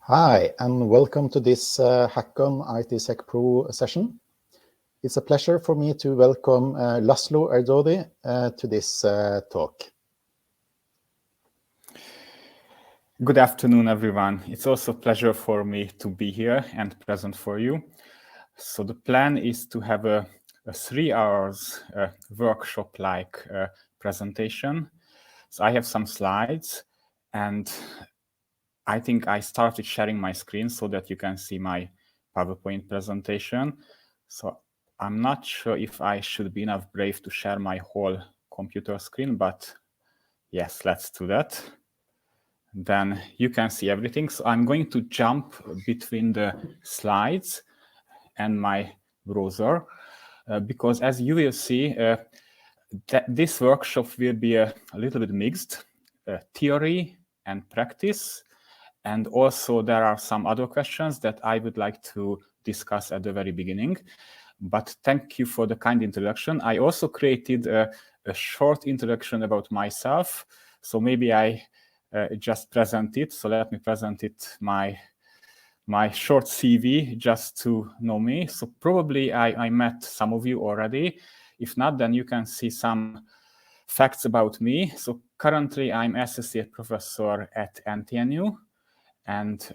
Hi, and welcome to this Hack-On ITSec Pro session. It's a pleasure for me to welcome Laszlo Erdodi to this talk. Good afternoon, everyone. It's also a pleasure for me to be here and present for you. So the plan is to have a 3 hours workshop-like presentation. So I have some slides, and I think I started sharing my screen so that you can see my PowerPoint presentation. So I'm not sure if I should be enough brave to share my whole computer screen, but yes, let's do that. Then you can see everything. So I'm going to jump between the slides and my browser because as you will see, this workshop will be a little bit mixed, theory and practice. And also there are some other questions that I would like to discuss at the very beginning. But thank you for the kind introduction. I also created a short introduction about myself. So maybe I just present it. So let me present it, my short CV, just to know me. So probably I met some of you already. If not, then you can see some facts about me. So currently I'm associate professor at NTNU, and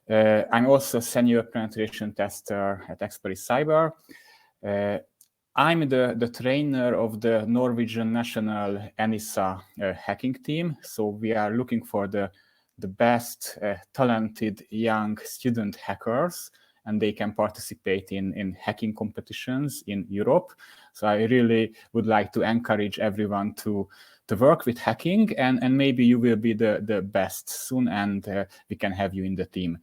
I'm also senior penetration tester at Expert Cyber. I'm the trainer of the Norwegian national NISA hacking team. So we are looking for the best talented young student hackers, and they can participate in hacking competitions in Europe. So I really would like to encourage everyone to work with hacking, and maybe you will be the best soon, and we can have you in the team.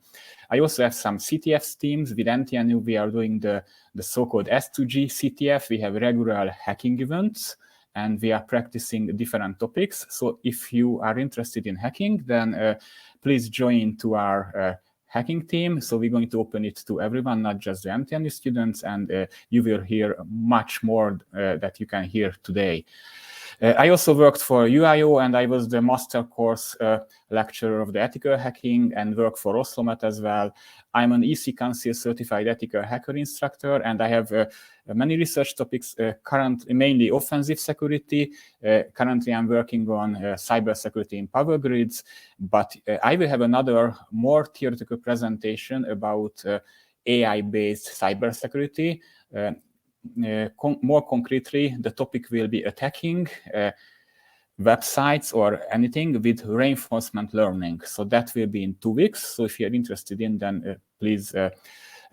I also have some CTF teams. With NTNU, we are doing the so-called S2G CTF. We have regular hacking events, and we are practicing different topics. So if you are interested in hacking, then please join to our hacking team. So we're going to open it to everyone, not just the NTNU students, and you will hear much more that you can hear today. I also worked for UIO, and I was the master course lecturer of the ethical hacking, and work for Oslomet as well. I'm an EC Council certified ethical hacker instructor, and I have many research topics, currently mainly offensive security. Currently I'm working on cyber security in power grids, but I will have another more theoretical presentation about AI-based cyber security. More concretely, the topic will be attacking websites or anything with reinforcement learning. So that will be in 2 weeks. So if you're interested in, then please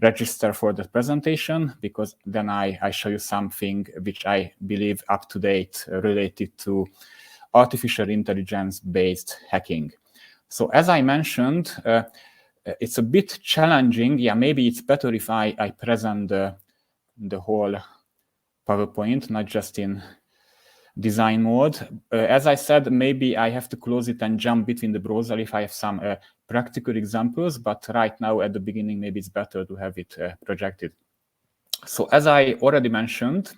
register for the presentation, because then I show you something which I believe up to date related to artificial intelligence-based hacking. So as I mentioned, it's a bit challenging. Yeah, maybe it's better if I present the whole PowerPoint, not just in design mode. As I said, maybe I have to close it and jump between the browser if I have some practical examples, but right now at the beginning, maybe it's better to have it projected. So as I already mentioned,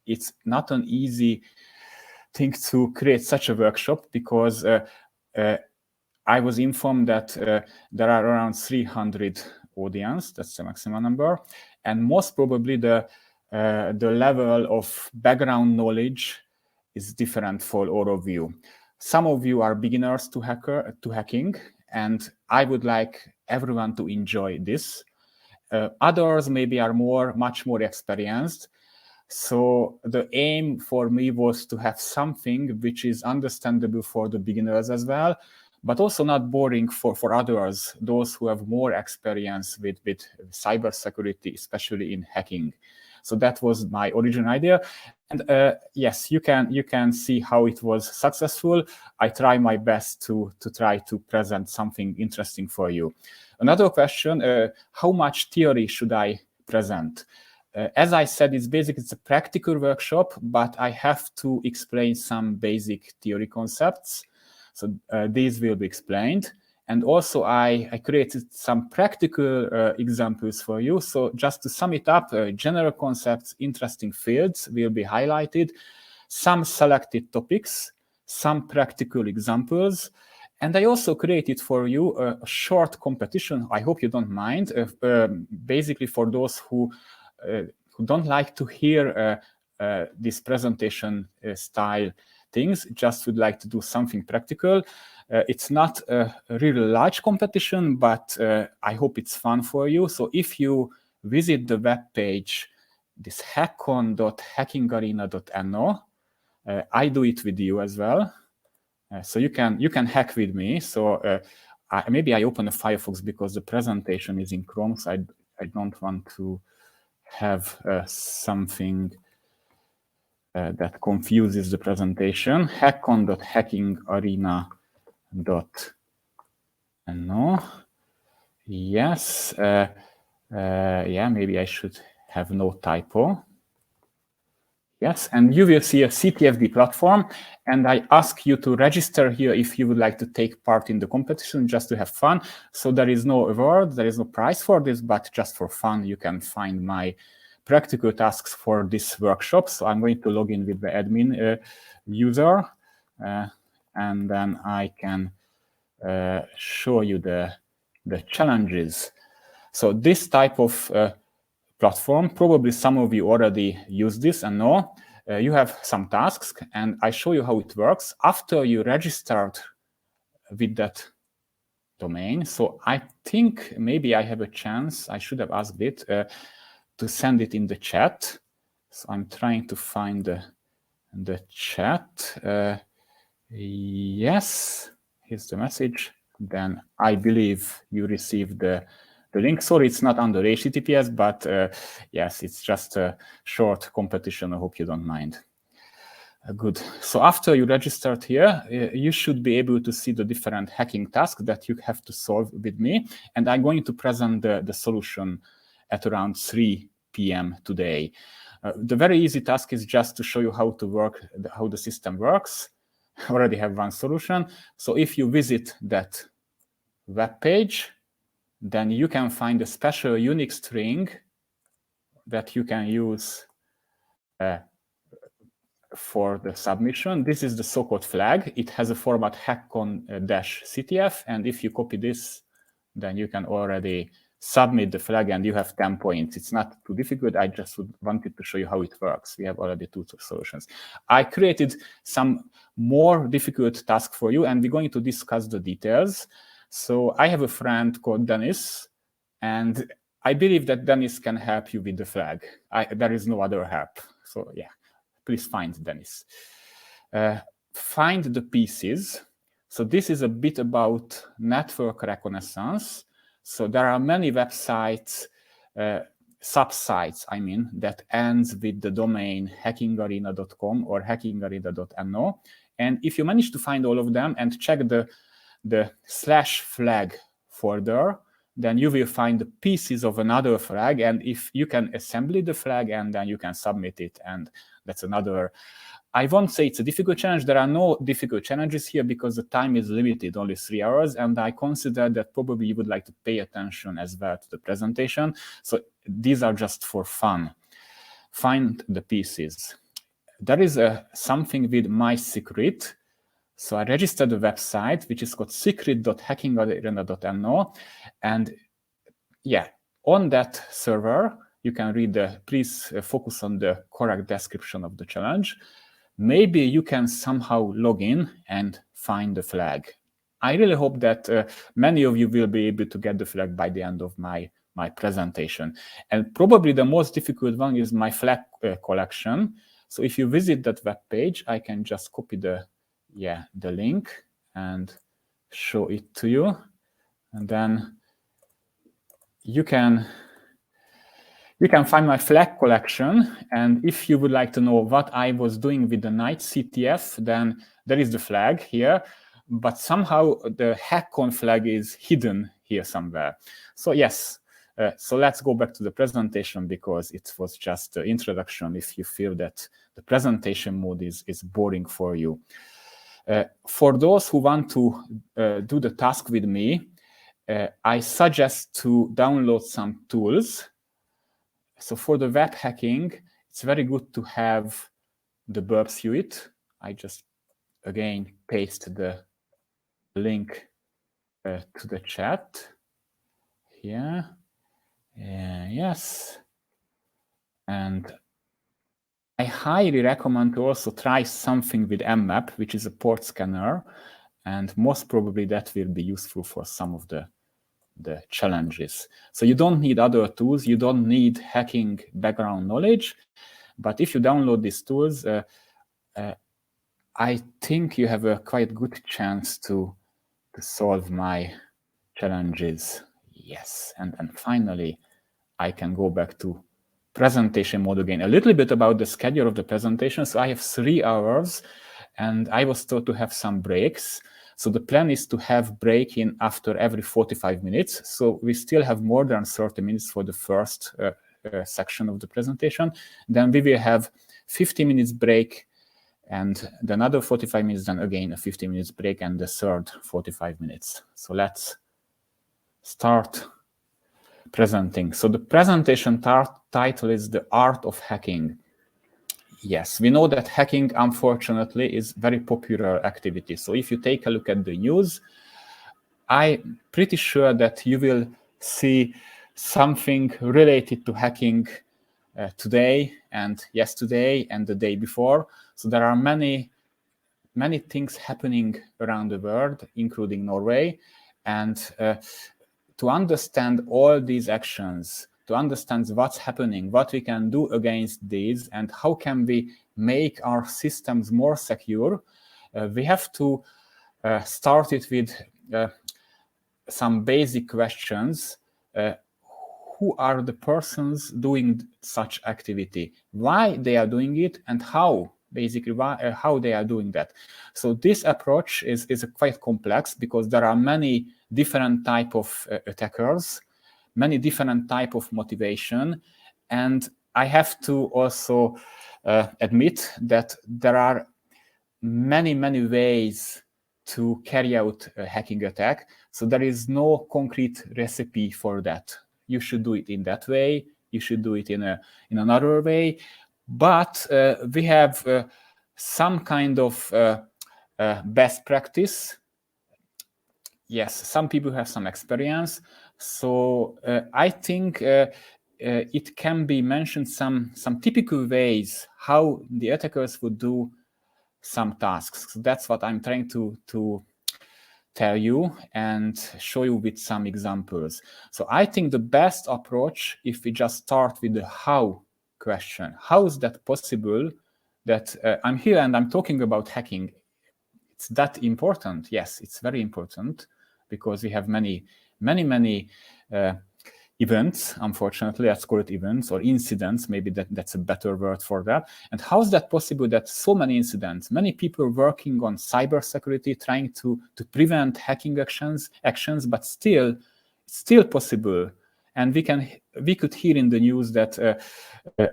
it's not an easy thing to create such a workshop, because I was informed that there are around 300 audience, that's the maximum number, and most probably the level of background knowledge is different for all of you. Some of you are beginners to hacking, and I would like everyone to enjoy this. Others maybe are much more experienced. So the aim for me was to have something which is understandable for the beginners as well, but also not boring for others, those who have more experience with cybersecurity, especially in hacking. So that was my original idea. And yes, you can see how it was successful. I try my best to try to present something interesting for you. Another question, how much theory should I present? As I said, it's a practical workshop, but I have to explain some basic theory concepts. So these will be explained. And also I created some practical examples for you. So just to sum it up, general concepts, interesting fields will be highlighted, some selected topics, some practical examples, And I also created for you a short competition. I hope you don't mind. Basically, for those who don't like to hear this presentation style things, just would like to do something practical. It's not a really large competition, but I hope it's fun for you. So if you visit the web page, this hackon.hackingarena.no, I do it with you as well. So you can hack with me. So maybe I open a Firefox because the presentation is in Chrome, so I don't want to have something that confuses the presentation. hackon.hackingarena.no. Yes. Yeah, maybe I should have no typo. Yes, and you will see a CTFD platform, and I ask you to register here if you would like to take part in the competition, just to have fun. So there is no award, there is no prize for this, but just for fun, you can find my practical tasks for this workshop. So I'm going to log in with the admin user, and then I can show you the challenges. So this type of platform, probably some of you already use this and know. You have some tasks, and I show you how it works after you registered with that domain. So I think maybe I have a chance, I should have asked it, to send it in the chat. So I'm trying to find the chat. Yes, here's the message. Then I believe you received the link. Sorry, it's not under HTTPS, but yes, it's just a short competition. I hope you don't mind. Good. So after you registered here, you should be able to see the different hacking tasks that you have to solve with me. And I'm going to present the solution at around 3 p.m. today. The very easy task is just to show you how the system works. I already have one solution. So if you visit that web page, then you can find a special Unix string that you can use for the submission. This is the so-called flag. It has a format hackon-ctf, and if you copy this, then you can already submit the flag and you have 10 points. It's not too difficult. I just wanted to show you how it works. We have already 2 solutions. I created some more difficult task for you, and we're going to discuss the details. So I have a friend called Dennis, and I believe that Dennis can help you with the flag. There is no other help. So yeah, please find Dennis. Find the pieces. So this is a bit about network reconnaissance. So there are many websites, subsites, I mean, that ends with the domain hackingarena.com or hackingarena.no. And if you manage to find all of them and check the /flag folder, then you will find the pieces of another flag. And if you can assemble the flag, and then you can submit it, and that's another. I won't say it's a difficult challenge. There are no difficult challenges here because the time is limited, only 3 hours. And I consider that probably you would like to pay attention as well to the presentation. So these are just for fun. Find the pieces. There is something with my secret. So I registered a website, which is called secret.hackingarena.no. And yeah, on that server, you can read please focus on the correct description of the challenge. Maybe you can somehow log in and find the flag. I really hope that many of you will be able to get the flag by the end of my presentation. And probably the most difficult one is my flag collection. So if you visit that web page, I can just copy the link and show it to you. And then you can find my flag collection, and if you would like to know what I was doing with the night CTF, then there is the flag here, but somehow the hackon flag is hidden here somewhere. So yes, so let's go back to the presentation because it was just the introduction if you feel that the presentation mode is boring for you. For those who want to do the task with me, I suggest to download some tools. So for the web hacking, it's very good to have the Burp suite. I just, again, paste the link to the chat here. Yes. And I highly recommend to also try something with mmap, which is a port scanner. And most probably that will be useful for some of the challenges. So you don't need other tools. You don't need hacking background knowledge. But if you download these tools, I think you have a quite good chance to solve my challenges. Yes, and finally, I can go back to presentation mode again. A little bit about the schedule of the presentation. So I have 3 hours, and I was told to have some breaks. So the plan is to have break in after every 45 minutes. So we still have more than 30 minutes for the first section of the presentation. Then we will have 50 minutes break, and then another 45 minutes, then again a 50 minutes break, and the third 45 minutes. So let's start presenting. So the presentation title is The Art of Hacking. Yes, we know that hacking, unfortunately, is very popular activity. So if you take a look at the news, I'm pretty sure that you will see something related to hacking today and yesterday and the day before. So there are many things happening around the world, including Norway. And to understand all these actions, to understand what's happening, what we can do against these, and how can we make our systems more secure, we have to start it with some basic questions. Who are the persons doing such activity? Why they are doing it, and how? Basically, how they are doing that. So this approach is quite complex because there are many different type of attackers, many different type of motivation, and I have to also admit that there are many ways to carry out a hacking attack. So there is no concrete recipe for that. You should do it in that way. You should do it in another way. But we have some kind of best practice. Yes, some people have some experience. So I think it can be mentioned some typical ways how the attackers would do some tasks. So that's what I'm trying to tell you and show you with some examples. So I think the best approach, if we just start with the how question, how is that possible that I'm here and I'm talking about hacking? It's that important? Yes, it's very important because we have many events, unfortunately. Let's call it events or incidents. Maybe that's a better word for that. And how is that possible that so many incidents, many people working on cybersecurity, trying to prevent hacking actions, but still possible? And we could hear in the news that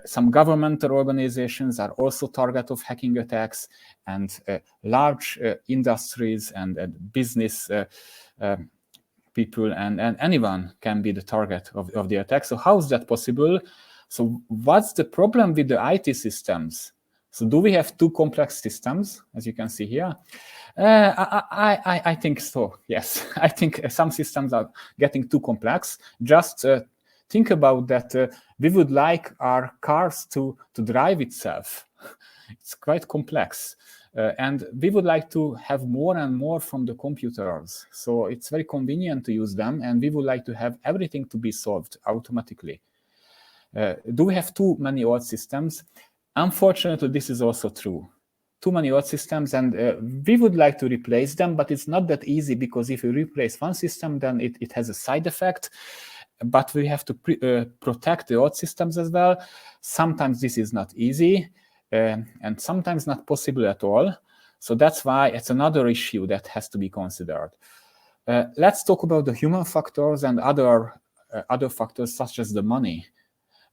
some governmental organizations are also target of hacking attacks, and large industries and business people and anyone can be the target of the attack. So how is that possible? So what's the problem with the IT systems? So do we have too complex systems, as you can see here? I think so, yes. I think some systems are getting too complex. Just think about that. We would like our cars to drive itself. It's quite complex. And we would like to have more and more from the computers. So it's very convenient to use them, and we would like to have everything to be solved automatically. Do we have too many old systems? Unfortunately, this is also true. Too many old systems, and we would like to replace them, but it's not that easy, because if you replace one system, then it has a side effect. But we have to protect the old systems as well. Sometimes this is not easy. And sometimes not possible at all. So that's why it's another issue that has to be considered. Let's talk about the human factors and other factors, such as the money.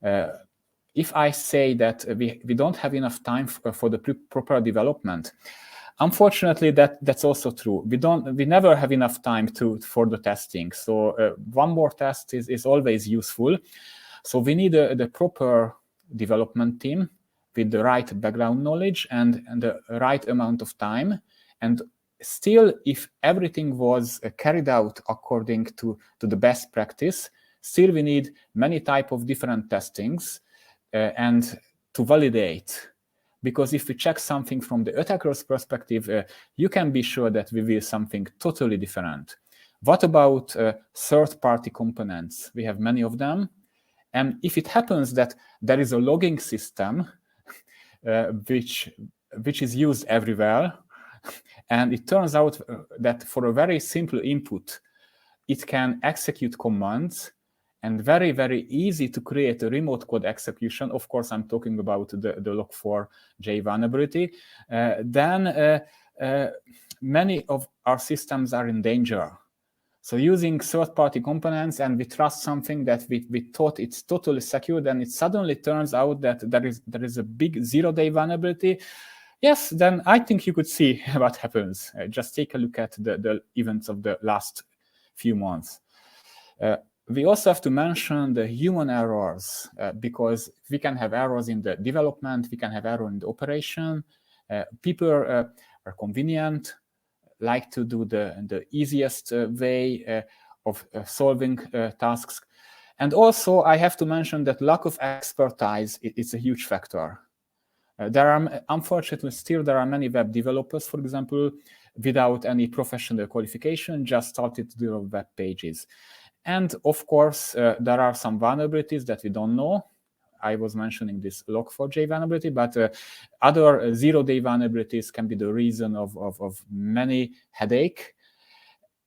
If I say that we don't have enough time for the proper development, unfortunately, that's also true. We never have enough time for the testing. So one more test is always useful. So we need the proper development team with the right background knowledge and the right amount of time. And still, if everything was carried out according to the best practice, still we need many type of different testings and to validate. Because if we check something from the attacker's perspective, you can be sure that we will something totally different. What about third-party components? We have many of them. And if it happens that there is a logging system which is used everywhere, and it turns out that for a very simple input, it can execute commands, and very, very easy to create a remote code execution. Of course, I'm talking about the log4j vulnerability. Then many of our systems are in danger. So using third-party components, and we trust something that we thought it's totally secure, then it suddenly turns out that there is a big zero-day vulnerability. Yes, then I think you could see what happens. Just take a look at the events of the last few months. We also have to mention the human errors, because we can have errors in the development, we can have error in the operation. People are convenient, like to do the easiest way of solving tasks. And also, I have to mention that lack of expertise is a huge factor. There are, unfortunately, still there are many web developers, for example, without any professional qualification, just started to develop web pages. And of course, there are some vulnerabilities that we don't know. I was mentioning this log4j vulnerability, but other zero-day vulnerabilities can be the reason of many headache.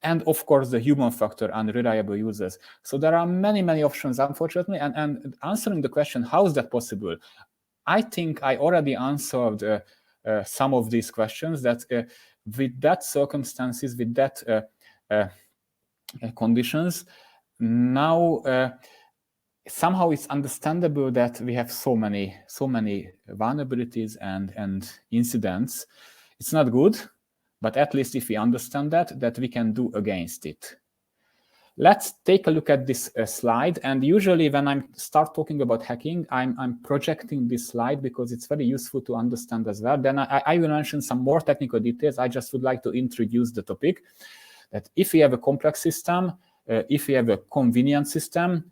And of course, the human factor, unreliable users. So there are many, many options, unfortunately. And answering the question, how is that possible? I think I already answered some of these questions, that with that circumstances, with that conditions, now somehow it's understandable that we have so many vulnerabilities and incidents. It's not good, but at least if we understand that we can do against it. Let's take a look at this slide. And usually when I start talking about hacking, I'm projecting this slide because it's very useful to understand as well. Then I will mention some more technical details. I just would like to introduce the topic that if we have a complex system, if we have a convenient system,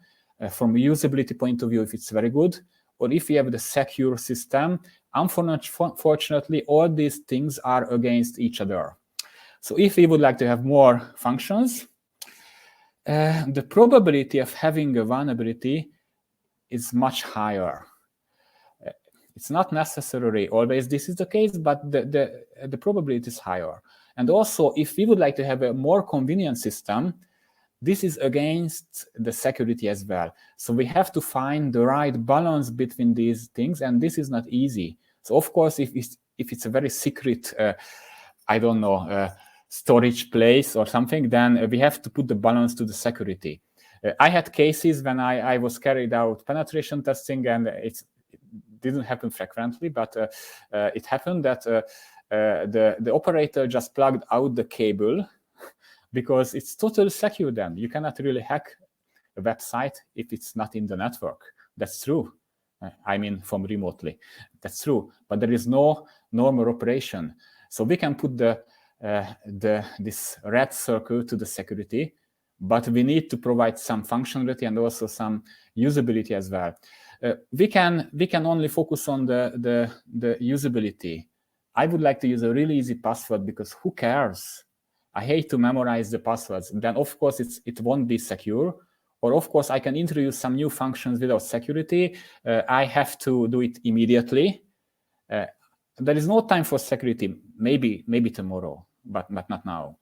from a usability point of view, if it's very good, or if we have the secure system, unfortunately, all these things are against each other. So if we would like to have more functions, the probability of having a vulnerability is much higher. It's not necessarily always this is the case, but the probability is higher. And also, if we would like to have a more convenient system, this is against the security as well. So we have to find the right balance between these things, and this is not easy. So of course, if it's a very secret, I don't know, storage place or something, then we have to put the balance to the security. I had cases when I was carried out penetration testing, and it didn't happen frequently, but it happened that the operator just plugged out the cable, because it's totally secure then. You cannot really hack a website if it's not in the network. That's true. I mean, from remotely. That's true. But there is no normal operation. So we can put this red circle to the security, but we need to provide some functionality and also some usability as well. We can only focus on the usability. I would like to use a really easy password, because who cares? I hate to memorize the passwords. Then, of course, it won't be secure. Or, of course, I can introduce some new functions without security. I have to do it immediately. There is no time for security. Maybe tomorrow, but not now.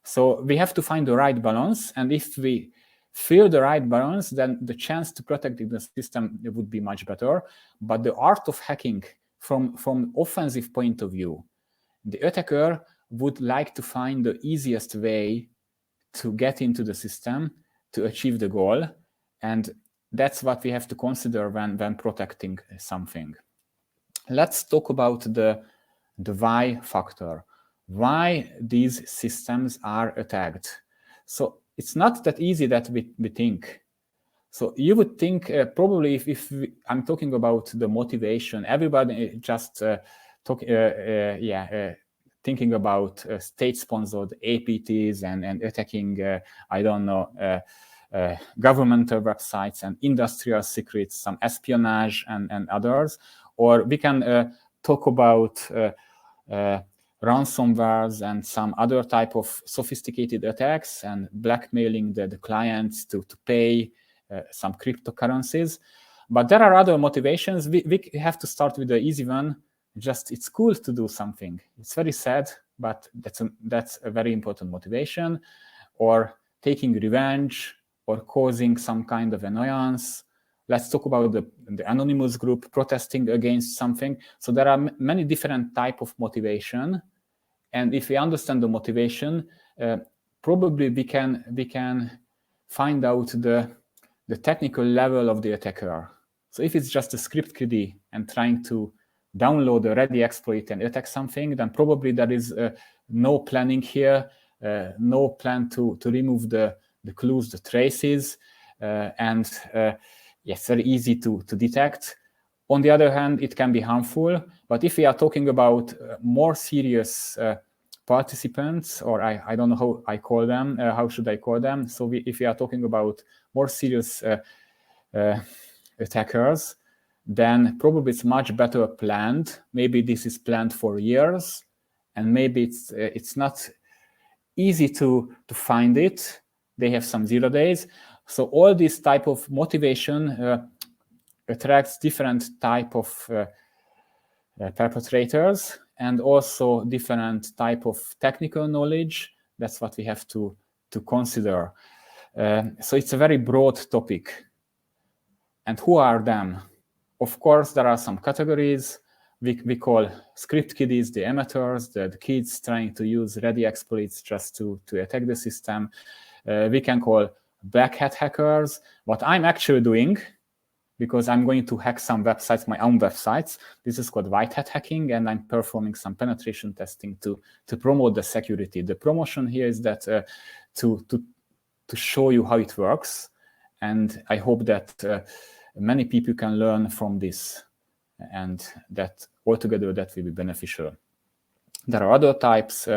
So we have to find the right balance. And if we feel the right balance, then the chance to protect the system would be much better. But the art of hacking from offensive point of view, the attacker would like to find the easiest way to get into the system to achieve the goal. And that's what we have to consider when protecting something. Let's talk about the why factor. Why these systems are attacked. So it's not that easy that we think. So you would think probably if I'm talking about the motivation, everybody just thinking about state-sponsored APTs and attacking, I don't know, governmental websites and industrial secrets, some espionage and others. Or we can talk about ransomwares and some other type of sophisticated attacks and blackmailing the clients to pay some cryptocurrencies. But there are other motivations. We have to start with the easy one. Just it's cool to do something. It's very sad, but that's a very important motivation. Or taking revenge, or causing some kind of annoyance. Let's talk about the anonymous group protesting against something. So there are many different types of motivation. And if we understand the motivation, probably we can find out the technical level of the attacker. So if it's just a script kiddie and trying to download a ready exploit and attack something, then probably there is no planning here, no plan to remove the clues, the traces, and yes, very easy to detect. On the other hand, it can be harmful. But if we are talking about more serious participants, or I don't know how I call them, how should I call them? So if we are talking about more serious attackers, then probably it's much better planned. Maybe this is planned for years, and maybe it's not easy to find it. They have some 0 days. So all this type of motivation attracts different type of perpetrators, and also different type of technical knowledge. That's what we have to consider. So it's a very broad topic. And who are them? Of course, there are some categories. We call script kiddies the amateurs, the kids trying to use ready exploits just to attack the system. We can call black hat hackers. What I'm actually doing, because I'm going to hack some websites, my own websites, this is called white hat hacking, and I'm performing some penetration testing to promote the security. The promotion here is that to show you how it works, and I hope that many people can learn from this, and that altogether that will be beneficial. There are other types,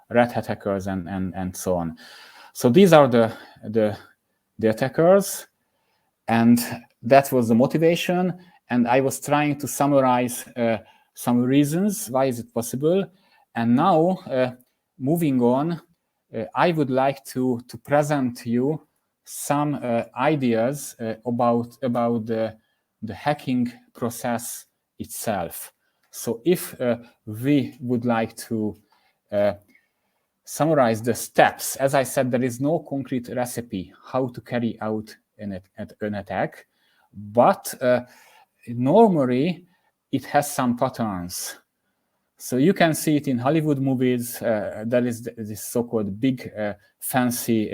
red hat hackers and so on. So these are the attackers, and that was the motivation. And I was trying to summarize some reasons why is it possible. And now, moving on, I would like to present you some ideas about the hacking process itself. So if we would like to summarize the steps, as I said, there is no concrete recipe how to carry out an attack, but normally it has some patterns. So you can see it in Hollywood movies. There is this so-called big fancy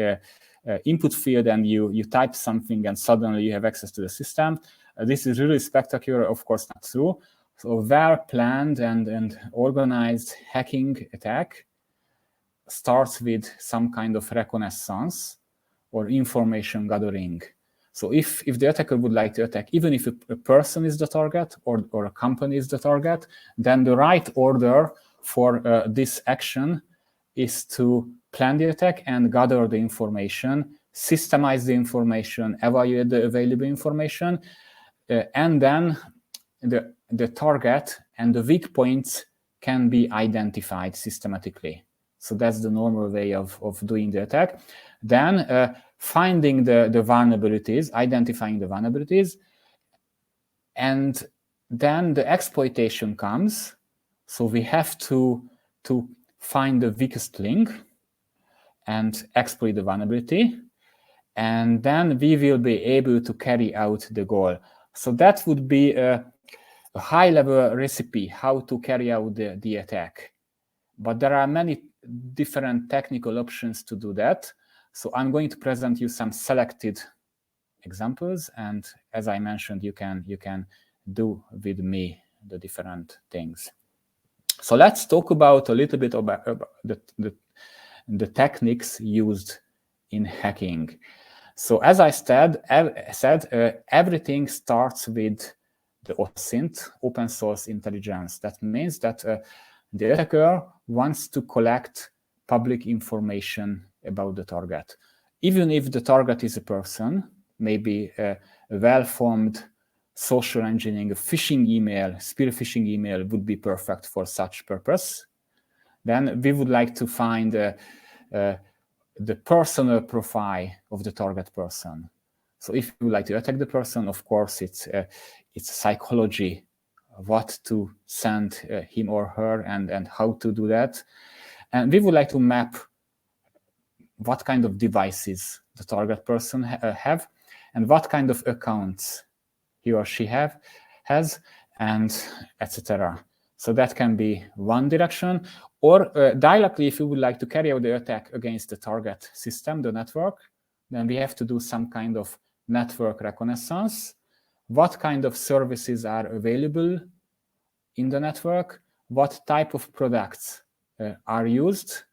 input field, and you type something and suddenly you have access to the system. This is really spectacular, of course not true. So well-planned and organized hacking attack starts with some kind of reconnaissance or information gathering. So if the attacker would like to attack, even if a person is the target or a company is the target, then the right order for this action is to plan the attack and gather the information, systemize the information, evaluate the available information, and then the target and the weak points can be identified systematically. So that's the normal way of doing the attack. Then finding the vulnerabilities, identifying the vulnerabilities, and then the exploitation comes. So we have to find the weakest link and exploit the vulnerability, and then we will be able to carry out the goal. So that would be a high-level recipe how to carry out the attack. But there are many different technical options to do that. So I'm going to present you some selected examples, and as I mentioned, you can do with me the different things. So let's talk about a little bit about the techniques used in hacking. So as I said, everything starts with the OSINT, open source intelligence. That means that the attacker wants to collect public information about the target. Even if the target is a person, maybe a well-formed social engineering, a phishing email, spear phishing email would be perfect for such purpose. Then we would like to find the personal profile of the target person. So if you would like to attack the person, of course, it's psychology, what to send him or her and how to do that. And we would like to map what kind of devices the target person have and what kind of accounts he or she has, and etc. So that can be one direction. Or directly, if you would like to carry out the attack against the target system, the network, then we have to do some kind of network reconnaissance. What kind of services are available in the network? What type of products are used?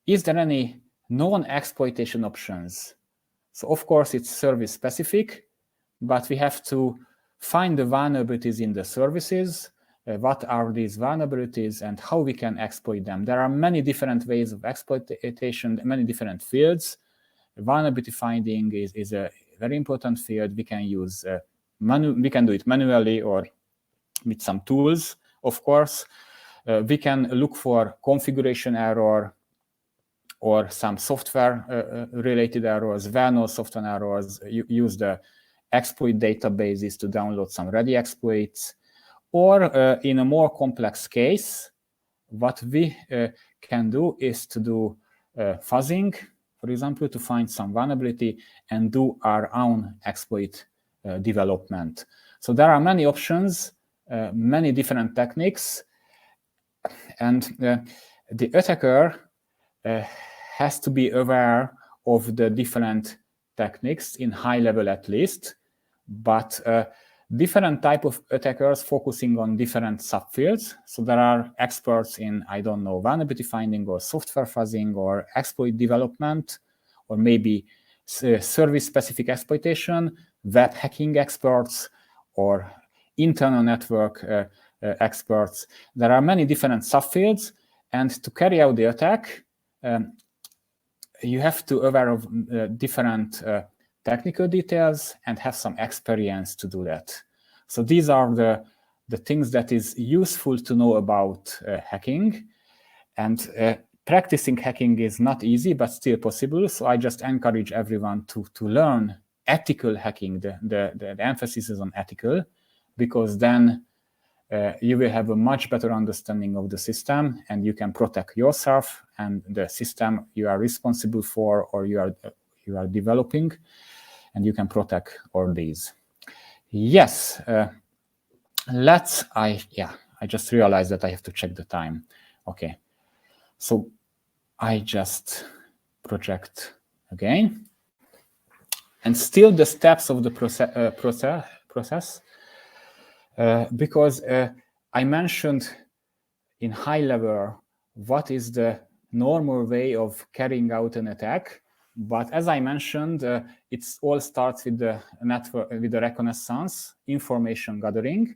Is there any non-exploitation options? So of course, it's service specific, but we have to find the vulnerabilities in the services. What are these vulnerabilities and how we can exploit them? There are many different ways of exploitation, many different fields. Vulnerability finding is a very important field. We can use we can do it manually or with some tools, of course. We can look for configuration error or some software related errors, well-known software errors, use the exploit databases to download some ready exploits. Or in a more complex case, what we can do is to do fuzzing, for example, to find some vulnerability and do our own exploit development. So there are many options, many different techniques, and the attacker has to be aware of the different techniques in high level at least, but different type of attackers focusing on different subfields. So there are experts in, I don't know, vulnerability finding or software fuzzing or exploit development, or maybe service-specific exploitation, web hacking experts, or internal network experts. There are many different subfields, and to carry out the attack, you have to be aware of different technical details and have some experience to do that. So these are the things that is useful to know about hacking. And practicing hacking is not easy, but still possible. So I just encourage everyone to learn ethical hacking. The emphasis is on ethical, because then you will have a much better understanding of the system, and you can protect yourself and the system you are responsible for or you are developing, and you can protect all these. Yes, I just realized that I have to check the time. Okay, so I just project again, and still the steps of the process. Because I mentioned in high level what is the normal way of carrying out an attack, but as I mentioned, it all starts with the network, with the reconnaissance, information gathering.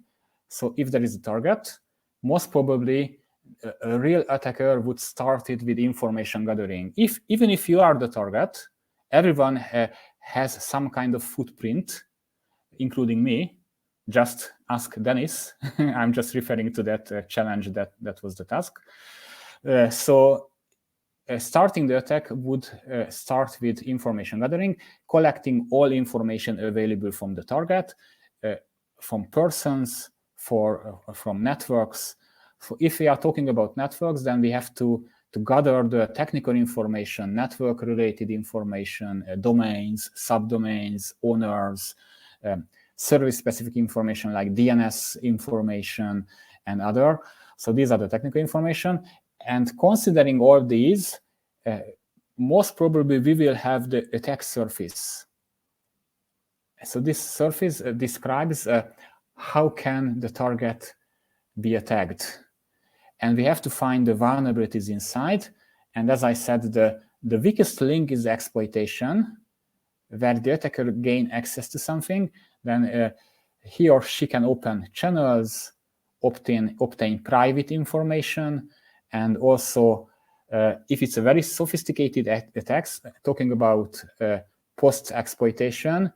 So if there is a target, most probably a real attacker would start it with information gathering. Even if you are the target, everyone has some kind of footprint, including me. Just ask Dennis. I'm just referring to that challenge that was the task. Starting the attack would start with information gathering, collecting all information available from the target, from persons, from networks. So if we are talking about networks, then we have to gather the technical information, network-related information, domains, subdomains, owners, service-specific information like DNS information and other. So these are the technical information. And considering all these, most probably we will have the attack surface. So this surface describes how can the target be attacked. And we have to find the vulnerabilities inside. And as I said, the weakest link is exploitation, where the attacker gain access to something. Then he or she can open channels, obtain private information, and also if it's a very sophisticated attack, talking about post-exploitation,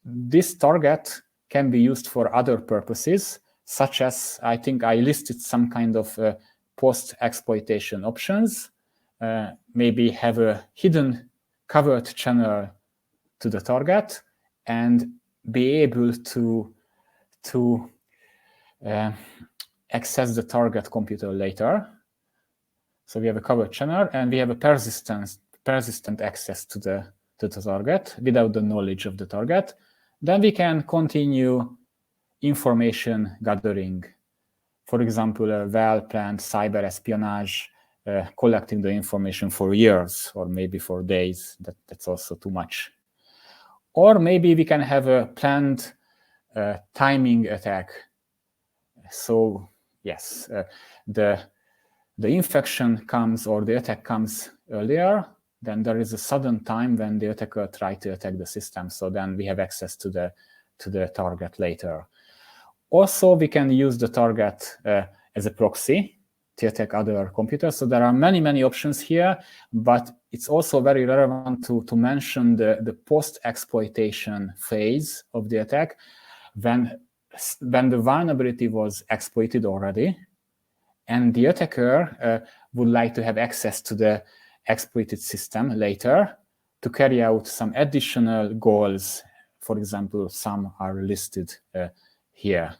this target can be used for other purposes, such as, I think I listed some kind of post-exploitation options, maybe have a hidden covert channel to the target and be able to access the target computer later. So we have a covert channel and we have a persistent access to the target without the knowledge of the target. Then we can continue information gathering. For example, a well-planned cyber espionage, collecting the information for years or maybe for days. That's also too much. Or maybe we can have a planned timing attack. So yes, the infection comes or the attack comes earlier, then there is a sudden time when the attacker tries to attack the system. So then we have access to the target later. Also, we can use the target as a proxy to attack other computers. So there are many options here, but it's also very relevant to mention the post-exploitation phase of the attack when the vulnerability was exploited already, and the attacker would like to have access to the exploited system later to carry out some additional goals. For example, some are listed here.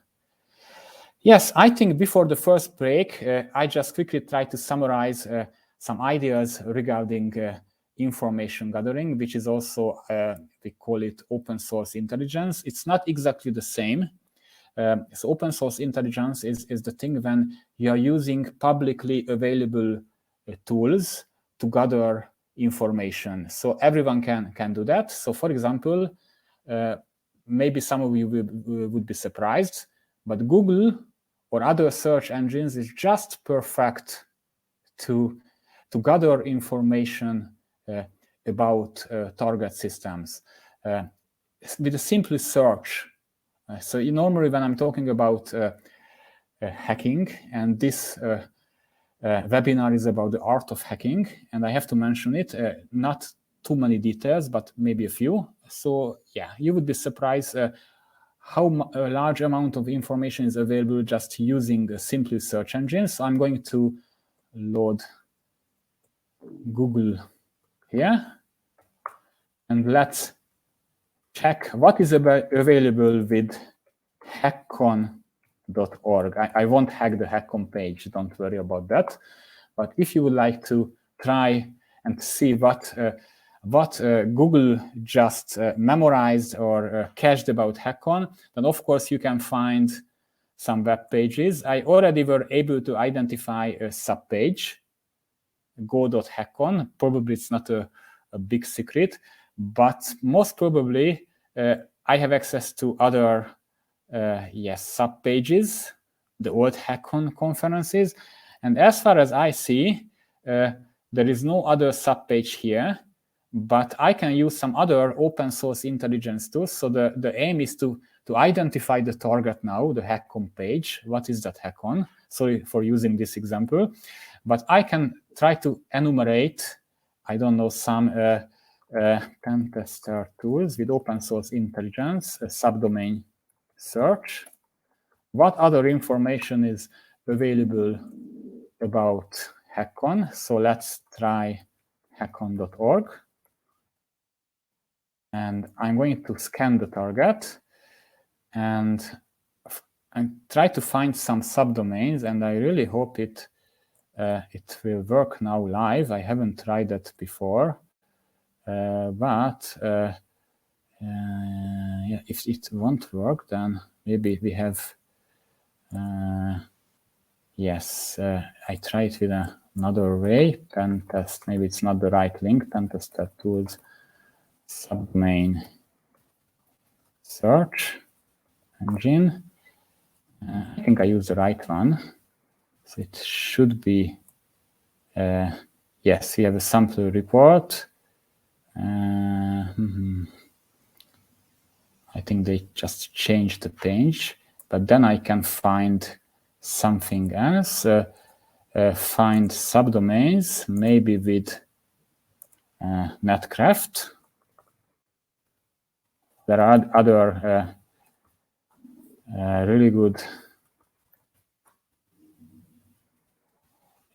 Yes, I think before the first break, I just quickly try to summarize some ideas regarding information gathering, which is also, we call it open source intelligence. It's not exactly the same. So open source intelligence is the thing when you are using publicly available tools to gather information. So everyone can do that. So for example, maybe some of you would be surprised, but Google or other search engines is just perfect to gather information about target systems with a simple search. So normally when I'm talking about hacking, and this webinar is about the art of hacking, and I have to mention it, not too many details, but maybe a few. So yeah, you would be surprised how a large amount of information is available just using a simple search engine. So I'm going to load Google here, and let's check what is available with hackon.org. I won't hack the Hackon page, don't worry about that. But if you would like to try and see what Google just memorized or cached about Hackon, then of course you can find some web pages. I already were able to identify a subpage, go.hackon. Probably it's not a big secret, but most probably I have access to other subpages, the old Hackon conferences. And as far as I see, there is no other subpage here, but I can use some other open source intelligence tools. So the aim is to identify the target now, the Hackon page. What is that Hackon? Sorry for using this example, but I can try to enumerate, I don't know, some pen tester tools with open source intelligence, a subdomain search. What other information is available about Hackon? So let's try hackon.org. And I'm going to scan the target and try to find some subdomains, and I really hope it will work now live. I haven't tried that before, but yeah, if it won't work, then maybe we have. Yes, I tried with another way. Pen test. Maybe it's not the right link. Pen tester tools subdomain search engine. I think I used the right one. So it should be, yes, we have a sample report. I think they just changed the page. but then I can find something else. Find subdomains, maybe with netcraft. There are other really good,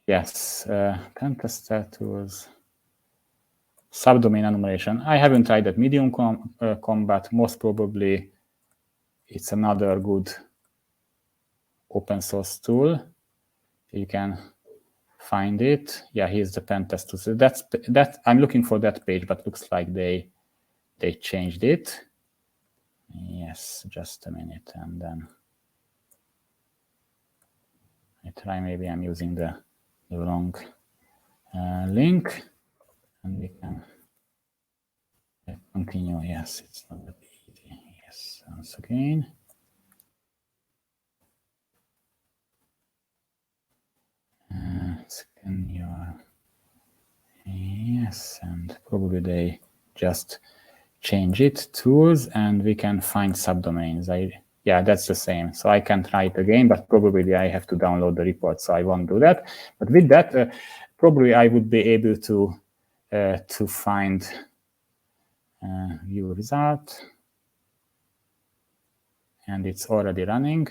yes, pentester tools, subdomain enumeration. I haven't tried that medium combat. Most probably it's another good open source tool. You can find it. Yeah, here's the pentest tool. So that I'm looking for that page, but looks like they changed it. Yes, just a minute, and then I try. Maybe I'm using the wrong link, and we can continue. Yes, it's not that easy. Yes, once again. Scan your. Yes, and probably they just change it, tools, and we can find subdomains. Yeah, that's the same. So I can try it again, but probably I have to download the report, so I won't do that. But with that, probably I would be able to find view result, and it's already running.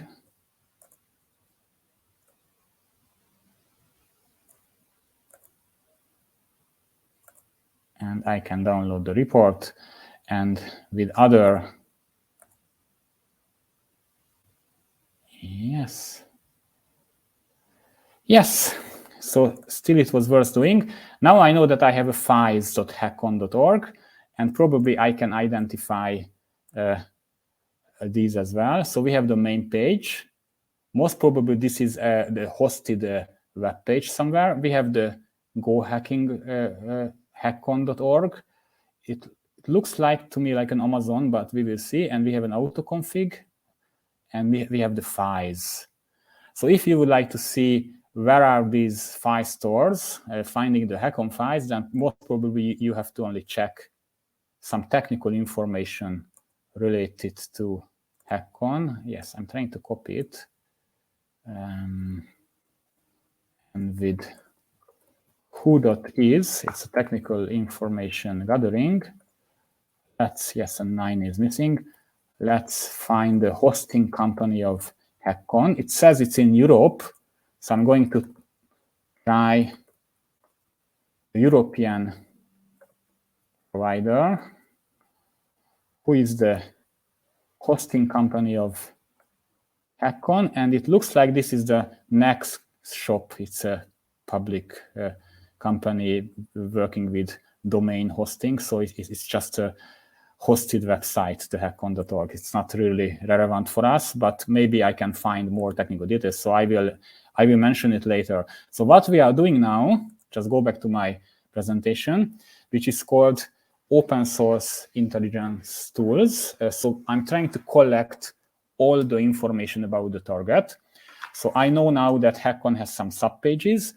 And I can download the report, and with other, yes, so still it was worth doing. Now I know that I have a files.hackon.org, and probably I can identify these as well. So we have the main page. Most probably this is the hosted web page somewhere. We have the go hacking hackon.org. It looks like to me like an Amazon, but we will see. And we have an autoconfig, and we have the files. So if you would like to see where are these file stores, finding the Hackon files, then most probably you have to only check some technical information related to Hackon. Yes, I'm trying to copy it. And with who.is, it's a technical information gathering. Yes, and 9 is missing. Let's find the hosting company of Hackon. It says it's in Europe, so I'm going to try the European provider. Who is the hosting company of Hackon? And it looks like this is the next shop. It's a public company working with domain hosting, so it's just a hosted website, the hackon.org. It's not really relevant for us, but maybe I can find more technical details. So I will mention it later. So what we are doing now, just go back to my presentation, which is called open source intelligence tools. So I'm trying to collect all the information about the target. So I know now that Hackon has some subpages.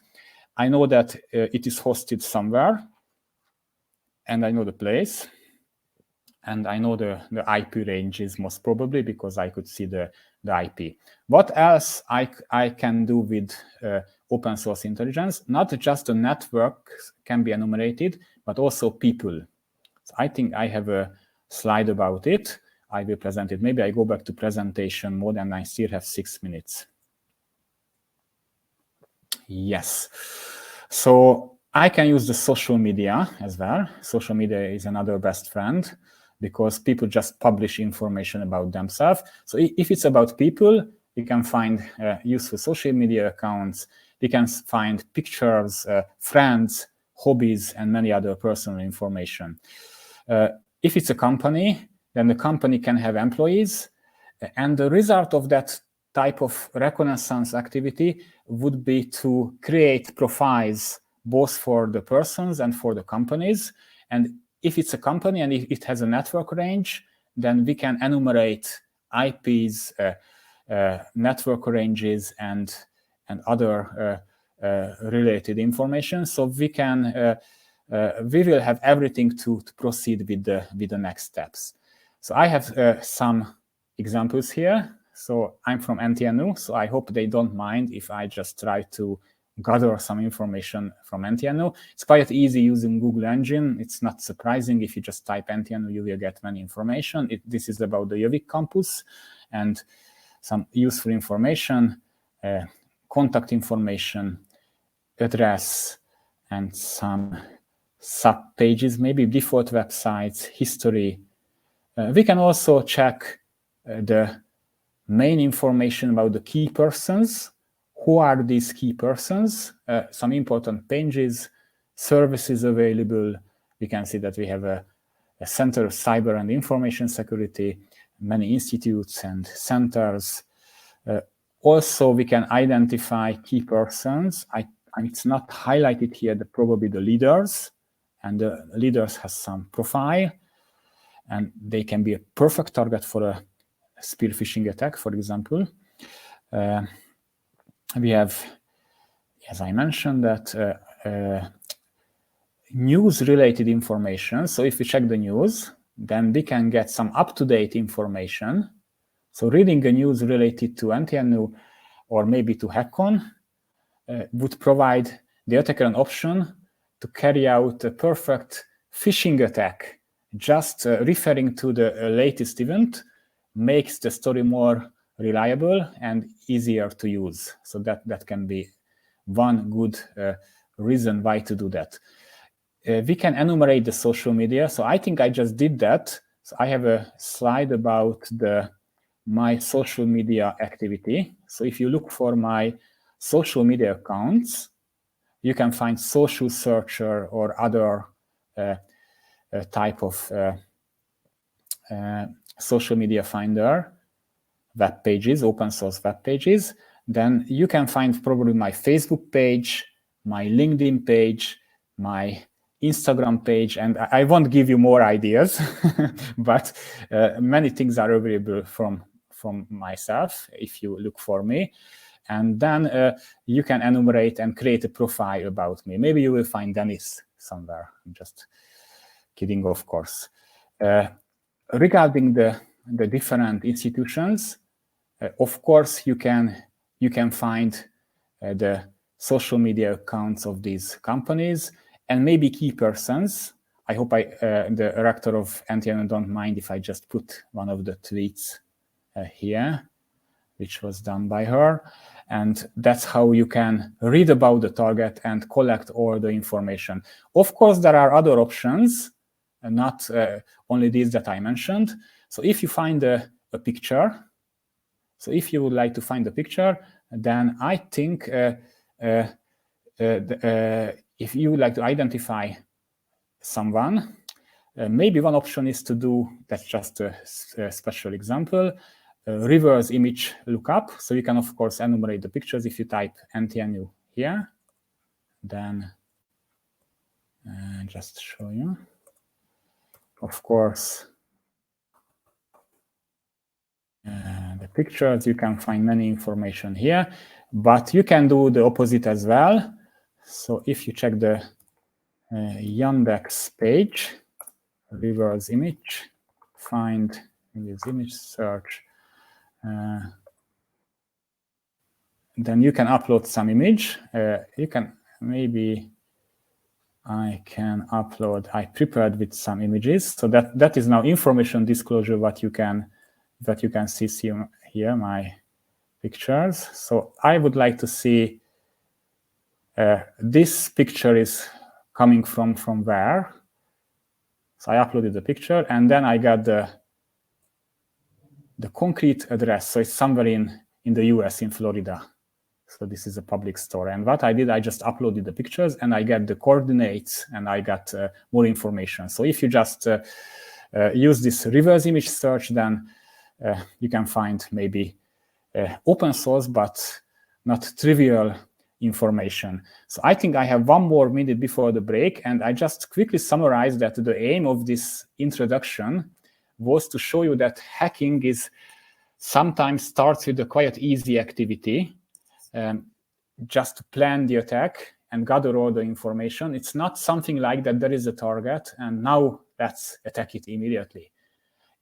I know that it is hosted somewhere, and I know the place. And I know the IP ranges most probably because I could see the IP. What else I can do with open source intelligence? Not just the network can be enumerated, but also people. So I think I have a slide about it. I will present it. Maybe I go back to presentation mode, and I still have 6 minutes. Yes. So I can use the social media as well. Social media is another best friend, because people just publish information about themselves. So if it's about people, you can find useful social media accounts. You can find pictures, friends, hobbies, and many other personal information. If it's a company, then the company can have employees. And the result of that type of reconnaissance activity would be to create profiles both for the persons and for the companies. And if it's a company and if it has a network range, then we can enumerate IPs, network ranges, and other related information. So we will have everything to proceed with the next steps. So I have some examples here. So I'm from NTNU, so I hope they don't mind if I just try to gather some information from NTNU. It's quite easy using Google Engine. It's not surprising if you just type NTNU, you will get many information. This is about the Gjøvik campus and some useful information, contact information, address, and some sub-pages, maybe default websites, history. We can also check the main information about the key persons. Who are these key persons? Some important pages, services available. We can see that we have a Center of Cyber and Information Security, many institutes and centers. Also, we can identify key persons. It's not highlighted here, probably the leaders, and the leaders has some profile, and they can be a perfect target for a spear phishing attack, for example. We have, as I mentioned, that news-related information. So if we check the news, then we can get some up-to-date information. So reading the news related to NTNU or maybe to Hackon would provide the attacker an option to carry out a perfect phishing attack. Just referring to the latest event makes the story more reliable and easier to use. So that can be one good reason why to do that. We can enumerate the social media. So I think I just did that. So I have a slide about my social media activity. So if you look for my social media accounts, you can find social searcher or other type of social media finder web pages, open source web pages. Then you can find probably my Facebook page, my LinkedIn page, my Instagram page, and I won't give you more ideas, but many things are available from myself if you look for me. And then you can enumerate and create a profile about me. Maybe you will find Dennis somewhere. I'm just kidding, of course. Regarding the different institutions, of course, you can find the social media accounts of these companies and maybe key persons. I hope the rector of NTNU don't mind if I just put one of the tweets here, which was done by her. And that's how you can read about the target and collect all the information. Of course, there are other options, and not only these that I mentioned. So if you find a picture, so if you would like to find a picture, then I think if you would like to identify someone, maybe one option is to do, that's just a special example, reverse image lookup. So you can, of course, enumerate the pictures. If you type NTNU here, then just show you. Of course, the pictures, you can find many information here, but you can do the opposite as well. So if you check the Yandex page, reverse image, find this image search, then you can upload some image. You can maybe, I can upload, I prepared with some images. So that is now information disclosure, what you can see here, my pictures. So I would like to see this picture is coming from where. So I uploaded the picture, and then I got the concrete address. So it's somewhere in the US, in Florida. So this is a public store. And what I did, I just uploaded the pictures, and I get the coordinates, and I got more information. So if you just use this reverse image search, then you can find maybe open source, but not trivial information. So I think I have 1 more minute before the break, and I just quickly summarize that the aim of this introduction was to show you that hacking is sometimes starts with a quite easy activity, just to plan the attack and gather all the information. It's not something like that there is a target and now let's attack it immediately.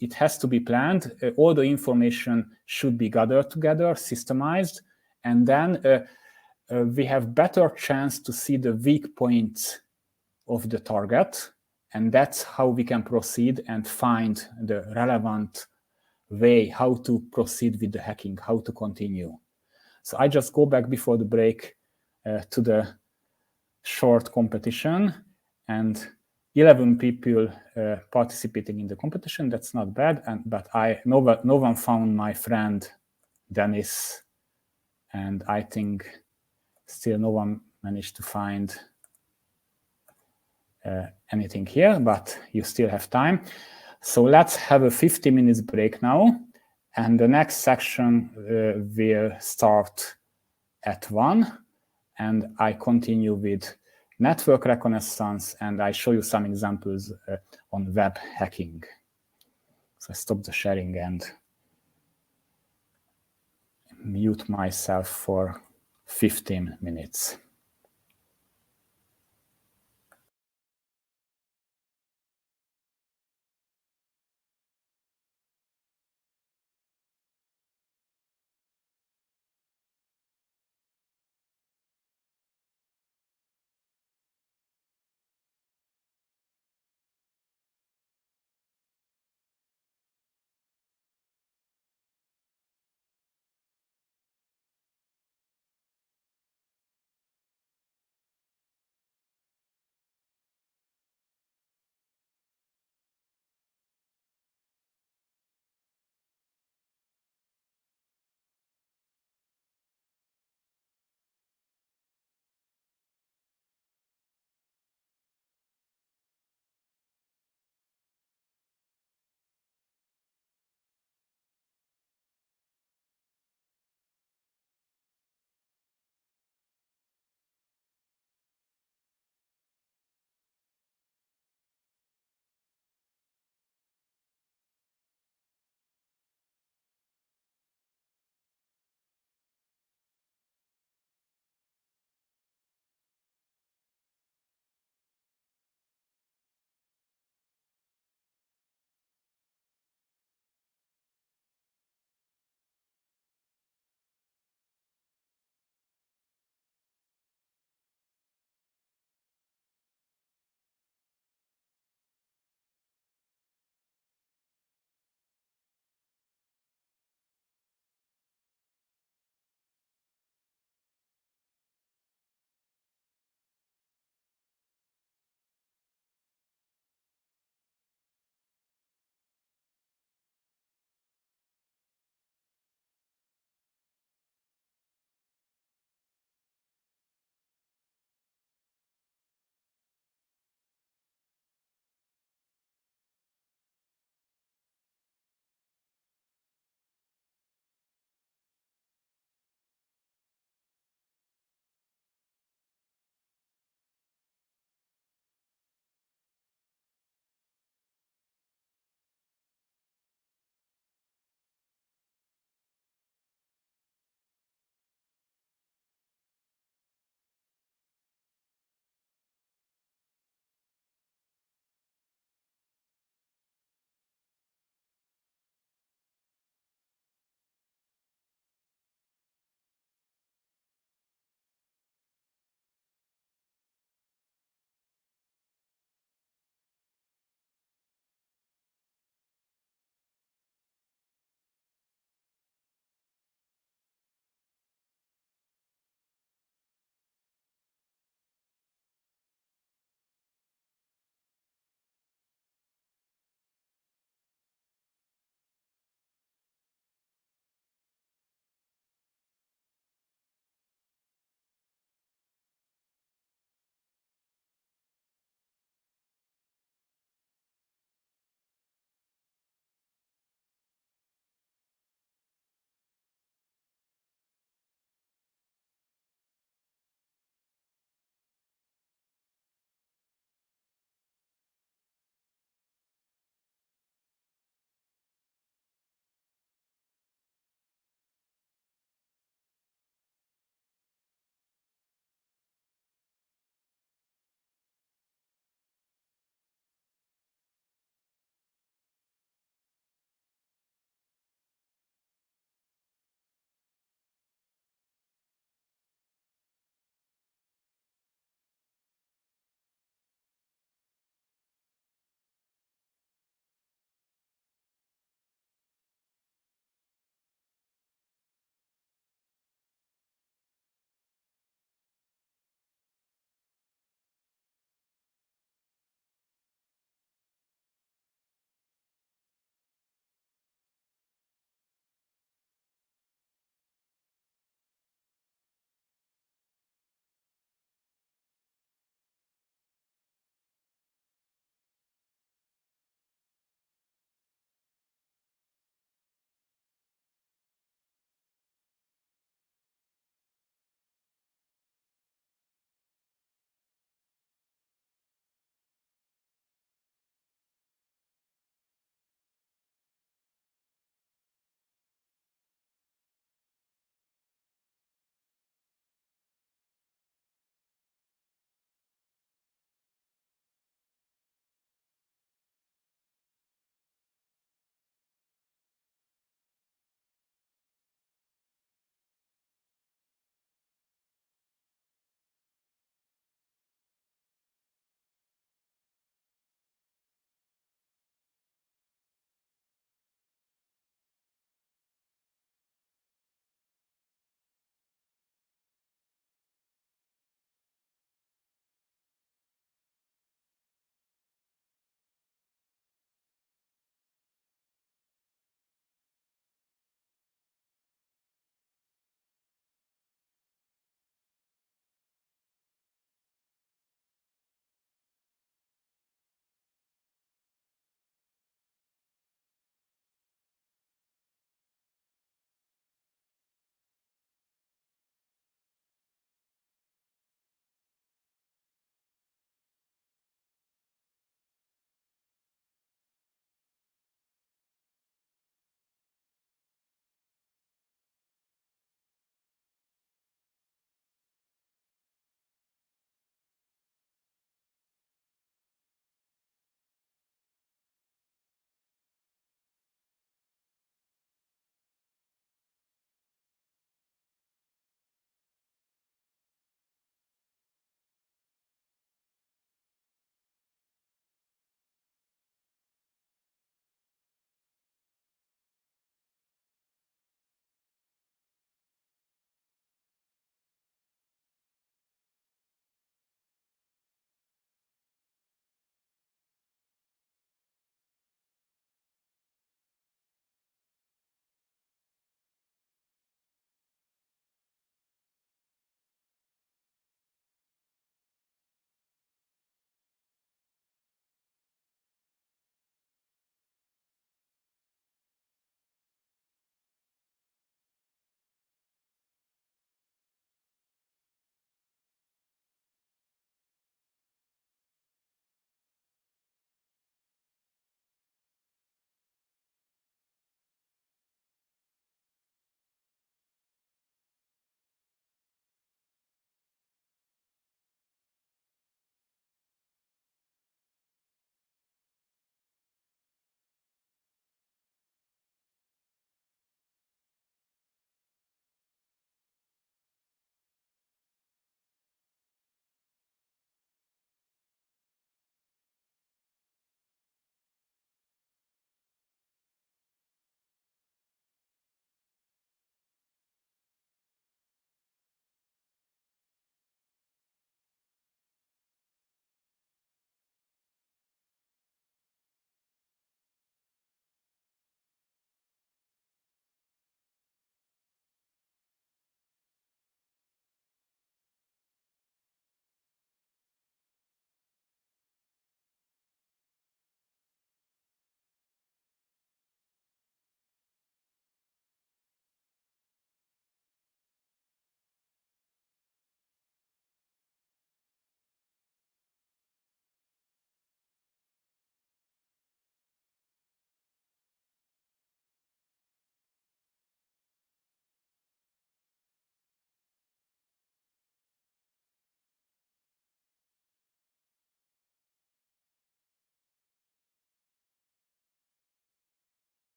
it has to be planned. All the information should be gathered together, systemized, and then we have better chance to see the weak points of the target, and that's how we can proceed and find the relevant way how to proceed with the hacking, how to continue. So I just go back before the break to the short competition, and 11 people participating in the competition. That's not bad, but no one found my friend Dennis, and I think still no one managed to find anything here, but you still have time. So let's have a 50 minutes break now, and the next section will start at 1, and I continue with network reconnaissance, and I show you some examples on web hacking. So I stop the sharing and mute myself for 15 minutes.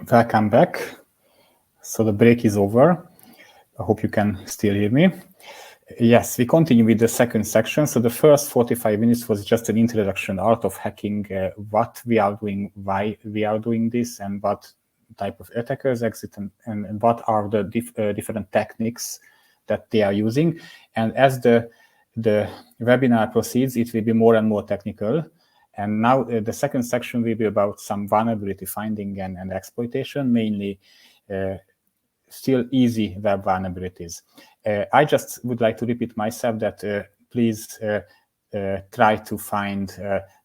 Welcome back. So the break is over. I hope you can still hear me. Yes, we continue with the second section. So the first 45 minutes was just an introduction, art of hacking, what we are doing, why we are doing this, and what type of attackers exist, and what are the different techniques that they are using. And as the webinar proceeds, it will be more and more technical. And now the second section will be about some vulnerability finding and exploitation, mainly still easy web vulnerabilities. I just would like to repeat myself that please try to find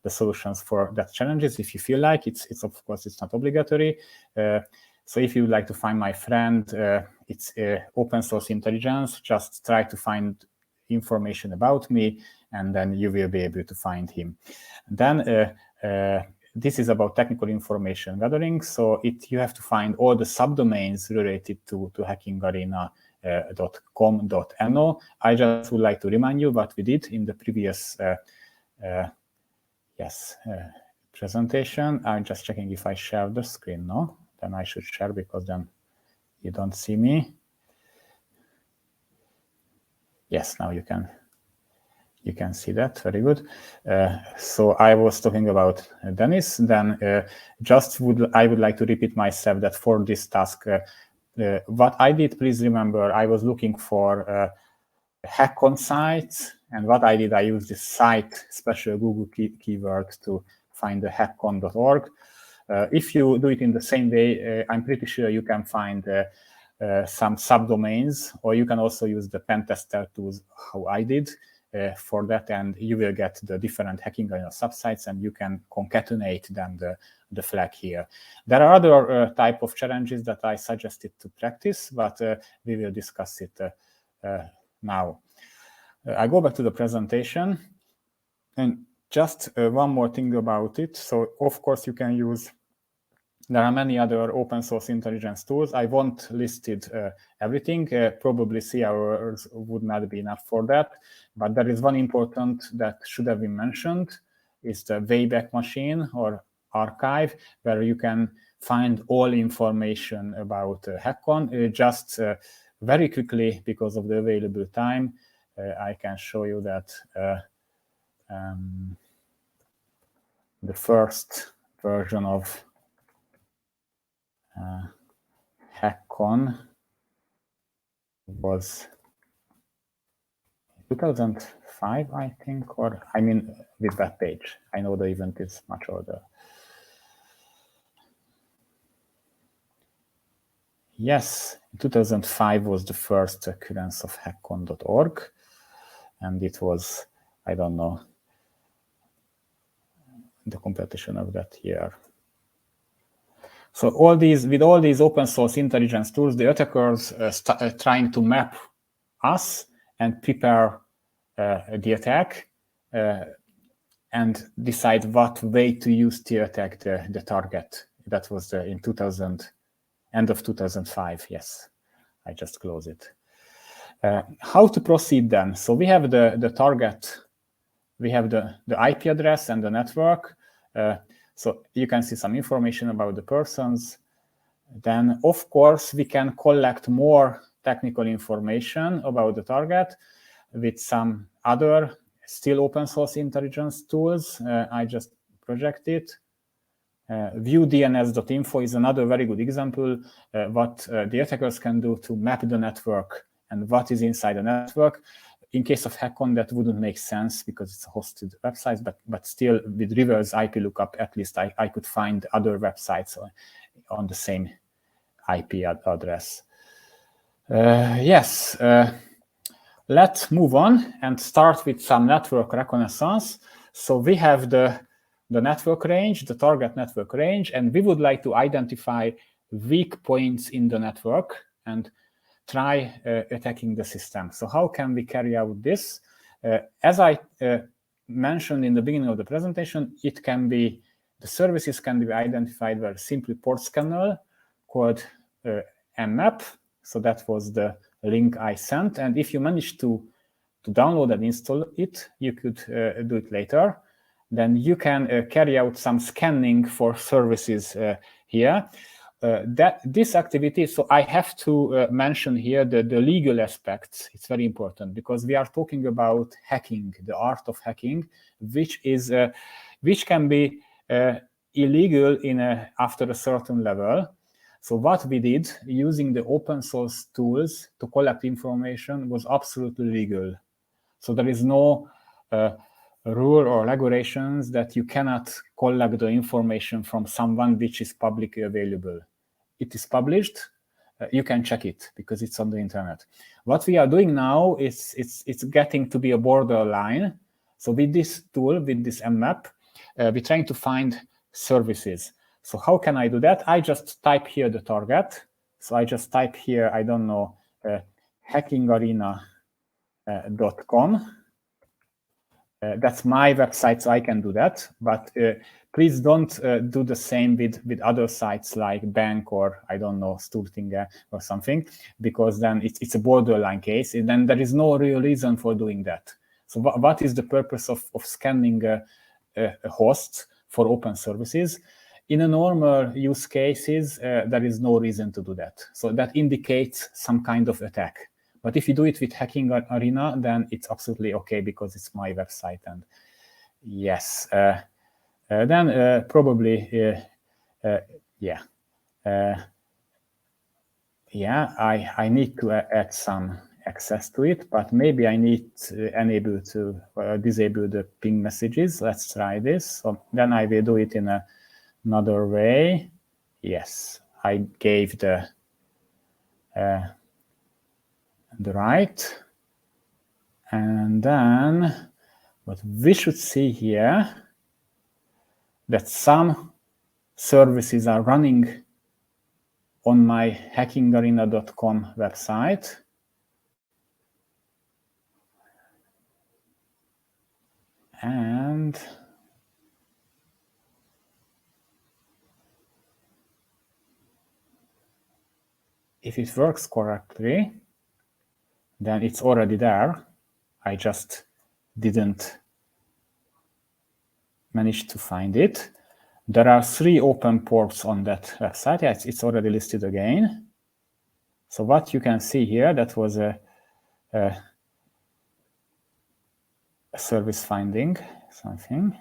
the solutions for that challenges if you feel like. It's of course, it's not obligatory. So if you would like to find my friend, it's open source intelligence. Just try to find information about me, and then you will be able to find him. Then this is about technical information gathering. So you have to find all the subdomains related to hackingarena.com.no. I just would like to remind you what we did in the previous presentation. I'm just checking if I share the screen. No, then I should share, because then you don't see me. Yes, now you can see that. Very good. So I was talking about Dennis. Then I would like to repeat myself that for this task, what I did, please remember, I was looking for hack-on sites, and what I did, I used this site special Google keyword to find the hackon.org. If you do it in the same way, I'm pretty sure you can find some subdomains, or you can also use the pen tester tools, how I did. For that, and you will get the different hacking arena subsites, and you can concatenate then the flag here. There are other type of challenges that I suggested to practice, but we will discuss it now. I go back to the presentation, and just one more thing about it. So of course you can use, there are many other open source intelligence tools. I won't listed everything. Probably 3 hours would not be enough for that. But there is one important that should have been mentioned, is the Wayback Machine or archive, where you can find all information about Hackon. Just very quickly, because of the available time, I can show you that the first version of Hackon was 2005, I think, or I mean this web page. I know the event is much older. Yes, 2005 was the first occurrence of hackon.org, and it was, I don't know, the completion of that year. So with all these open source intelligence tools, the attackers trying to map us and prepare the attack and decide what way to use to attack the target. That was in end of 2005. Yes, I just closed it. How to proceed then? So we have the target, we have the IP address and the network. So you can see some information about the persons. Then, of course, we can collect more technical information about the target with some other still open source intelligence tools. I just projected. viewdns.info is another very good example what the attackers can do to map the network and what is inside the network. In case of Hackon, that wouldn't make sense because it's a hosted website, but still with reverse IP lookup, at least I could find other websites on the same IP address. Yes, let's move on and start with some network reconnaissance. So we have the network range, the target network range, and we would like to identify weak points in the network and try attacking the system. So how can we carry out this? As I mentioned in the beginning of the presentation, the services can be identified by simply port scanner called mmap. So that was the link I sent. And if you manage to download and install it, you could do it later. Then you can carry out some scanning for services here. this activity, so I have to mention here the legal aspects. It's very important because we are talking about hacking, the art of hacking, which can be illegal after a certain level. So what we did using the open source tools to collect information was absolutely legal. So there is no rule or regulations that you cannot collect the information from someone which is publicly available. It is published. You can check it because it's on the internet. What we are doing now is it's getting to be a borderline. So with this tool, with this mmap, we're trying to find services. So how can I do that? I just type here the target. So I just type here, I don't know, hackingarena.com. That's my website, so I can do that. But please don't do the same with other sites like Bank or, I don't know, Sturtinger or something, because then it's a borderline case. And then there is no real reason for doing that. So what is the purpose of scanning a host for open services? In a normal use cases, there is no reason to do that. So that indicates some kind of attack. But if you do it with Hacking Arena, then it's absolutely okay because it's my website. And yes, then probably, I need to add some access to it, but maybe I need to disable the ping messages. Let's try this. So then I will do it in another way. Yes, I gave the right. And then what we should see here, that some services are running on my hackingarena.com website. And if it works correctly, then it's already there. I just didn't manage to find it. There are 3 open ports on that website. Yeah, it's already listed again. So what you can see here, that was a service finding something.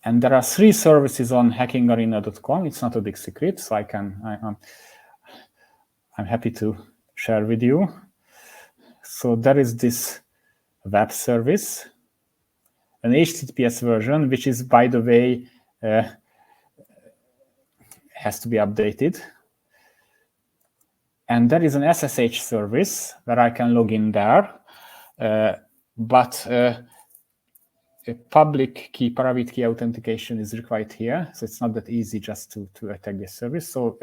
And there are 3 services on hackingarena.com. It's not a big secret, so I'm happy to share with you. So there is this web service, an HTTPS version, which is, by the way, has to be updated. And there is an SSH service where I can log in there, but a public key, private key authentication is required here. So it's not that easy just to attack this service. So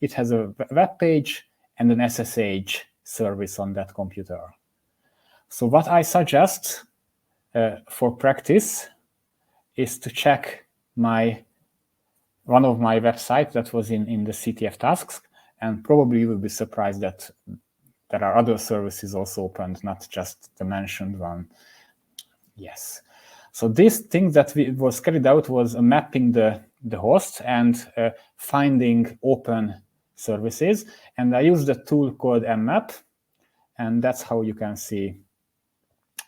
it has a web page and an SSH service on that computer. So what I suggest for practice is to check one of my websites that was in the CTF tasks, and probably you will be surprised that there are other services also opened, not just the mentioned one. Yes. So this thing that was carried out was mapping the host and finding open services. And I used a tool called mmap, and that's how you can see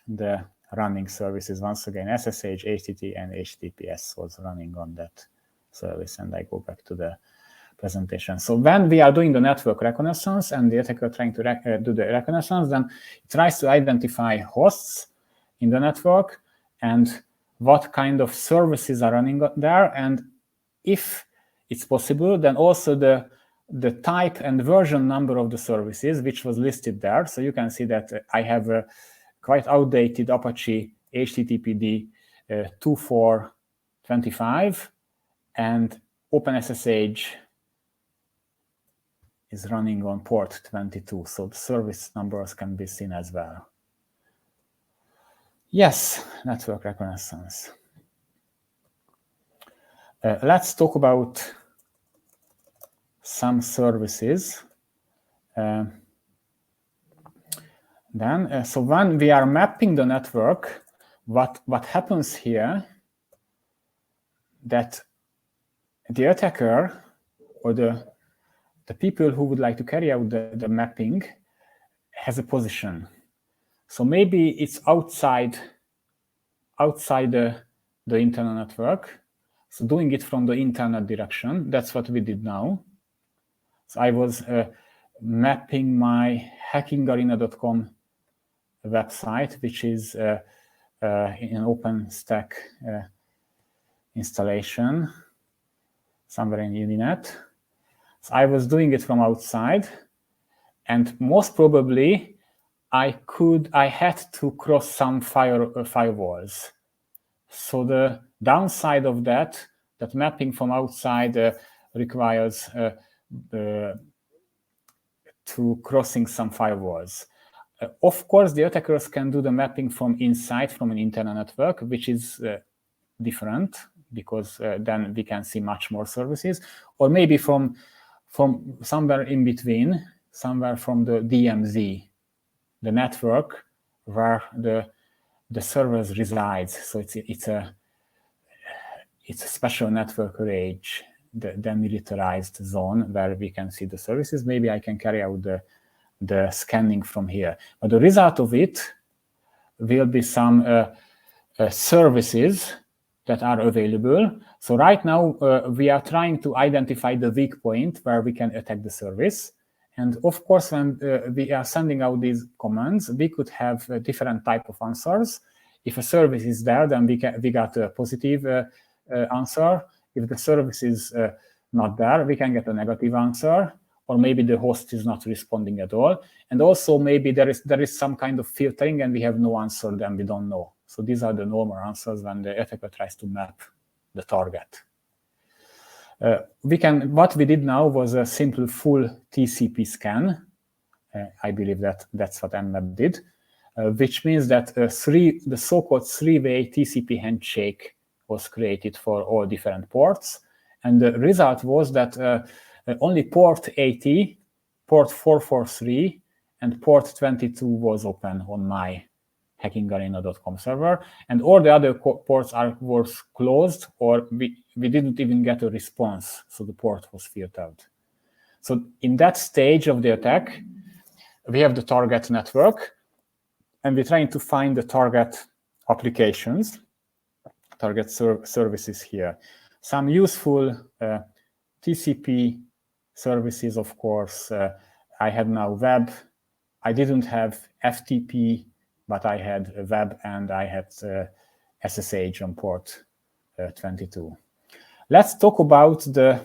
the running services. Once again, SSH, HTTP, and HTTPS was running on that service. And I go back to the presentation. So when we are doing the network reconnaissance and the attacker trying to do the reconnaissance, then it tries to identify hosts in the network and what kind of services are running there. And if it's possible, then also the type and version number of the services, which was listed there. So you can see that I have a quite outdated Apache HTTPD 2425, and OpenSSH is running on port 22. So the service numbers can be seen as well. Yes, network reconnaissance. Let's talk about some services. So when we are mapping the network, what happens here, that the attacker or the people who would like to carry out the mapping has a position. So maybe it's outside the internal network. So doing it from the internet direction, that's what we did now. So I was mapping my hackingarena.com website, which is in an OpenStack installation somewhere in Uninet. So I was doing it from outside, and most probably I had to cross some firewalls. So the downside of that mapping from outside requires to crossing some firewalls. Of course, the attackers can do the mapping from inside, from an internal network, which is different, because then we can see much more services, or maybe from somewhere in between, somewhere from the DMZ, the network where the servers resides. So it's a special network range, the demilitarized zone where we can see the services. Maybe I can carry out the scanning from here. But the result of it will be some services that are available. So right now we are trying to identify the weak point where we can attack the service. And of course, when we are sending out these commands, we could have a different type of answers. If a service is there, then we got a positive answer. If the service is not there, we can get a negative answer, or maybe the host is not responding at all. And also maybe there is some kind of filtering and we have no answer, then we don't know. So these are the normal answers when the attacker tries to map the target. What we did now was a simple full TCP scan. I believe that's what Nmap did, which means that the so-called three-way TCP handshake was created for all different ports. And the result was that only port 80, port 443, and port 22 was open on my hackingarena.com server, and all the other ports were closed, or we didn't even get a response, so the port was filtered. So in that stage of the attack, we have the target network, and we're trying to find the target applications, target services here. Some useful TCP services, of course. I had now web. I didn't have FTP, but I had a web and I had SSH on port 22. Let's talk about the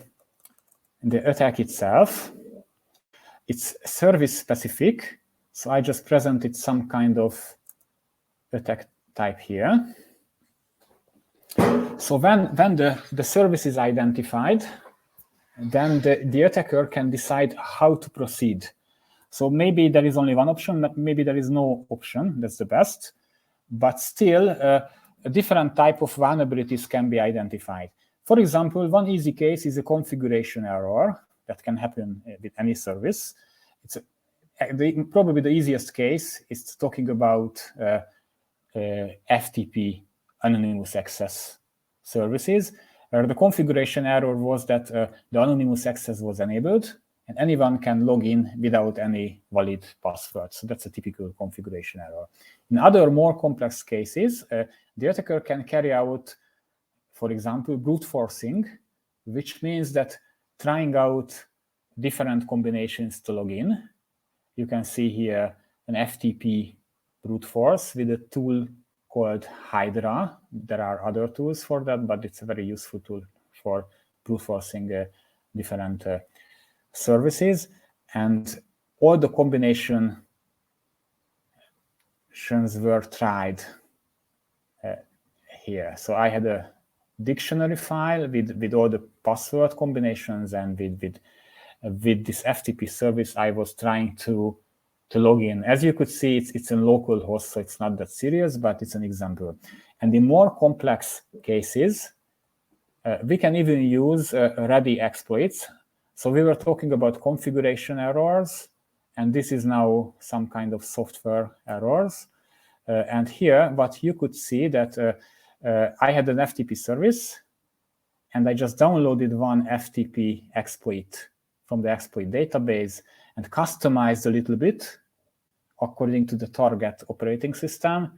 attack itself. It's service specific, so I just presented some kind of attack type here. So when the service is identified, then the attacker can decide how to proceed. So maybe there is only one option, maybe there is no option, that's the best. But still, a different type of vulnerabilities can be identified. For example, one easy case is a configuration error that can happen with any service. Probably the easiest case is talking about FTP, anonymous access services. The configuration error was that the anonymous access was enabled, and anyone can log in without any valid password. So that's a typical configuration error. In other more complex cases, the attacker can carry out, for example, brute forcing, which means that trying out different combinations to log in. You can see here an FTP brute force with a tool called Hydra. There are other tools for that, but it's a very useful tool for brute forcing different services, and all the combinations were tried here. So I had a dictionary file with all the password combinations, and with this FTP service, I was trying to log in. As you could see, it's a local host, so it's not that serious, but it's an example. And in more complex cases, we can even use ready exploits. So we were talking about configuration errors, and this is now some kind of software errors. And here, what you could see that I had an FTP service, and I just downloaded one FTP exploit from the exploit database and customized a little bit according to the target operating system.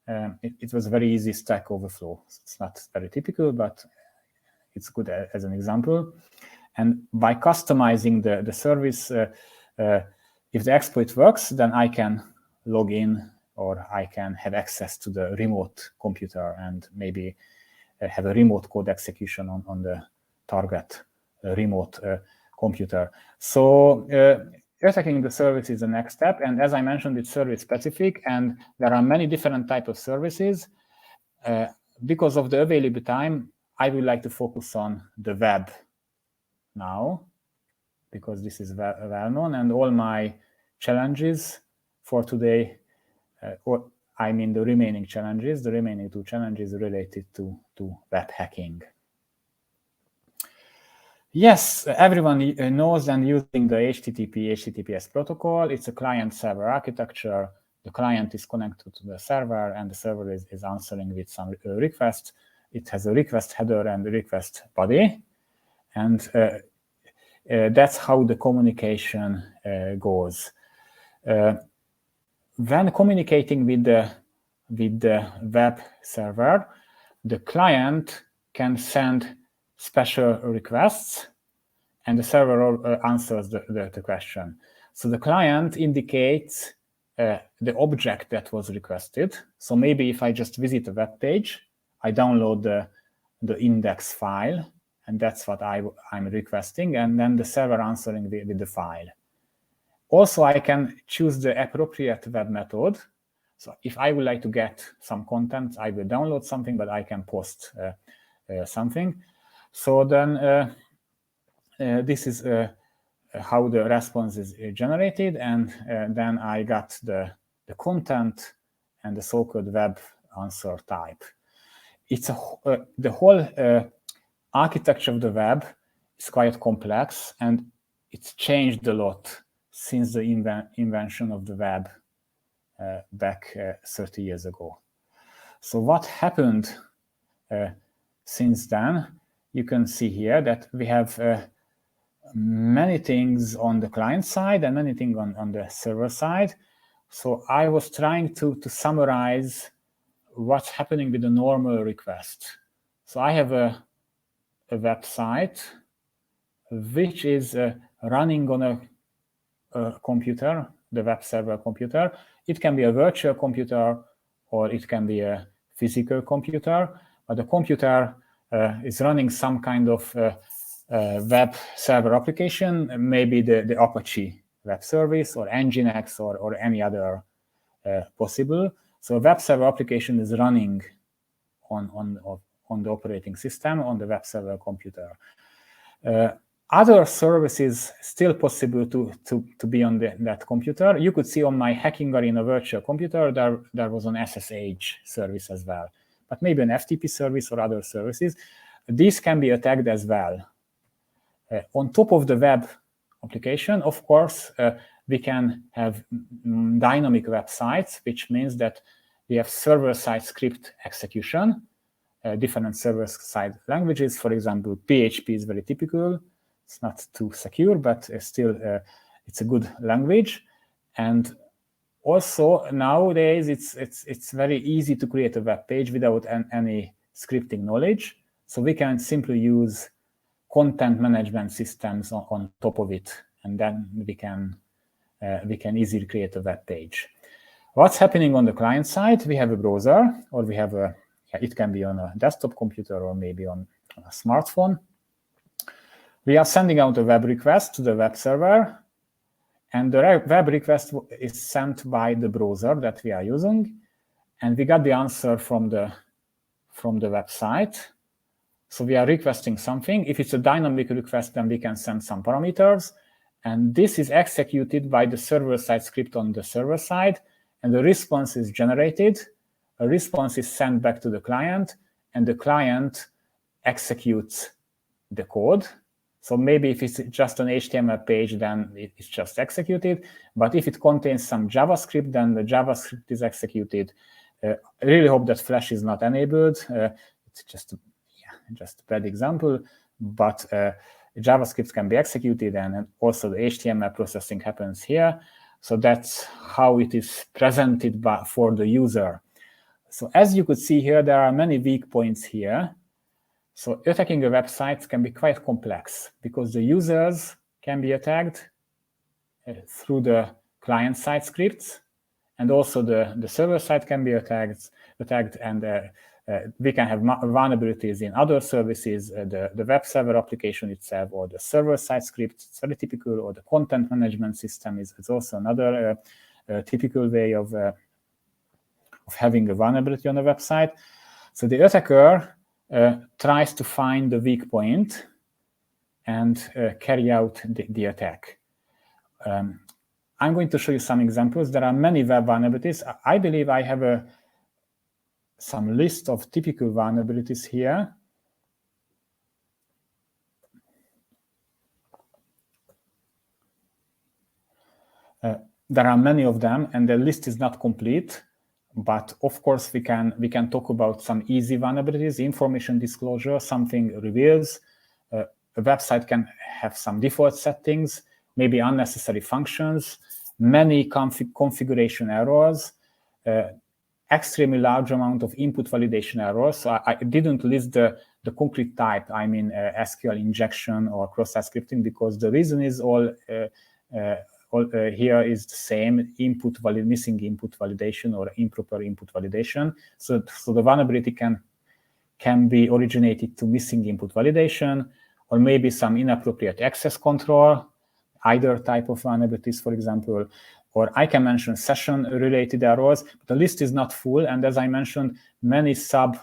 It was a very easy Stack Overflow. It's not very typical, but it's good as an example. And by customizing the service, if the exploit works, then I can log in, or I can have access to the remote computer and maybe have a remote code execution on the target remote computer. So attacking the service is the next step. And as I mentioned, it's service specific, and there are many different types of services. Because of the available time, I would like to focus on the web now, because this is well known, and all my challenges for today, or I mean the remaining challenges, the remaining two challenges related to web hacking. Yes, everyone knows and using the HTTPS protocol. It's a client-server architecture. The client is connected to the server, and the server is answering with some request. It has a request header and a request body, and that's how the communication goes. When communicating with the web server, the client can send special requests, and the server answers the question. So the client indicates the object that was requested. So maybe if I just visit a web page, I download the index file, and that's what I'm requesting, and then the server answering with the file. Also, I can choose the appropriate web method. So if I would like to get some content, I will download something, but I can post something. So then this is how the response is generated, and then I got the content and the so-called web answer type. It's the whole architecture of the web is quite complex, and it's changed a lot since the invention of the web back 30 years ago. So what happened since then? You can see here that we have many things on the client side and many things on the server side. So I was trying to summarize what's happening with the normal request. So I have a website which is running on a computer, the web server computer. It can be a virtual computer, or it can be a physical computer, but the computer is running some kind of web server application, maybe the Apache web service or Nginx or any other possible. So a web server application is running on the operating system on the web server computer. Other services still possible to be on that computer. You could see on my Hacking Arena virtual computer, there was an SSH service as well, but maybe an FTP service or other services. These can be attacked as well. On top of the web application, of course, we can have dynamic websites, which means that we have server-side script execution, different server-side languages. For example, PHP is very typical. It's not too secure, but still it's a good language. And also nowadays it's very easy to create a web page without any scripting knowledge. So we can simply use content management systems on top of it, and then we can easily create a web page. What's happening on the client side? We have a browser, or we have it can be on a desktop computer or maybe on a smartphone. We are sending out a web request to the web server, and the web request is sent by the browser that we are using, and we got the answer from the website. So we are requesting something. If it's a dynamic request, then we can send some parameters, and this is executed by the server-side script on the server side, and the response is generated. A response is sent back to the client, and the client executes the code. So maybe if it's just an HTML page, then it's just executed. But if it contains some JavaScript, then the JavaScript is executed. I really hope that Flash is not enabled. It's just just a bad example, but JavaScript can be executed, and also the HTML processing happens here. So that's how it is presented for the user. So as you could see here, there are many weak points here. So attacking a website can be quite complex because the users can be attacked through the client-side scripts, and also the server side can be attacked, and we can have vulnerabilities in other services, the web server application itself, or the server-side script. It's very typical, or the content management system is also another typical way of having a vulnerability on a website. So the attacker tries to find the weak point and carry out the attack. I'm going to show you some examples. There are many web vulnerabilities. I believe I have some list of typical vulnerabilities here. There are many of them, and the list is not complete. But of course, we can talk about some easy vulnerabilities. Information disclosure, something reveals. A website can have some default settings, maybe unnecessary functions, many configuration errors, extremely large amount of input validation errors. So I didn't list the concrete type, I mean SQL injection or cross-site scripting, because the reason is all here is the same: missing input validation or improper input validation. So the vulnerability can be originated to missing input validation, or maybe some inappropriate access control, either type of vulnerabilities, for example, or I can mention session-related errors. But the list is not full, and as I mentioned, many sub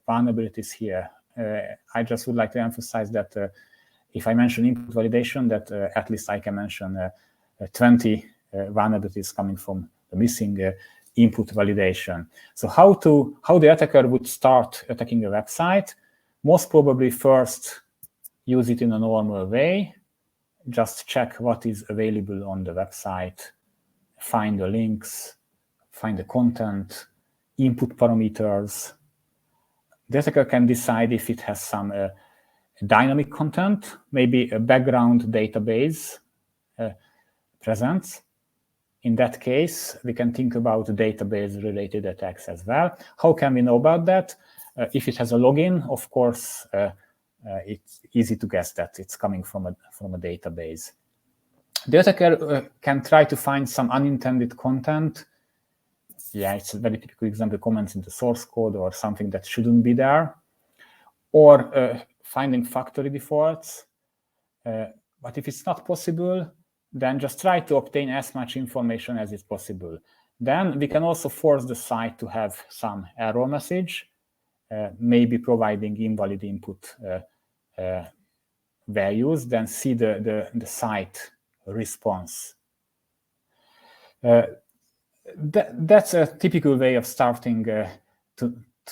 vulnerabilities here. I just would like to emphasize that if I mention input validation, that at least I can mention 20 vulnerabilities coming from the missing input validation. So how the attacker would start attacking a website? Most probably first use it in a normal way. Just check what is available on the website, find the links, find the content, input parameters. The attacker can decide if it has some dynamic content, maybe a background database present. In that case, we can think about database-related attacks as well. How can we know about that? If it has a login, of course, it's easy to guess that it's coming from a database. The attacker can try to find some unintended content. Yeah, it's a very typical example: comments in the source code or something that shouldn't be there, or finding factory defaults. But if it's not possible, then just try to obtain as much information as is possible. Then we can also force the site to have some error message, maybe providing invalid input values, then see the site response. That's a typical way of starting to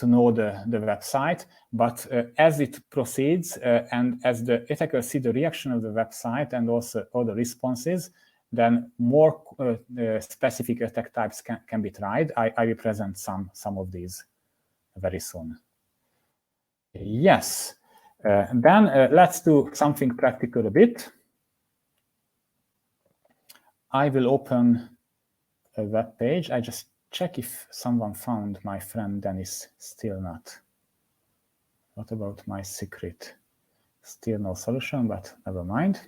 know the website. But as it proceeds and as the attacker sees the reaction of the website and also all the responses, then more specific attack types can be tried. I will present some of these very soon. Yes. Then let's do something practical a bit. I will open a web page. I just check if someone found my friend Dennis. Still not. What about my secret? Still no solution, but never mind.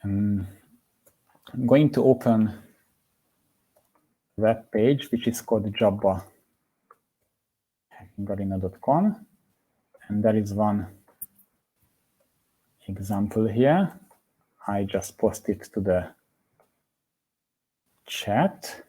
I'm going to open a web page which is called jabba.hackingarena.com, and there is one example here. I just post it to the chat.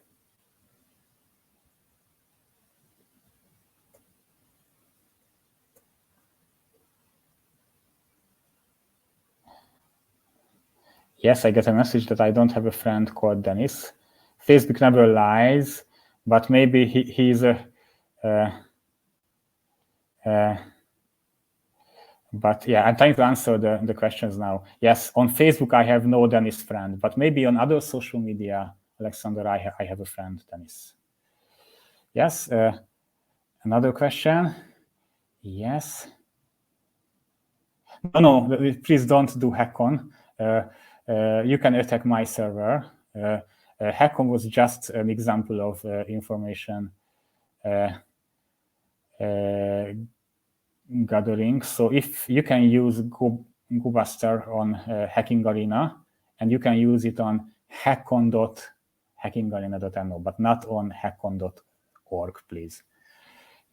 Yes, I get a message that I don't have a friend called Dennis. Facebook never lies, but maybe he's a... but yeah, I'm trying to answer the questions now. Yes, on Facebook, I have no Dennis friend, but maybe on other social media, Alexander, I have a friend, Dennis. Yes, another question. Yes. No, please don't do Hackon. You can attack my server. Hackon was just an example of information gathering. So if you can use GoBuster on Hacking Arena, and you can use it on hackon.hackingarena.no, but not on hackon.org, please.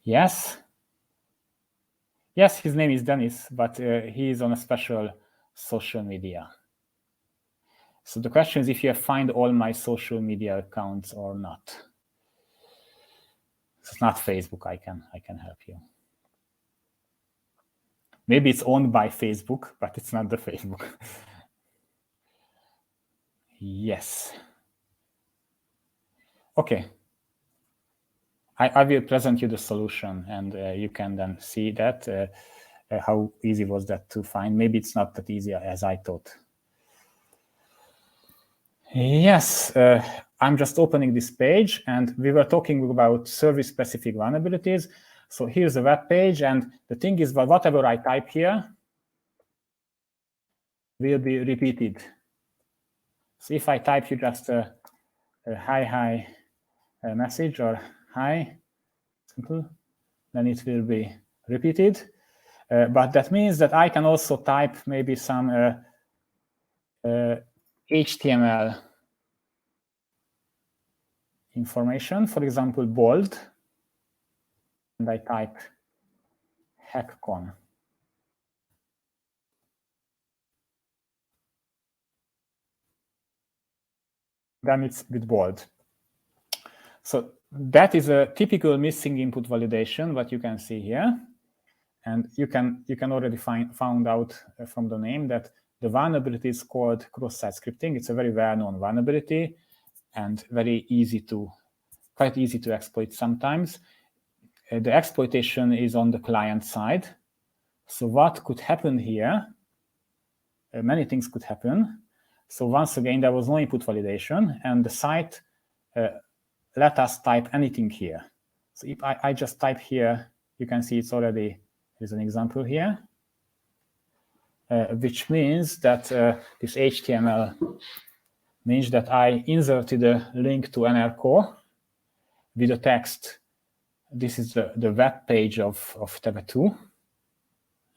Yes. Yes, his name is Dennis, but he is on a special social media. So the question is if you find all my social media accounts or not. It's not Facebook. I can help you. Maybe it's owned by Facebook, but it's not the Facebook. Yes. Okay. I will present you the solution, and you can then see that how easy was that to find. Maybe it's not that easy as I thought. Yes, I'm just opening this page, and we were talking about service-specific vulnerabilities. So here's a web page, and the thing is, that whatever I type here will be repeated. So if I type you just a hi message or hi, simple, then it will be repeated. But that means that I can also type maybe some HTML information, for example, bold, and I type hackcon. Then it's with bold. So that is a typical missing input validation, what you can see here. And you can already found out from the name that the vulnerability is called cross-site scripting. It's a very well-known vulnerability and very quite easy to exploit sometimes. The exploitation is on the client side. So what could happen here? Many things could happen. So once again, there was no input validation, and the site let us type anything here. So if I just type here, you can see it's already, there's an example here, which means that this HTML means that I inserted a link to NRK with a text. This is the web page of TV2.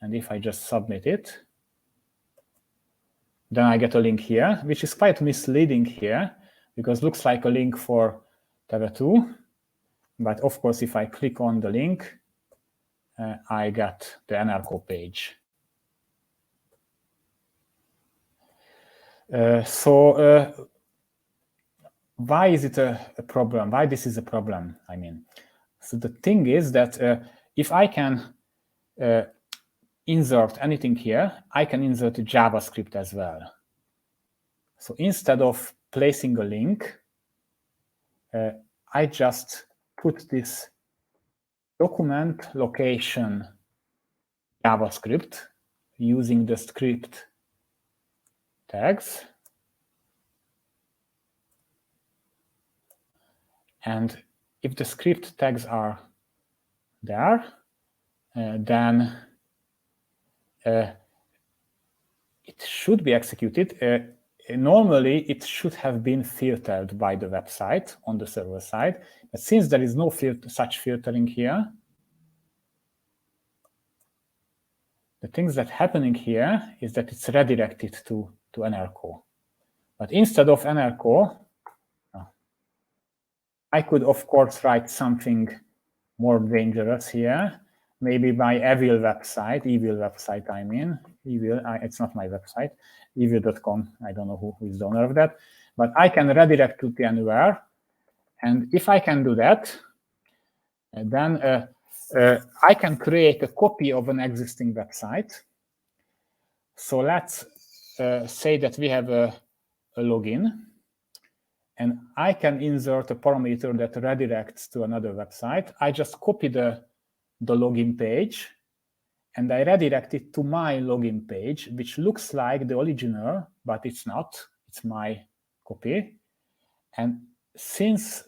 And if I just submit it, then I get a link here, which is quite misleading here, because it looks like a link for TV2. But of course, if I click on the link, I get the NRK page. So why is it a problem? Why this is a problem, I mean? So the thing is that if I can insert anything here, I can insert JavaScript as well. So instead of placing a link, I just put this document location JavaScript using the script tags. And if the script tags are there, then it should be executed. Normally, it should have been filtered by the website on the server side. But since there is no such filtering here, the things that happening here is that it's redirected to NRK. But instead of NRK, I could, of course, write something more dangerous here. Maybe my evil website, I mean. It's not my website, evil.com. I don't know who is the owner of that. But I can redirect to anywhere. And if I can do that, then I can create a copy of an existing website. So let's say that we have a login. And I can insert a parameter that redirects to another website. I just copy the login page, and I redirect it to my login page, which looks like the original, but it's not. It's my copy. And since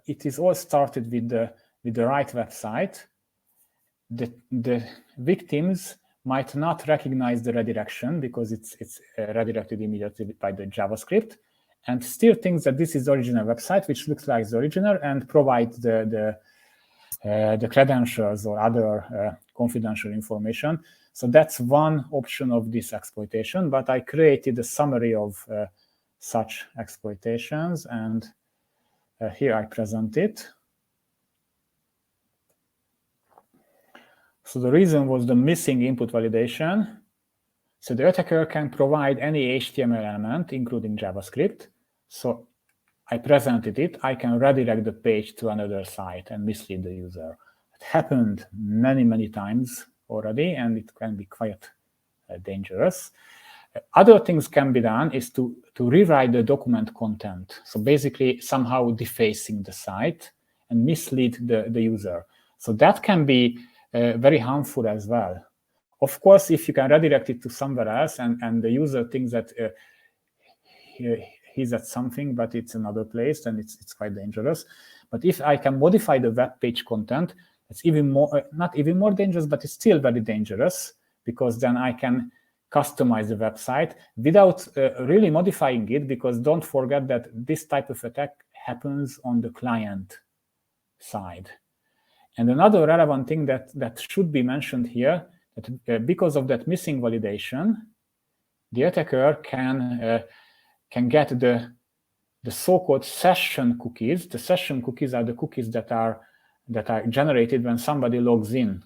it is all started with the right website, the victims might not recognize the redirection because it's redirected immediately by the JavaScript, and still thinks that this is the original website, which looks like the original, and provide the credentials or other confidential information. So that's one option of this exploitation, but I created a summary of such exploitations, and here I present it. So the reason was the missing input validation. So the attacker can provide any HTML element, including JavaScript. So I presented it. I can redirect the page to another site and mislead the user. It happened many, many times already, and it can be quite dangerous. Other things can be done is to rewrite the document content. So basically somehow defacing the site and mislead the user. So that can be very harmful as well. Of course, if you can redirect it to somewhere else and the user thinks that he's at something, but it's another place, then it's quite dangerous. But if I can modify the web page content, it's even more, not even more dangerous, but it's still very dangerous, because then I can customize the website without really modifying it, because don't forget that this type of attack happens on the client side. And another relevant thing that should be mentioned here, that because of that missing validation, the attacker can get the so-called session cookies. The session cookies are the cookies that are generated when somebody logs in.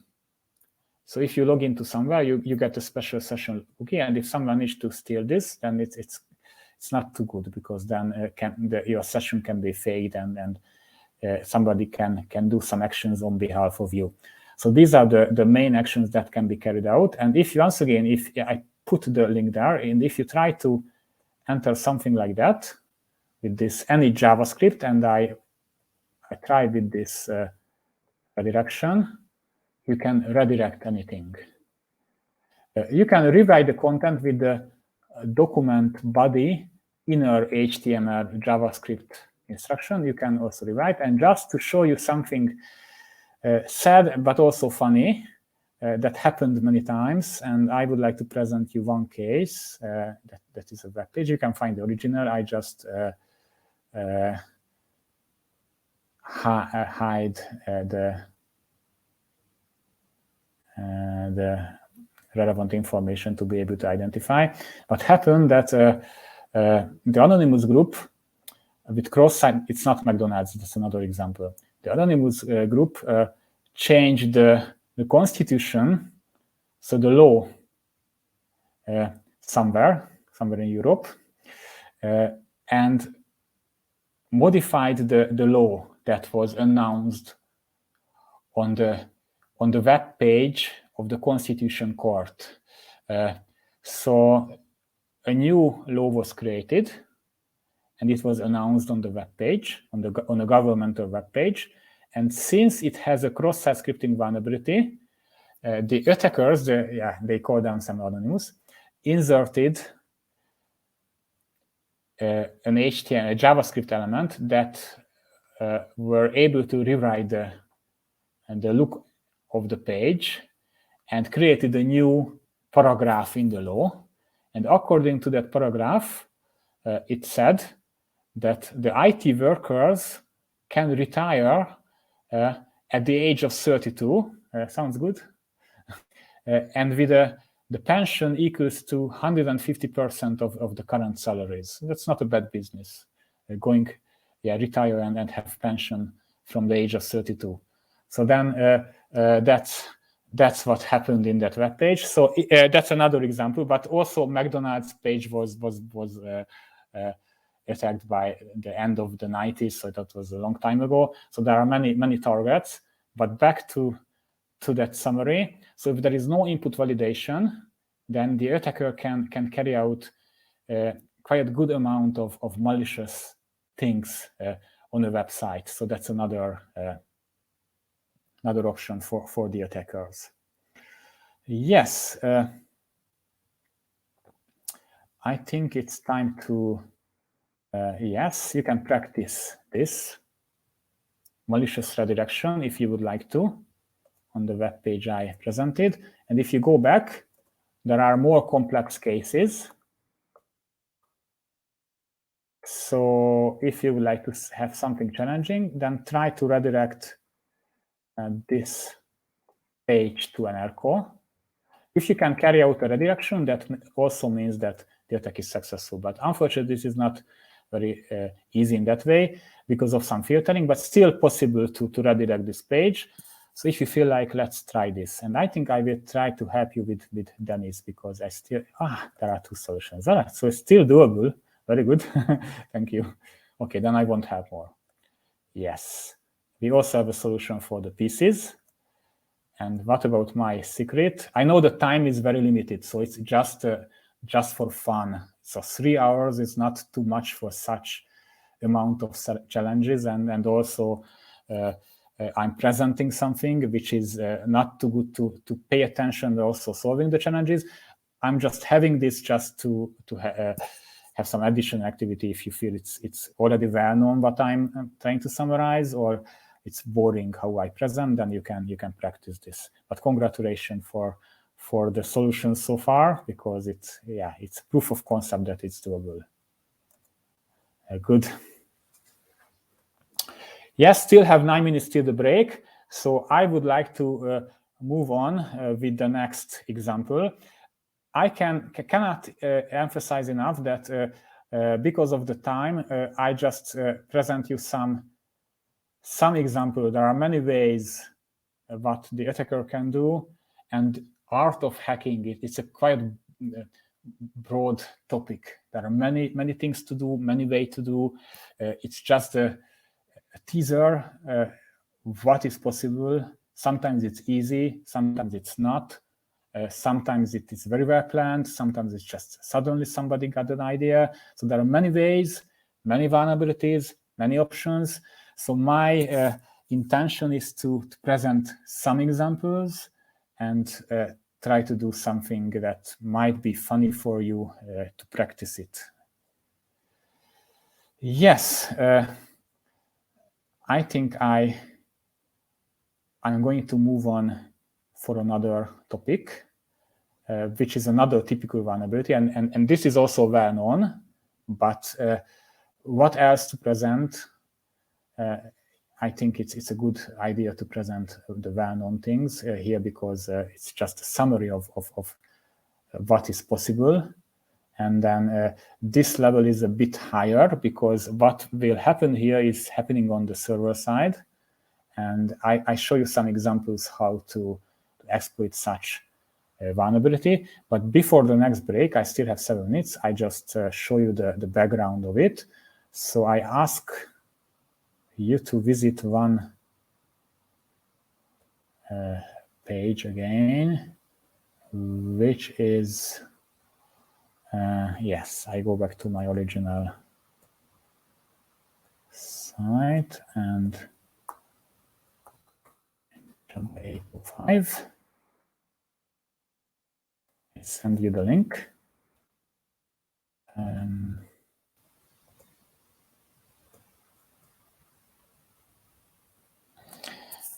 So if you log into somewhere, you get a special session cookie, and if someone needs to steal this, then it's not too good, because then your session can be faked, and somebody can do some actions on behalf of you. So these are the main actions that can be carried out. And if you, once again, if I put the link there, and if you try to enter something like that with this any JavaScript, and I try with this redirection, you can redirect anything. You can rewrite the content with the document body inner HTML JavaScript instruction. You can also rewrite. And just to show you something sad but also funny that happened many times, and I would like to present you one case that is a web page. You can find the original. I just hide the relevant information to be able to identify. What happened that the anonymous group with cross-site, it's not McDonald's, that's another example. The anonymous group changed the constitution, so the law somewhere in Europe, and modified the law that was announced on the web page of the Constitution Court. So a new law was created, and it was announced on the web page, on a governmental web page. And since it has a cross-site scripting vulnerability, the attackers, they call themselves anonymous, inserted an HTML, a JavaScript element that were able to rewrite the look of the page and created a new paragraph in the law. And according to that paragraph, it said that the IT workers can retire at the age of 32. Sounds good. And with the pension equals to 150% of the current salaries. That's not a bad business. Retire and have pension from the age of 32. So then that's what happened in that web page. So that's another example. But also McDonald's page was attacked by the end of the 90s. So that was a long time ago. So there are many targets. But back to that summary. So if there is no input validation, then the attacker can carry out quite a good amount of malicious things on a website. So that's another option for the attackers. Yes, I think it's time to, yes, you can practice this malicious redirection if you would like to. on the web page I presented. And if you go back, there are more complex cases. So if you would like to have something challenging, then try to redirect this page to an error call. If you can carry out a redirection, that also means that the attack is successful. But unfortunately, this is not very easy in that way because of some filtering, but still possible to redirect this page. So if you feel like, let's try this. And I think I will try to help you with Dennis because I still, there are 2 solutions. All right, so it's still doable. Very good. Thank you. Okay, then I won't have more. Yes. We also have a solution for the pieces. And what about my secret? I know the time is very limited, so it's just for fun. So 3 hours is not too much for such amount of challenges, and also I'm presenting something which is not too good to pay attention, also solving the challenges. I'm just having this just to have some additional activity if you feel it's already well known what I'm trying to summarize, or it's boring how I present, then you can practice this. But congratulations for the solution so far, because it's proof of concept that it's doable. Good. Yes, still have 9 minutes till the break. So I would like to move on with the next example. I cannot emphasize enough that because of the time, I just present you some example. There are many ways what the attacker can do, and art of hacking, it's a quite broad topic. There are many things to do, many ways to do. It's just a teaser what is possible. Sometimes it's easy, sometimes it's not. Sometimes it is very well planned, sometimes it's just suddenly somebody got an idea. So there are many ways, many vulnerabilities, many options. So my intention is to present some examples and try to do something that might be funny for you to practice it. Yes, I think I'm going to move on for another topic, which is another typical vulnerability, and this is also well known, but what else to present? I think it's a good idea to present the well-known things here, because it's just a summary of what is possible. And then this level is a bit higher, because what will happen here is happening on the server side. And I show you some examples how to exploit such vulnerability. But before the next break, I still have 7 minutes. I just show you the background of it. So I ask you to visit one page again, which is, yes, I go back to my original site and 805. I send you the link.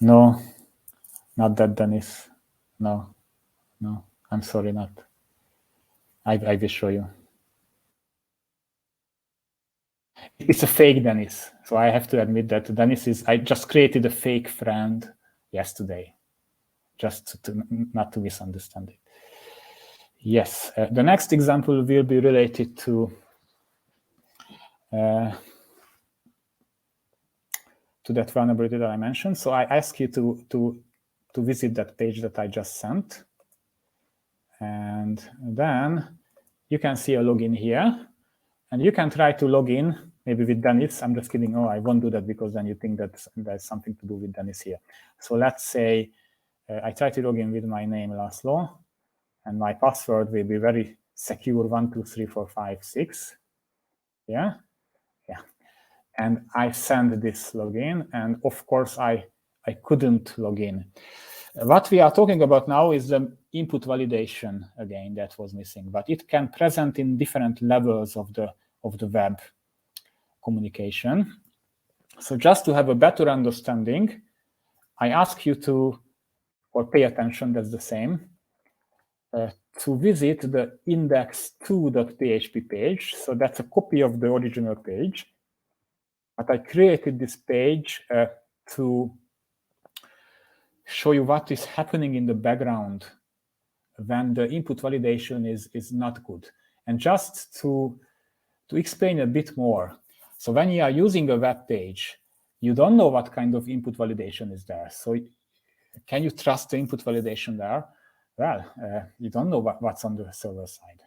No, not that, Dennis. No, I'm sorry, not. I will show you. It's a fake Dennis. So I have to admit that Dennis is, I just created a fake friend yesterday, just not to misunderstand it. Yes, the next example will be related to that vulnerability that I mentioned. So I ask you to visit that page that I just sent. And then you can see a login here. And you can try to log in, maybe with Dennis. I'm just kidding. Oh, I won't do that, because then you think that there's something to do with Dennis here. So let's say I try to log in with my name, Laszlo, and my password will be very secure, 1, 2, 3, 4, 5, 6. Yeah. And I send this login, and of course I couldn't log in. What we are talking about now is the input validation again that was missing, but it can present in different levels of the web communication. So just to have a better understanding, I ask you to or pay attention, that's the same, to visit the index2.php page. So that's a copy of the original page. But I created this page to show you what is happening in the background when the input validation is not good. And just to explain a bit more, so when you are using a web page, you don't know what kind of input validation is there. So can you trust the input validation there? Well, you don't know what's on the server side,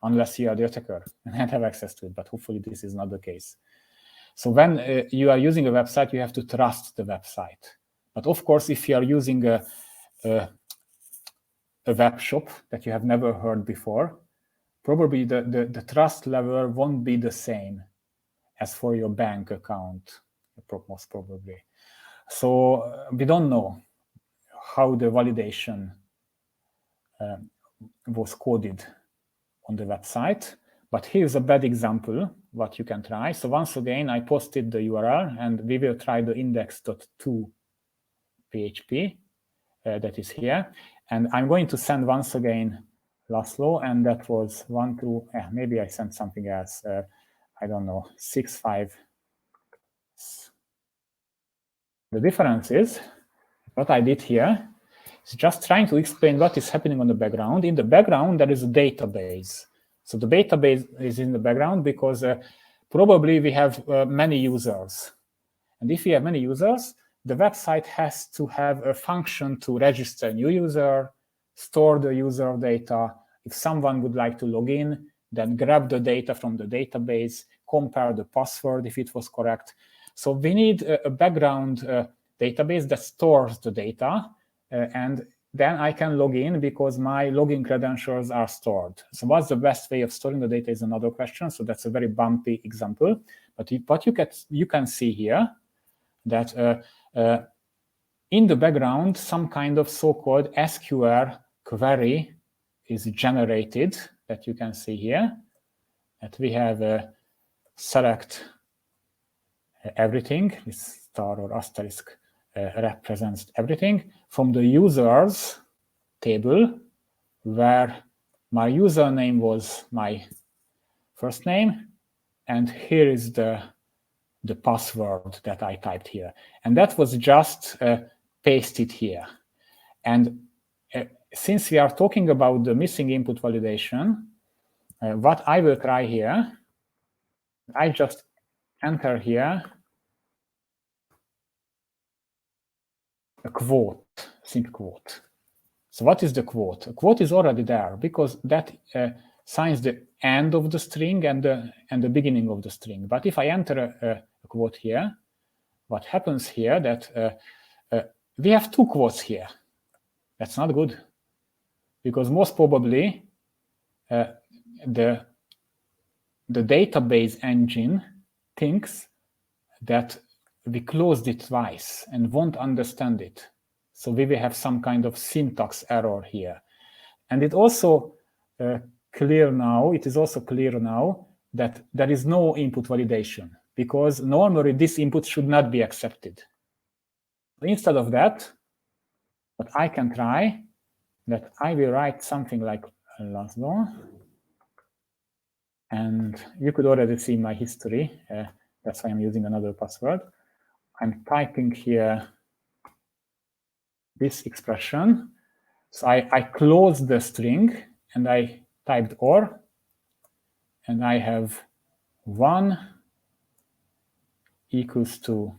unless you are the attacker and have access to it, but hopefully this is not the case. So when you are using a website, you have to trust the website. But of course, if you are using a web shop that you have never heard before, probably the trust level won't be the same as for your bank account, most probably. So we don't know how the validation was coded on the website, but here's a bad example what you can try. So once again, I posted the URL, and we will try the index.2 PHP that is here. And I'm going to send once again Laszlo, and that was 1, 2, maybe I sent something else. I don't know, 6, 5. The difference is what I did here is just trying to explain what is happening on the background. In the background, there is a database. So the database is in the background because probably we have many users. And if you have many users, the website has to have a function to register a new user, store the user data. If someone would like to log in, then grab the data from the database, compare the password if it was correct. So we need a background database that stores the data, and then I can log in because my login credentials are stored. So what's the best way of storing the data is another question. So that's a very bumpy example. But what you can see here that in the background, some kind of so-called SQL query is generated that you can see here. That we have select everything. This star or asterisk represents everything from the users table, where my username was my first name, and here is the password that I typed here. And that was just pasted here. And since we are talking about the missing input validation, what I will try here, I just enter here a quote, simple quote. So what is the quote? A quote is already there because that signs the end of the string and the beginning of the string. But if I enter a quote here, what happens here that we have two quotes here. That's not good, because most probably the database engine thinks that we closed it twice and won't understand it. So we will have some kind of syntax error here. And it also clear now, it is also clear now that there is no input validation, because normally this input should not be accepted. Instead of that, what I can try, that I will write something like Laszlo, and you could already see my history. That's why I'm using another password. I'm typing here this expression. So I closed the string and I typed or, and I have 1 equals to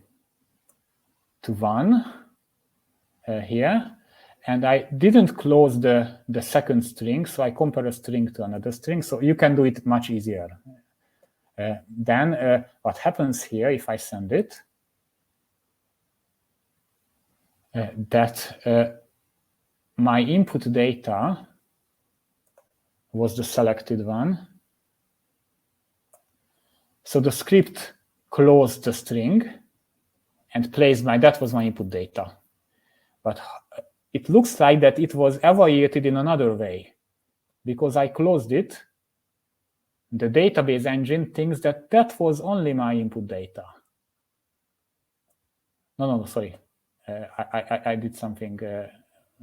1 here. And I didn't close the second string, so I compare a string to another string. So you can do it much easier. Then what happens here, if I send it, that my input data was the selected one. So the script closed the string and placed that was my input data. But it looks like that it was evaluated in another way, because I closed it. The database engine thinks that that was only my input data. No, sorry. I did something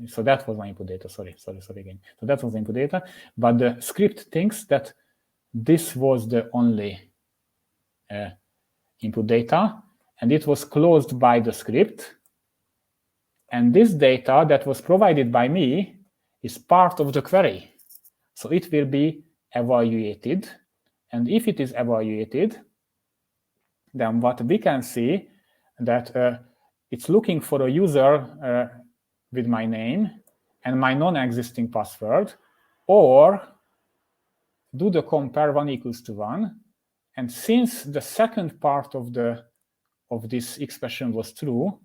So that was my input data. Sorry again. So that was input data, but the script thinks that this was the only input data, and it was closed by the script. And this data that was provided by me is part of the query. So it will be evaluated. And if it is evaluated, then what we can see that it's looking for a user with my name and my non-existing password, or do the compare 1 equals to 1. And since the second part of this expression was true,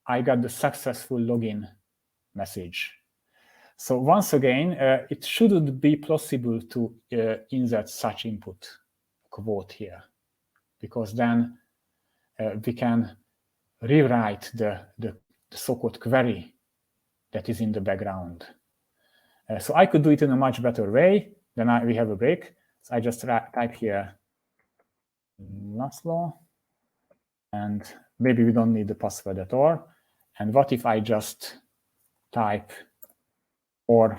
I got the successful login message. So once again, it shouldn't be possible to insert such input quote here, because then we can rewrite the so-called query that is in the background. So I could do it in a much better way. Then we have a break. So I just type here Laszlo, and maybe we don't need the password at all. And what if I just type or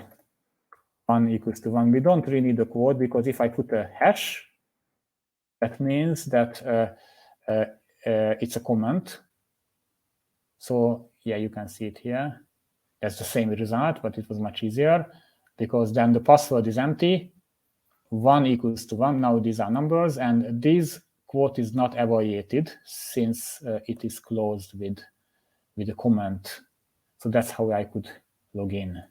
1 equals to 1? We don't really need the quote, because if I put a hash, that means that it's a comment. So yeah, you can see it here. That's the same result, but it was much easier, because then the password is empty. 1 equals to 1. Now these are numbers, and this quote is not evaluated since it is closed with a comment. So that's how I could log in.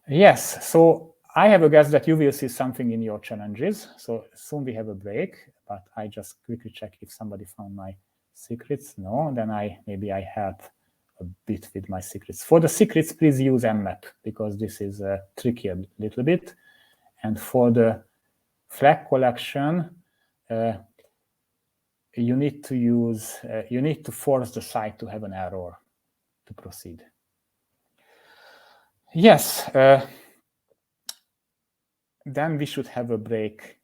Yes, so I have a guess that you will see something in your challenges. So soon we have a break, but I just quickly check if somebody found my secrets. No, then maybe I help a bit with my secrets. For the secrets, please use mmap, because this is tricky a little bit. And for the flag collection, you need to force the site to have an error to proceed. Yes, then we should have a break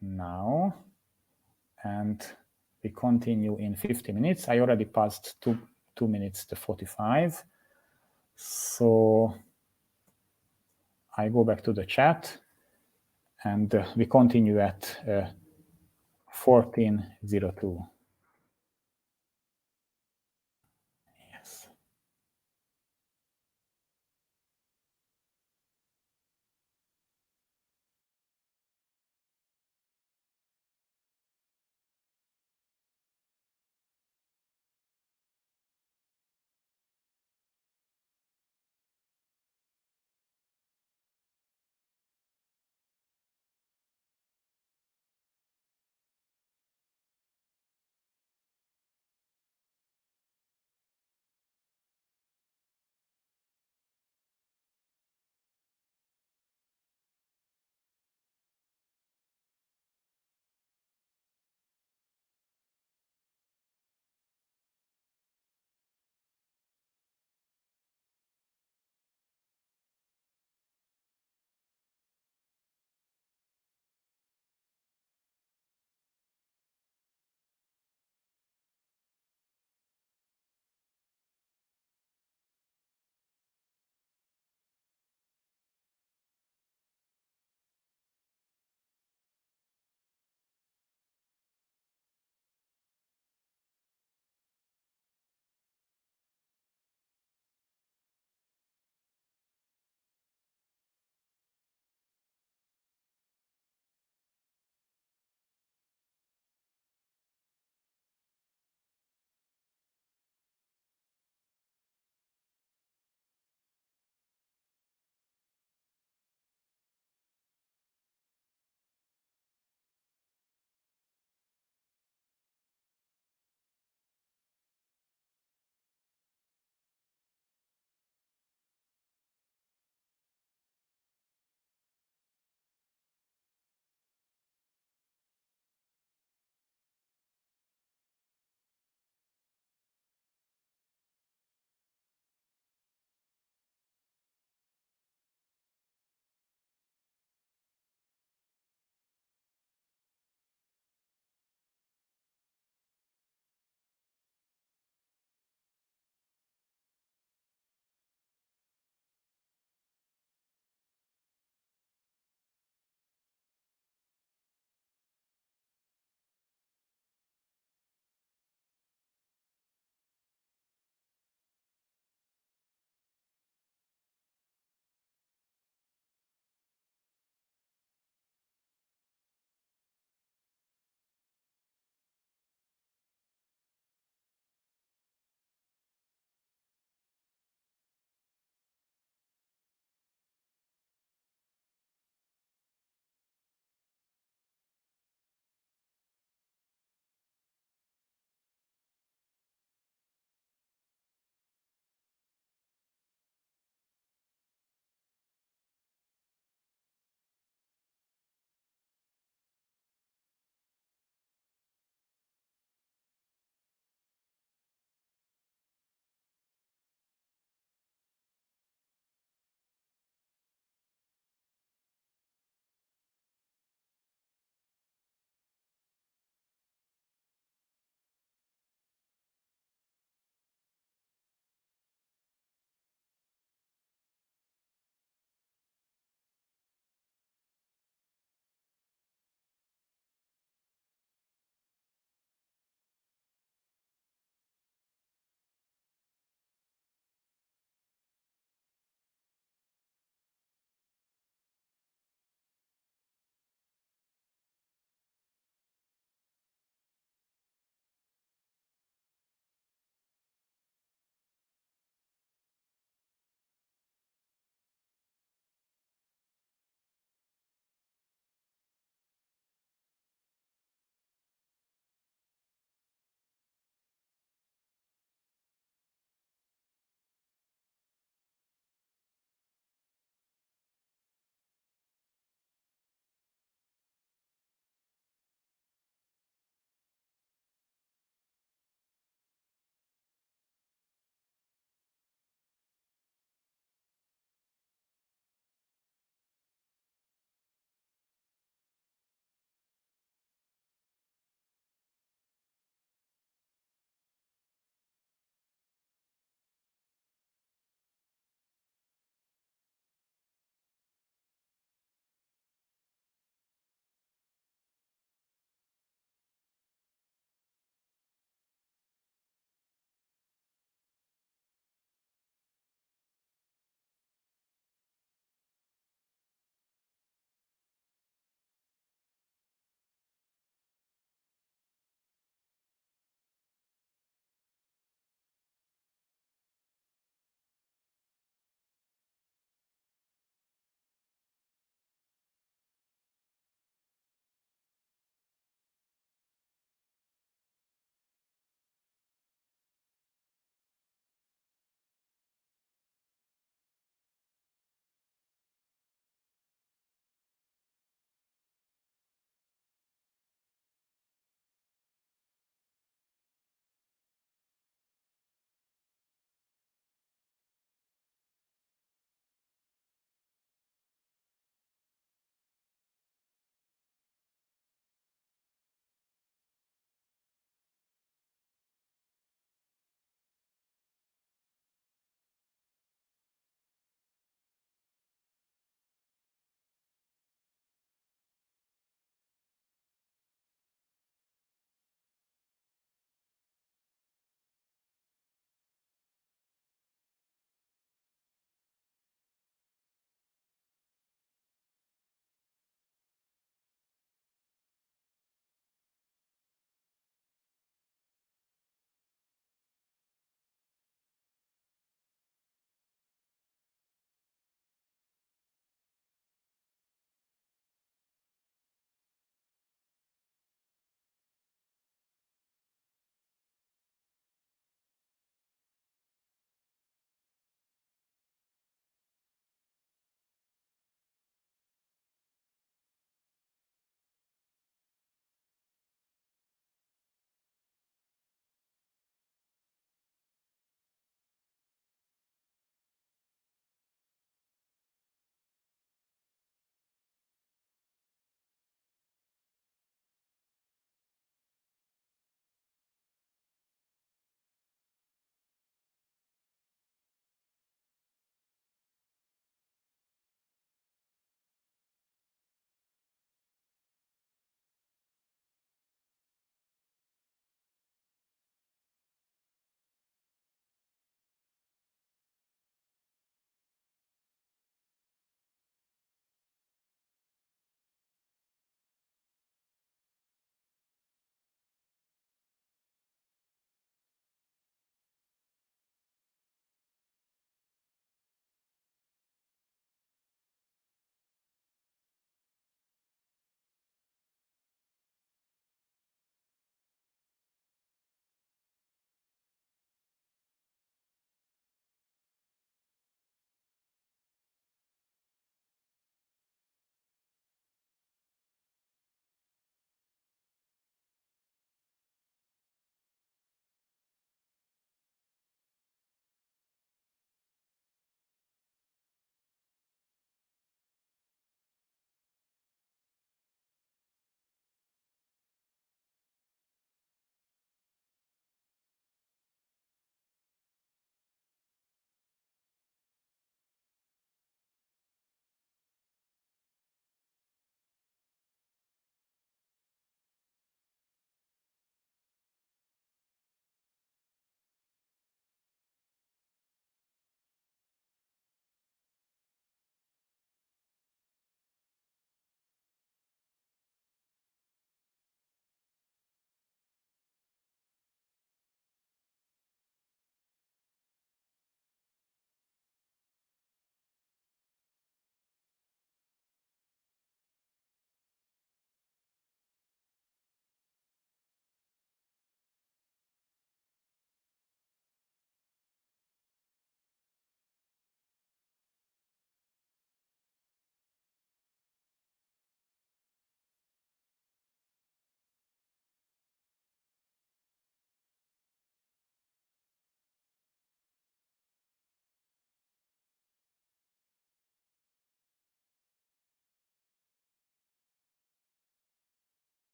now, and we continue in 50 minutes. I already passed 2 minutes to 45. So I go back to the chat, and we continue at 14:02.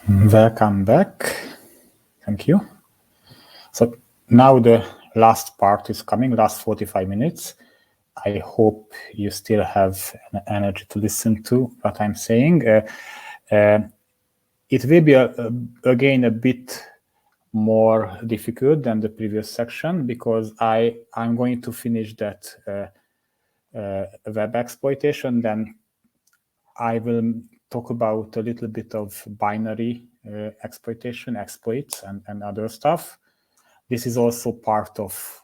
Welcome back. Thank you. So now the last part is coming, last 45 minutes. I hope you still have energy to listen to what I'm saying. It will be, again, a bit more difficult than the previous section because I'm going to finish that web exploitation. Then I will talk about a little bit of binary exploitation, exploits, and other stuff. This is also part of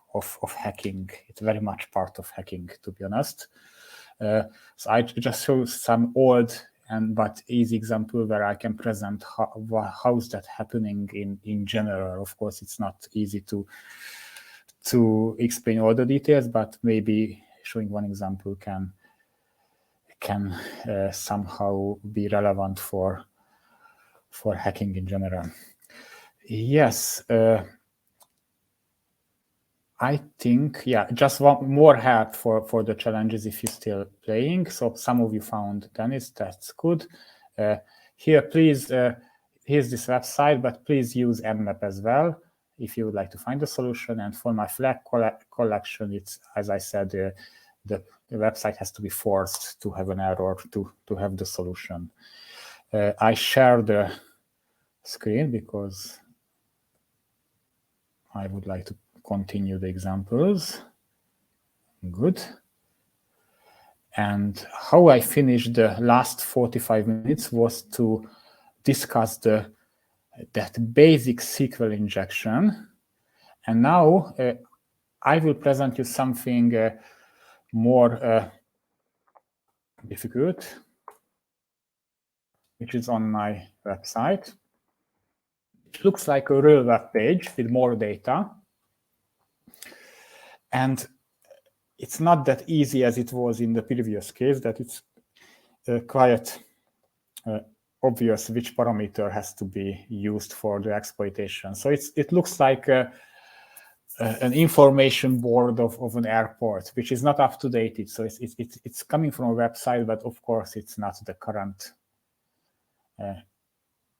hacking. It's very much part of hacking, to be honest. So I just show some old but easy example where I can present how's that happening in general. Of course, it's not easy to explain all the details, but maybe showing one example can somehow be relevant for hacking in general. Yes. I think, yeah, just one more help for the challenges if you're still playing. So some of you found Dennis, that's good. Here, please, here's this website, but please use Nmap as well if you would like to find a solution. And for my flag collection, it's, as I said, the website has to be forced to have an error to have the solution. I share the screen because I would like to continue the examples. Good. And how I finished the last 45 minutes was to discuss that basic SQL injection. And now I will present you something more difficult, which is on my website. It looks like a real web page with more data. And it's not that easy as it was in the previous case, that it's quite obvious which parameter has to be used for the exploitation. So it looks like an information board of an airport, which is not up to date. So it's coming from a website, but of course it's not the current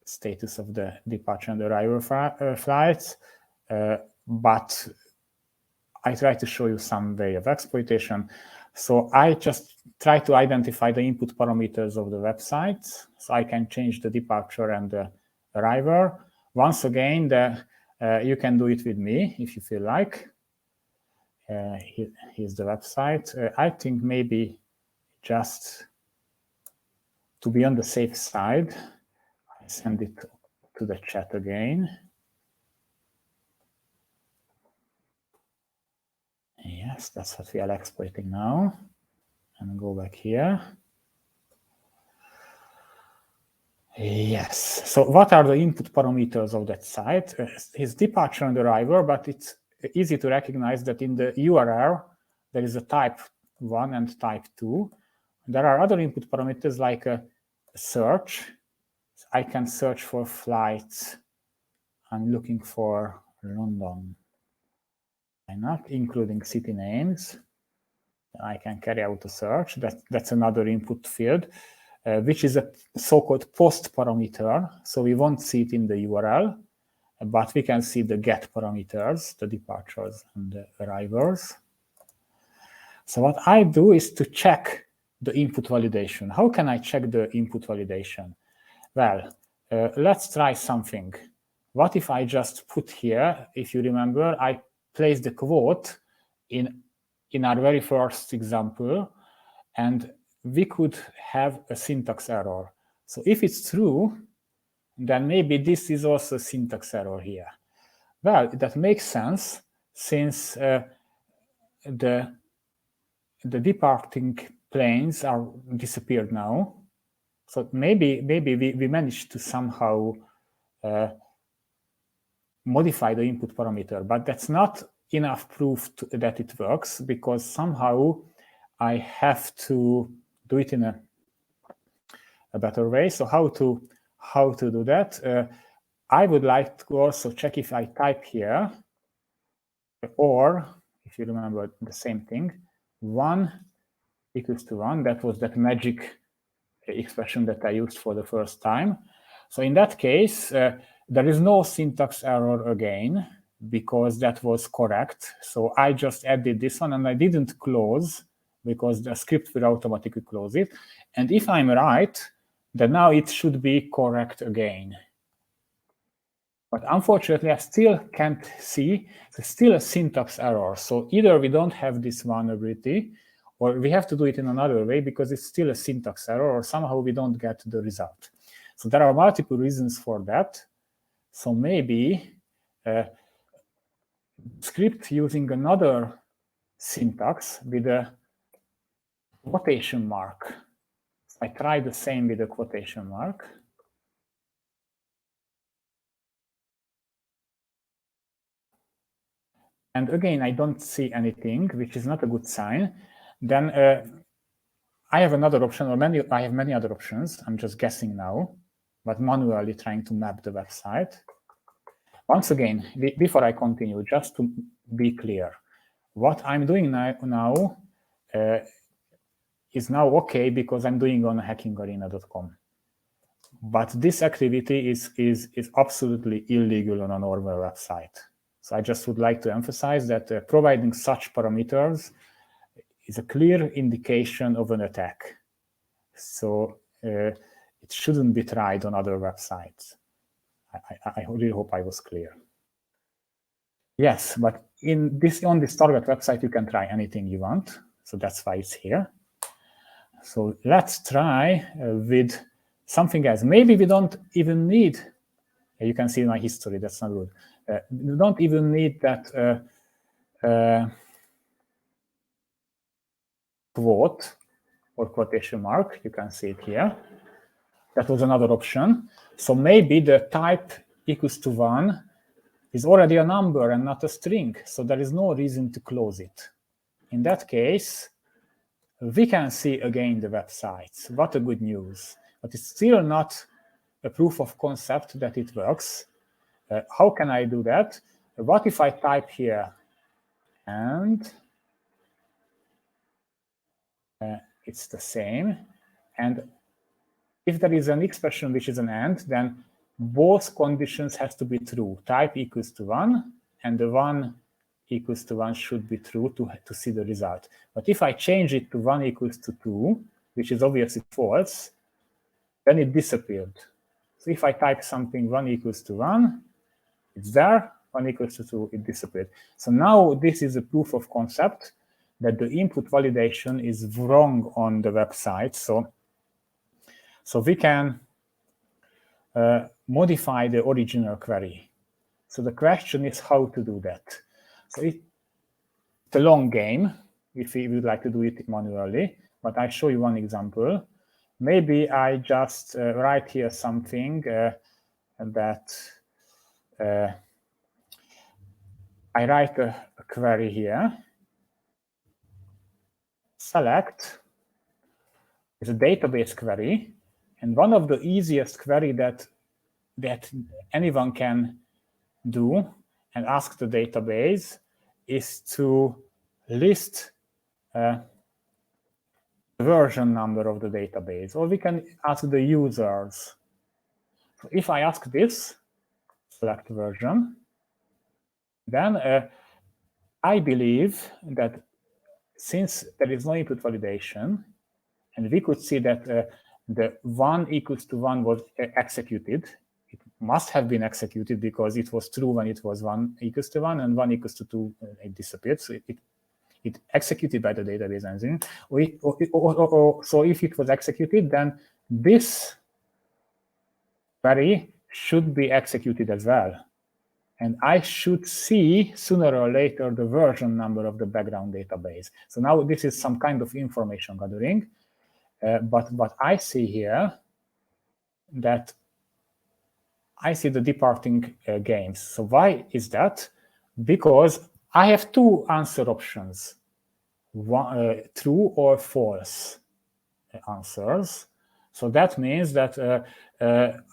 status of the departure and arrival flights. But I try to show you some way of exploitation. So I just try to identify the input parameters of the website. So I can change the departure and the arrival. Once again, you can do it with me if you feel like. Here's the website. I think maybe just to be on the safe side, I send it to the chat again. Yes, that's what we are exploiting now. And go back here. Yes. So what are the input parameters of that site? It's departure and arrival, but it's easy to recognize that in the URL, there is a type 1 and type 2. There are other input parameters like a search. I can search for flights. I'm looking for London. I'm not including city names. I can carry out a search. That's another input field, which is a so-called post parameter. So we won't see it in the URL, but we can see the get parameters, the departures and the arrivals. So what I do is to check the input validation. How can I check the input validation? Well, let's try something. What if I just put here, if you remember, I placed the quote in our very first example, and we could have a syntax error. So if it's true, then maybe this is also a syntax error here. Well, that makes sense since the departing planes are disappeared now. So maybe we managed to somehow modify the input parameter, but that's not enough proof that it works, because somehow I have to do it in a better way. So how to do that? I would like to also check if I type here, or if you remember the same thing, 1 equals to 1. That was that magic expression that I used for the first time. So in that case, there is no syntax error again, because that was correct. So I just added this one, and I didn't close, because the script will automatically close it. And if I'm right, then now it should be correct again. But unfortunately, I still can't see, there's still a syntax error. So either we don't have this vulnerability, or we have to do it in another way, because it's still a syntax error, or somehow we don't get the result. So there are multiple reasons for that. So maybe script using another syntax with a quotation mark. I try the same with a quotation mark. And again, I don't see anything, which is not a good sign. Then I have another option, or I have many other options. I'm just guessing now, but manually trying to map the website. Once again, before I continue, just to be clear, what I'm doing now is now okay, because I'm doing on hackingarena.com. But this activity is absolutely illegal on a normal website. So I just would like to emphasize that providing such parameters is a clear indication of an attack. So it shouldn't be tried on other websites. I really hope I was clear. Yes, but on this target website, you can try anything you want. So that's why it's here. So let's try with something else. Maybe we don't even need, you can see my history, that's not good. We don't even need that quote or quotation mark. You can see it here. That was another option. So maybe the type equals to 1 is already a number and not a string. So there is no reason to close it. In that case, we can see again the websites. What a good news. But it's still not a proof of concept that it works. How can I do that? What if I type here and it's the same? And if there is an expression which is an and, then both conditions has to be true. Type equals to 1, and the 1 equals to 1 should be true to see the result. But if I change it to 1 equals to 2, which is obviously false, then it disappeared. So if I type something 1 equals to 1, it's there, 1 equals to 2, it disappeared. So now this is a proof of concept that the input validation is wrong on the website. So we can modify the original query. So the question is how to do that. So it's a long game if we would like to do it manually, but I show you one example. Maybe I just write here something that I write a query here. Select is a database query, and one of the easiest query that anyone can do and ask the database is to list the version number of the database, or we can ask the users. So if I ask this, select version, then I believe that since there is no input validation, and we could see that the 1 equals to 1 was executed, it must have been executed because it was true when it was 1 equals to 1, and 1 equals to 2, it disappeared. So it executed by the database engine. So if it was executed, then this query should be executed as well. And I should see sooner or later the version number of the background database. So now this is some kind of information gathering. But I see here that I see the departing games. So why is that? Because I have two answer options, true or false answers. So that means that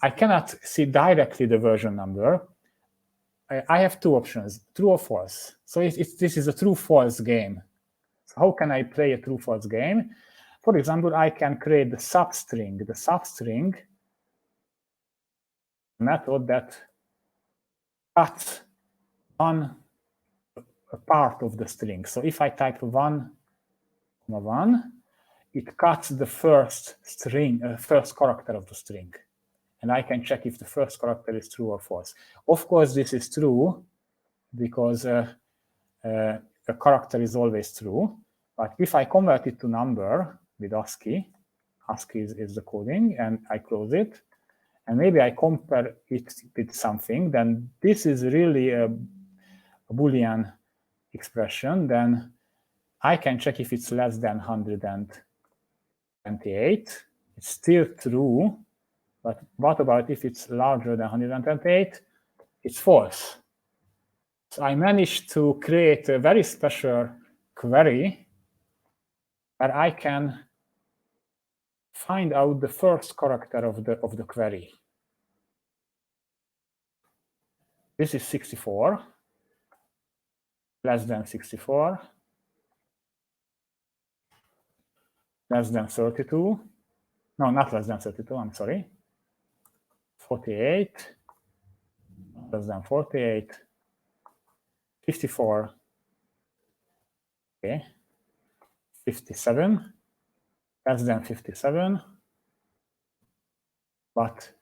I cannot see directly the version number. I have two options, true or false. So this is a true-false game. So how can I play a true-false game? For example, I can create the substring. The substring method that cuts a part of the string. So if I type 1, 1, it cuts the first character of the string. And I can check if the first character is true or false. Of course, this is true because a character is always true. But if I convert it to number with ASCII is the coding, and I close it, and maybe I compare it with something, then this is really a Boolean expression, then I can check if it's less than 128. It's still true, but what about if it's larger than 128? It's false. So I managed to create a very special query where I can find out the first character of the query. This is 64, less than 64, less than 32. No, not less than 32, I'm sorry. 48, less than 48, 54, okay, 57, less than 57, but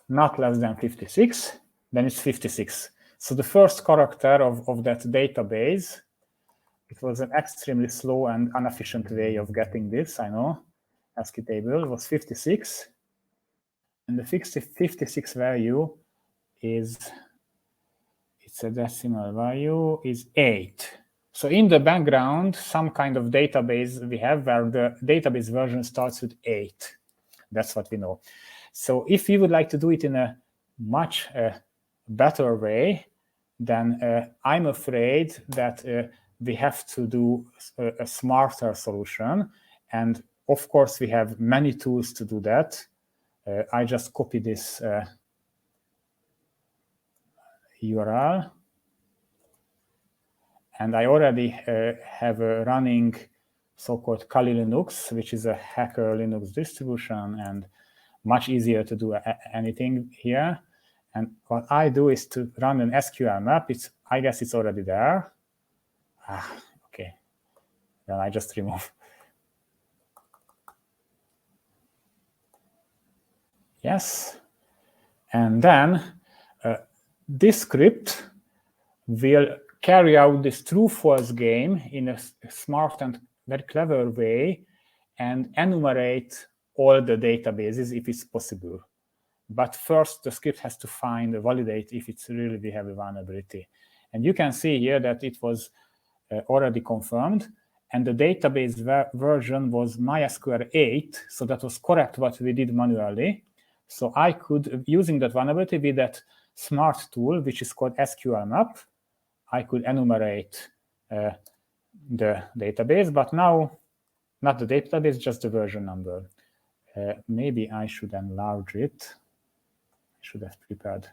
not less than 56, then it's 56. So the first character of that database, it was an extremely slow and inefficient way of getting this, I know, ASCII table, was 56. And the 56 value is, it's a decimal value, is 8. So in the background, some kind of database we have where the database version starts with 8. That's what we know. So if we would like to do it in a much better way, then I'm afraid that we have to do a smarter solution. And of course, we have many tools to do that. I just copy this URL. And I already have a running so-called Kali Linux, which is a hacker Linux distribution and much easier to do anything here. And what I do is to run an SQL map. I guess it's already there. Okay. Then I just remove. Yes. And then this script will carry out this true-false game in a smart and very clever way and enumerate all the databases if it's possible. But first, the script has to find and validate if it's really we have a vulnerability. And you can see here that it was already confirmed, and the database version was MySQL 8, so that was correct what we did manually. So I could, using that vulnerability with that smart tool, which is called SQL map, I could enumerate the database, but now not the database, just the version number. Maybe I should enlarge it. I should have prepared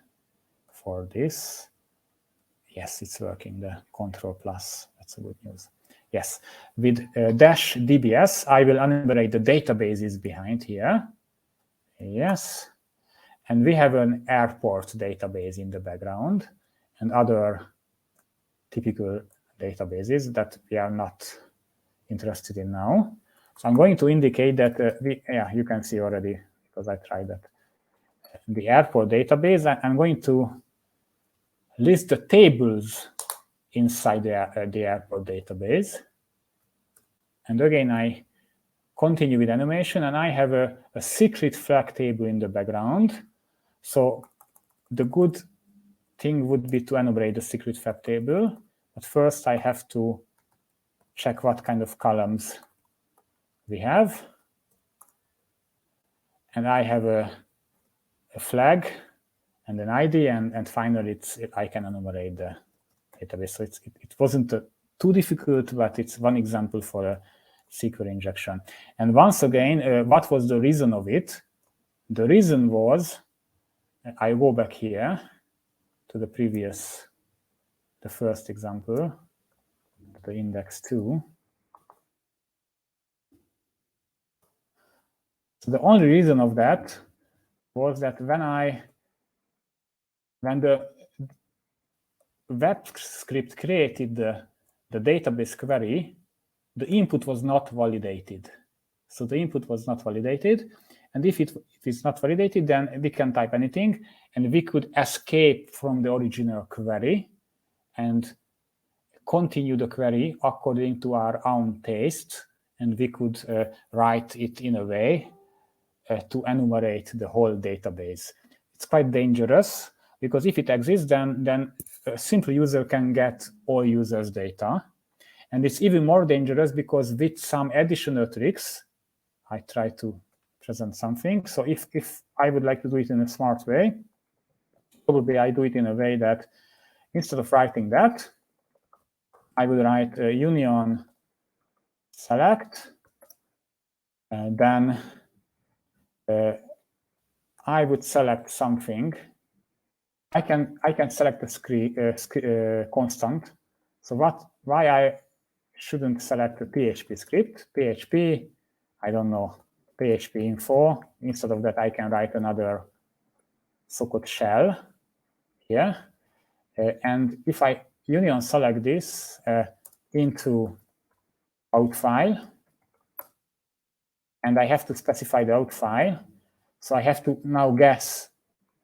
for this. Yes, it's working, the Control+. That's a good news. Yes, with dash DBS, I will enumerate the databases behind here. Yes, and we have an airport database in the background and other typical databases that we are not interested in now. So I'm going to indicate that, you can see already, because I tried that. The airport database, I'm going to list the tables inside the airport database. And again, I continue with animation, and I have a secret flag table in the background. So the good thing would be to enumerate the secret flag table. But first, I have to check what kind of columns we have. And I have a flag and an ID, and finally, I can enumerate the database. So it wasn't too difficult, but it's one example for a SQL injection. And once again, what was the reason of it? The reason was, I go back here to the first example, the index 2. So the only reason of that was that when I when the web script created the database query, the input was not validated. So the input was not validated. And if it's not validated, then we can type anything, and we could escape from the original query and continue the query according to our own taste, and we could write it in a way to enumerate the whole database. It's quite dangerous, because if it exists, then a simple user can get all users' data. And it's even more dangerous because with some additional tricks, I try to present something. So if I would like to do it in a smart way, probably I do it in a way that instead of writing that, I would write union select, and then I would select something. I can select a constant. So why I shouldn't select a PHP script? PHP, I don't know, PHP info. Instead of that, I can write another so-called shell here. And if I union select this into out file, and I have to specify the out file, so I have to now guess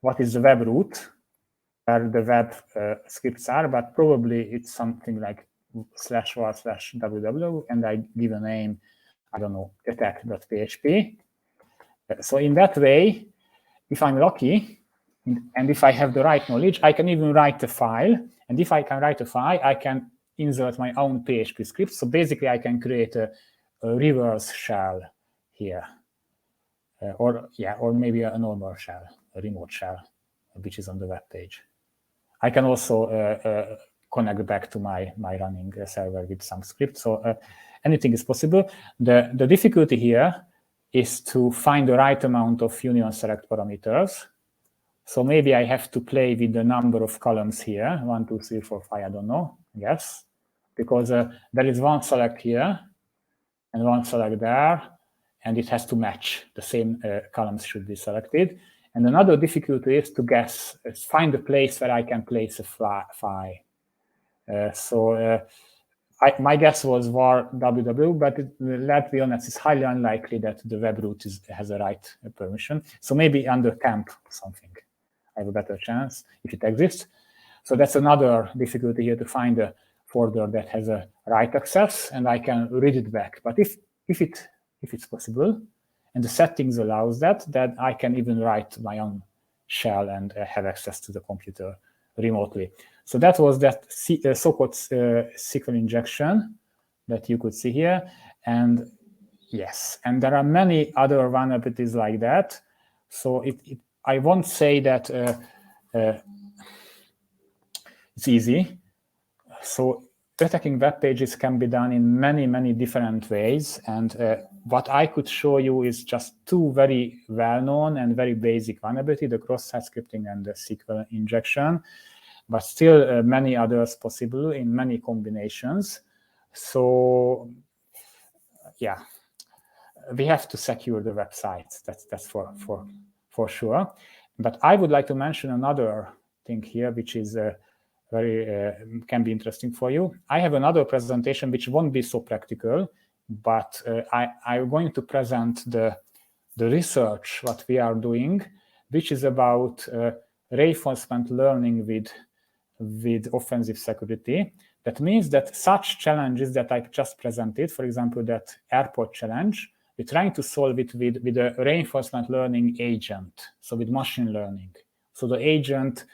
what is the web root where the web scripts are, but probably it's something like /var/www, and I give a name, I don't know, attack.php. So in that way, if I'm lucky, and if I have the right knowledge, I can even write a file. And if I can write a file, I can insert my own PHP script. So basically, I can create a reverse shell here, or maybe a normal shell, a remote shell, which is on the web page. I can also connect back to my running server with some script. So anything is possible. The difficulty here is to find the right amount of union select parameters. So maybe I have to play with the number of columns here, 1, 2, 3, 4, 5, I don't know, yes, because there is one select here and one select there, and it has to match. The same columns should be selected. And another difficulty is to guess, find a place where I can place a file. My guess was var www, but let's be honest, it's highly unlikely that the web root has a right permission. So maybe under temp something, I have a better chance if it exists. So that's another difficulty here, to find a folder that has a write access, and I can read it back. But if it's possible, and the settings allows that I can even write my own shell and have access to the computer remotely. So that was that so-called SQL injection that you could see here. And yes, and there are many other vulnerabilities like that. So I won't say that it's easy. So attacking web pages can be done in many, many different ways. And what I could show you is just two very well-known and very basic vulnerabilities, the cross-site scripting and the SQL injection, but still many others possible in many combinations. So yeah, we have to secure the websites. That's for sure. But I would like to mention another thing here, which is can be interesting for you. I have another presentation which won't be so practical, but I'm going to present the research what we are doing, which is about reinforcement learning with offensive security. That means that such challenges that I just presented, for example, that airport challenge, we're trying to solve it with a reinforcement learning agent, so with machine learning. So the agent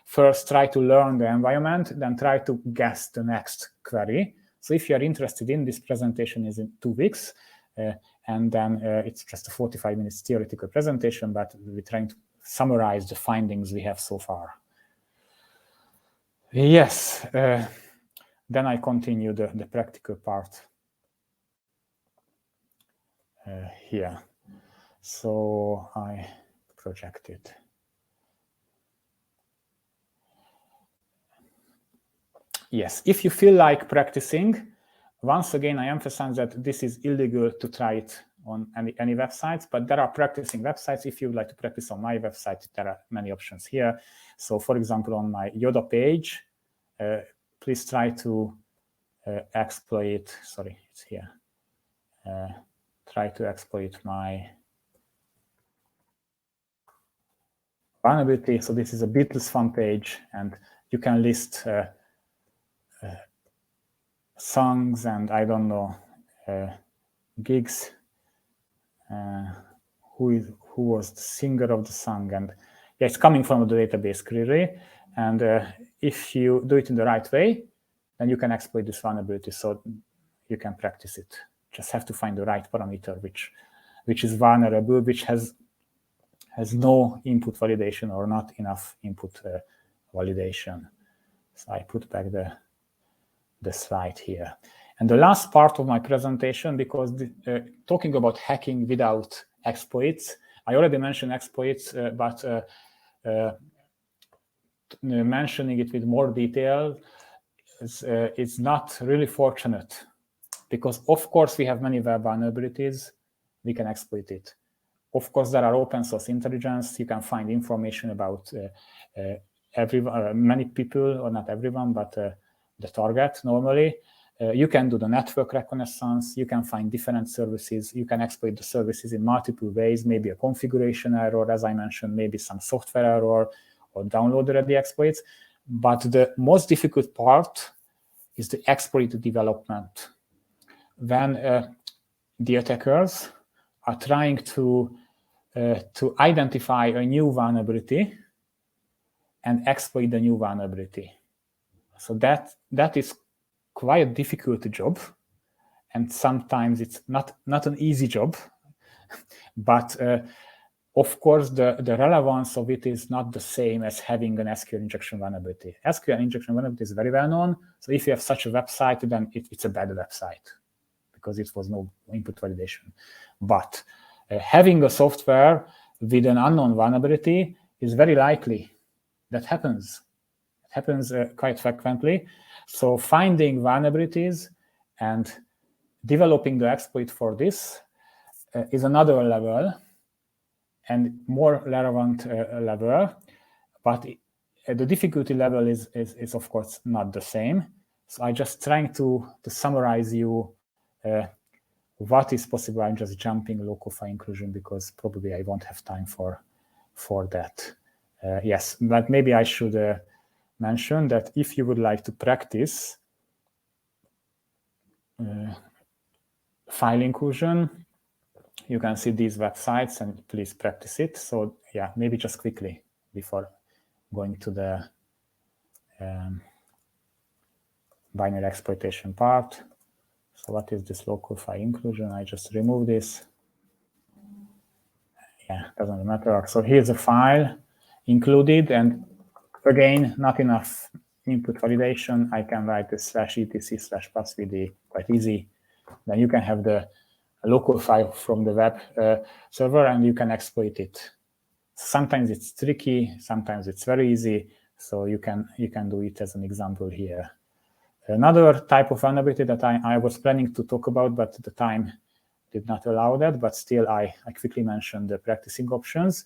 first try to learn the environment, then try to guess the next query. So if you're interested in, this presentation is in 2 weeks, and then it's just a 45 minutes theoretical presentation, but we're trying to summarize the findings we have so far. Yes, then I continue the practical part here. So I project it. Yes, if you feel like practicing, once again, I emphasize that this is illegal to try it on any websites, but there are practicing websites. If you would like to practice on my website, there are many options here. So for example, on my Yoda page, please try to exploit, sorry, it's here. Try to exploit my vulnerability. So this is a Beatles fan page, and you can list songs and I don't know, gigs, who was the singer of the song, and yeah, it's coming from the database clearly. And if you do it in the right way, then you can exploit this vulnerability. So you can practice it. Just have to find the right parameter which is vulnerable, which has no input validation or not enough input validation. So I put back the slide here. And the last part of my presentation, because talking about hacking without exploits, I already mentioned exploits, but mentioning it with more detail is not really fortunate, because of course we have many web vulnerabilities, we can exploit it. Of course, there are open source intelligence. You can find information about many people, or not everyone, but the target normally. You can do the network reconnaissance. You can find different services. You can exploit the services in multiple ways, maybe a configuration error, as I mentioned, maybe some software error, or download-ready exploits. But the most difficult part is the exploit development. When the attackers are trying to identify a new vulnerability and exploit the new vulnerability. So that is quite a difficult job, and sometimes it's not an easy job. But of course, the relevance of it is not the same as having an SQL injection vulnerability. SQL injection vulnerability is very well known. So if you have such a website, then it's a bad website, because it was no input validation. But having a software with an unknown vulnerability is very likely. That happens. It happens quite frequently. So finding vulnerabilities and developing the exploit for this is another level and more relevant level. But the difficulty level is of course not the same. So I'm just trying to summarize you what is possible. I'm just jumping local file inclusion because probably I won't have time for that. Yes, but maybe I should mention that if you would like to practice file inclusion, you can see these websites and please practice it. So yeah, maybe just quickly before going to the binary exploitation part. So what is this local file inclusion? I just remove this. Yeah, doesn't matter. So here's a file included, and again, not enough input validation. I can write this /etc/passvd quite easy. Then you can have the local file from the web server, and you can exploit it. Sometimes it's tricky, sometimes it's very easy. So you can do it as an example here. Another type of vulnerability that I was planning to talk about, but the time did not allow that, but still I quickly mentioned the practicing options.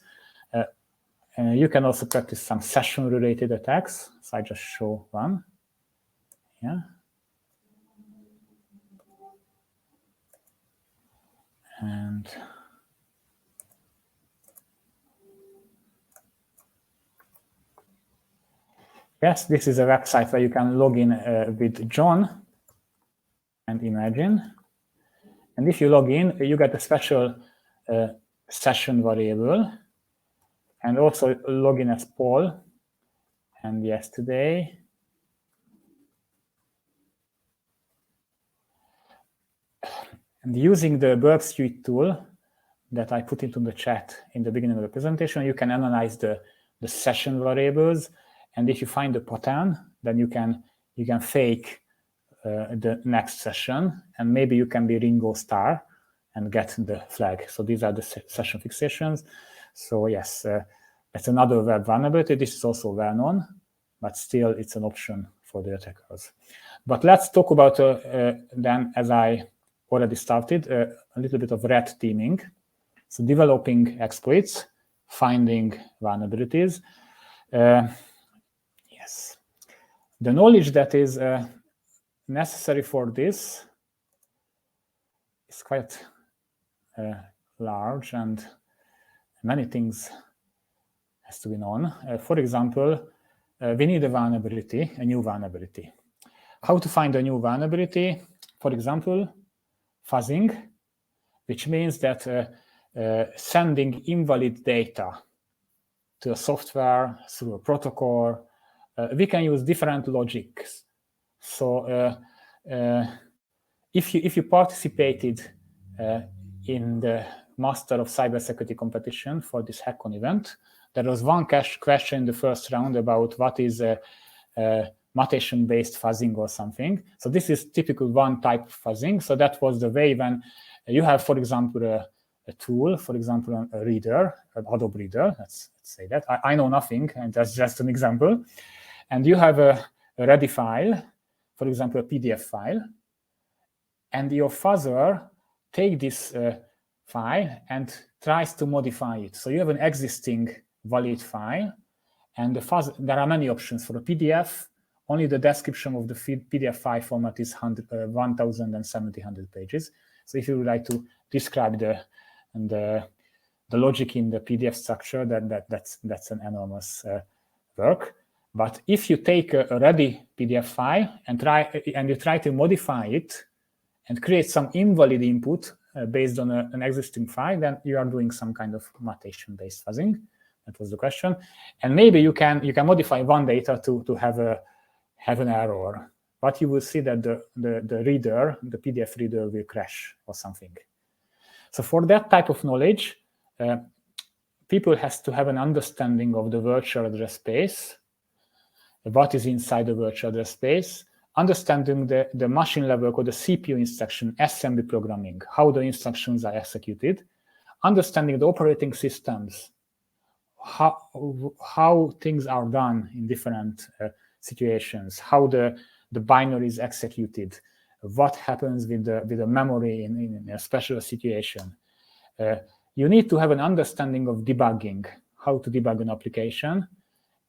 You can also practice some session-related attacks. So I just show one. Yeah. And yes, this is a website where you can log in with John and Imagine. And if you log in, you get a special session variable, and also log in as Paul. And yesterday, and using the Burp Suite tool that I put into the chat in the beginning of the presentation, you can analyze the session variables. And if you find the pattern, then you can fake the next session, and maybe you can be Ringo Starr and get the flag. So these are the session fixations. So yes, it's another web vulnerability. This is also well known, but still it's an option for the attackers. But let's talk about then, as I already started a little bit of red teaming. So developing exploits, finding vulnerabilities. Yes. The knowledge that is necessary for this is quite large, and many things has to be known. For example, we need a vulnerability, a new vulnerability. How to find a new vulnerability? For example, fuzzing, which means that sending invalid data to a software through a protocol. We can use different logics. So if you participated in the Master of Cybersecurity competition for this hackathon event, there was one question in the first round about what is mutation-based fuzzing or something. So this is typical one type of fuzzing. So that was the way when you have, for example, a tool, for example, a reader, an Adobe reader, let's say that. I know nothing, and that's just an example. And you have a ready file, for example, a PDF file, and your fuzzer takes this file and tries to modify it. So you have an existing valid file, and there are many options for a PDF. Only the description of the PDF file format is 1,700 pages. So if you would like to describe the logic in the PDF structure, that's an enormous work. But if you take a ready PDF file and you try to modify it and create some invalid input based on an existing file, then you are doing some kind of mutation-based fuzzing. That was the question. And maybe you can modify one data to have an error, but you will see that the reader, the PDF reader, will crash or something. So for that type of knowledge, people has to have an understanding of the virtual address space, what is inside the virtual address space, understanding the machine level or the CPU instruction, assembly programming, how the instructions are executed, understanding the operating systems, how things are done in different situations, how the binary is executed, what happens with the memory in a special situation. You need to have an understanding of debugging, how to debug an application.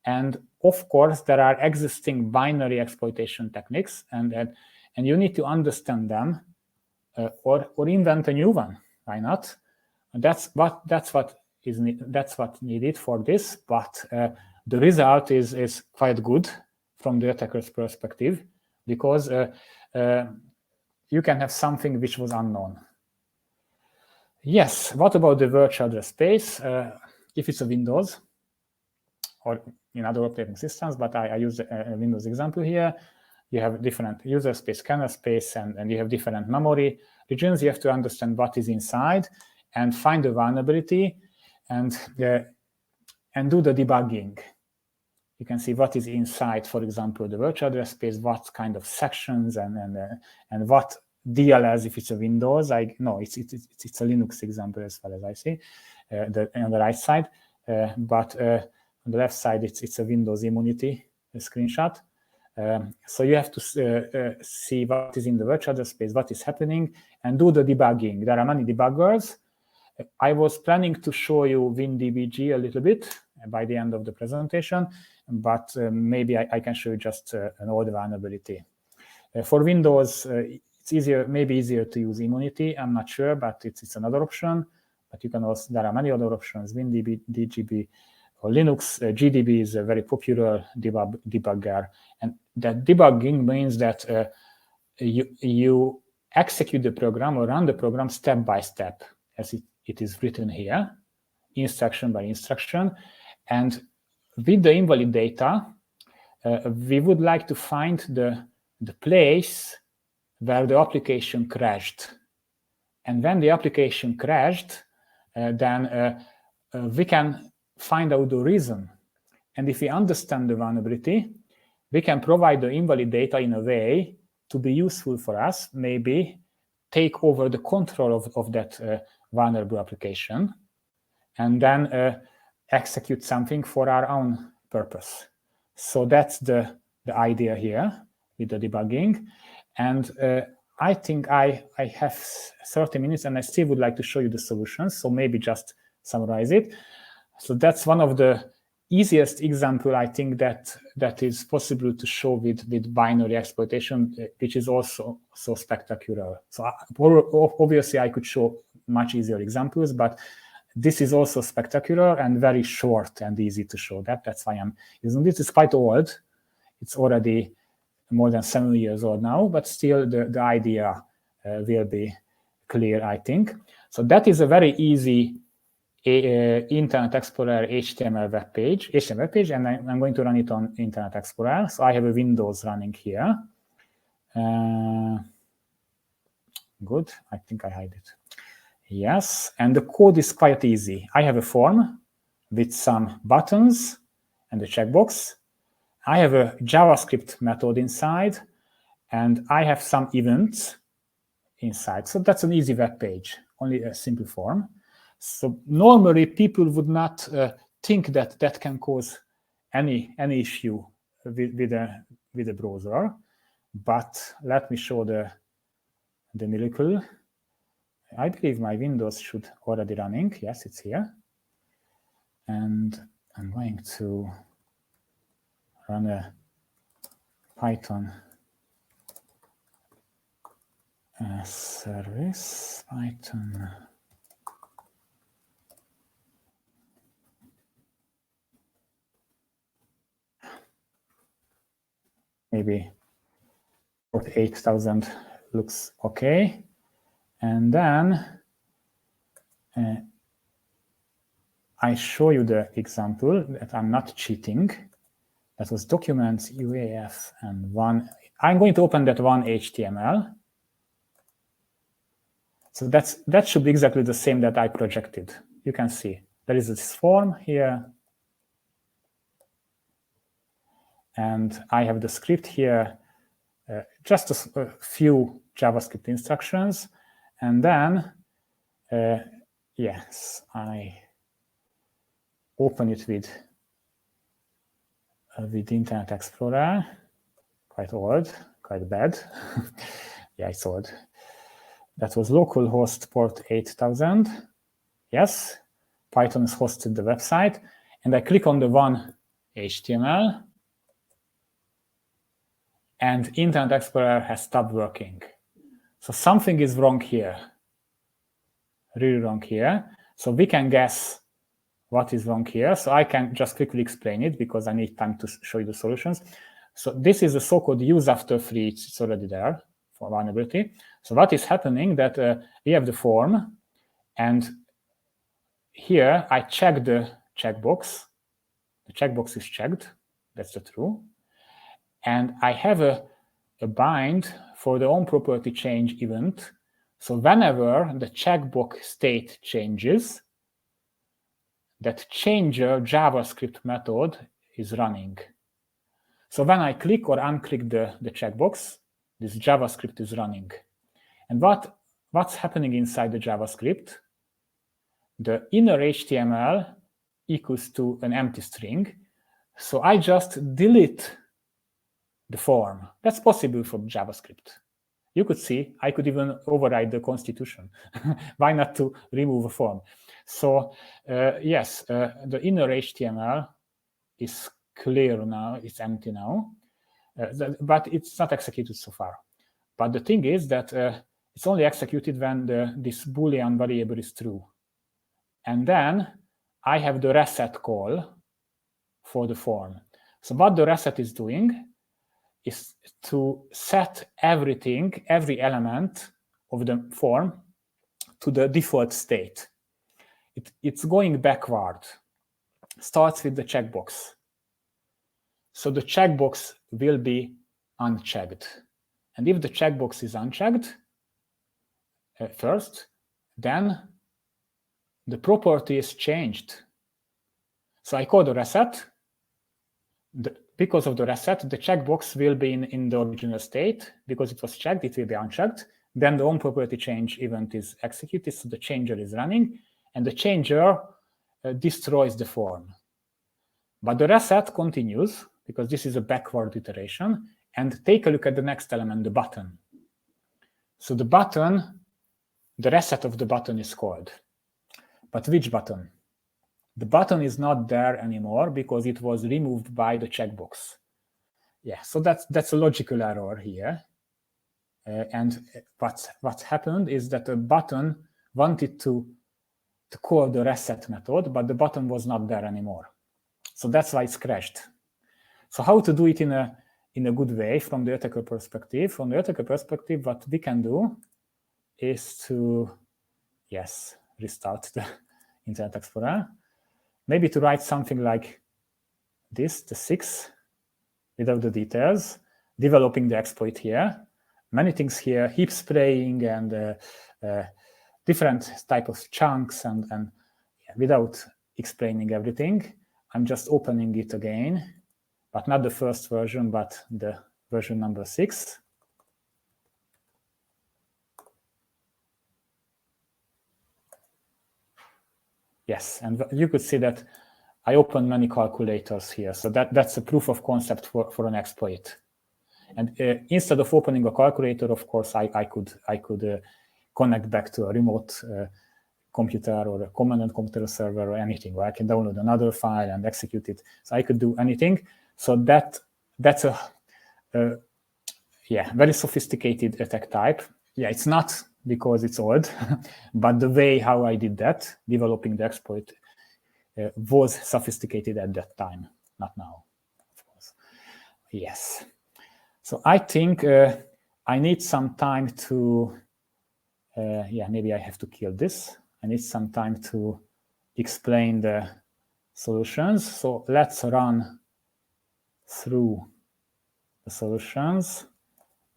And of course, there are existing binary exploitation techniques, and you need to understand them or invent a new one. Why not? And that's what needed for this. But the result is quite good from the attacker's perspective, because you can have something which was unknown. Yes. What about the virtual address space? If it's a Windows, or in other operating systems, but I use a Windows example here. You have different user space, kernel space, and you have different memory regions. You have to understand what is inside and find the vulnerability and do the debugging. You can see what is inside, for example, the virtual address space, what kind of sections and what DLLs if it's a Windows. It's a Linux example as far as I see, on the right side. But on the left side, it's a Windows immunity screenshot. So you have to see what is in the virtual address space, what is happening, and do the debugging. There are many debuggers. I was planning to show you WinDBG a little bit by the end of the presentation, but maybe I can show you just an old vulnerability. For Windows, it's maybe easier to use immunity. I'm not sure, but it's another option. But you can also, there are many other options, WinDB, DGB, or Linux. GDB is a very popular debugger. And that debugging means that you execute the program or run the program step by step, as it is written here, instruction by instruction. And with the invalid data, we would like to find the place where the application crashed. And when the application crashed, then we can find out the reason. And if we understand the vulnerability, we can provide the invalid data in a way to be useful for us, maybe take over the control of that vulnerable application, and then execute something for our own purpose. So that's the idea here with the debugging. And I think I have 30 minutes and I still would like to show you the solutions. So maybe just summarize it. So that's one of the easiest example, I think, that is possible to show with binary exploitation, which is also so spectacular. So obviously I could show much easier examples, but this is also spectacular and very short and easy to show. That's why I'm using this. It's quite old. It's already more than 7 years old now, but still the idea will be clear, I think. So that is a very easy Internet Explorer HTML web page, and I'm going to run it on Internet Explorer. So I have a Windows running here. Good, I think I hide it. Yes, and the code is quite easy. I have a form with some buttons and a checkbox. I have a JavaScript method inside, and I have some events inside. So that's an easy web page, only a simple form. So normally people would not think that that can cause any issue with a browser. But let me show the miracle. I believe my Windows should already running. Yes, it's here. And I'm going to run a Python service, Python. Maybe 48,000 looks okay. And then I show you the example that I'm not cheating. That was documents, UAF, and one. I'm going to open that one HTML. So that should be exactly the same that I projected. You can see there is this form here. And I have the script here, just a few JavaScript instructions. And then, yes, I open it with Internet Explorer. Quite old, quite bad. Yeah, it's old. That was localhost port 8000. Yes, Python has hosted the website. And I click on the one HTML. And Internet Explorer has stopped working. So something is wrong here, really wrong here. So we can guess what is wrong here. So I can just quickly explain it because I need time to show you the solutions. So this is the so-called use after free. It's already there for vulnerability. So what is happening that we have the form, and here I check the checkbox. The checkbox is checked. That's the true. And I have a bind for the onProperty change event. So whenever the checkbox state changes, that changer JavaScript method is running. So when I click or unclick the checkbox, this JavaScript is running. And what's happening inside the JavaScript? The inner HTML equals to an empty string. So I just delete the form. That's possible from JavaScript. You could see, I could even override the constitution. Why not to remove a form? So yes, the inner HTML is clear now, it's empty now, but it's not executed so far. But the thing is that it's only executed when this Boolean variable is true. And then I have the reset call for the form. So what the reset is doing is to set everything, every element of the form to the default state. It's going backward. Starts with the checkbox. So the checkbox will be unchecked. And if the checkbox is unchecked first, then the property is changed. So I call the reset. Because of the reset, the checkbox will be in the original state. Because it was checked, it will be unchecked. Then the onProperty change event is executed, so the changer is running, and the changer destroys the form. But the reset continues, because this is a backward iteration, and take a look at the next element, the button. So the button, the reset of the button is called. But which button? The button is not there anymore because it was removed by the checkbox. Yeah, so that's a logical error here. And what happened is that the button wanted to call the reset method, but the button was not there anymore. So that's why it's crashed. So how to do it in a good way from the attacker perspective? From the attacker perspective, what we can do is to, yes, restart the Internet Explorer. Maybe to write something like this, the 6, without the details, developing the exploit here. Many things here, heap spraying and different type of chunks and without explaining everything. I'm just opening it again, but not the first version, but the version number 6. Yes, and you could see that I opened many calculators here. So that's a proof of concept for an exploit. And instead of opening a calculator, of course, I could connect back to a remote computer or a command and computer server or anything, where I can download another file and execute it. So I could do anything. So that's a very sophisticated attack type. Yeah, it's not because it's old, but the way how I did that, developing the exploit, was sophisticated at that time, not now, of course. Yes. So I think I need some time to, maybe I have to kill this. I need some time to explain the solutions. So let's run through the solutions.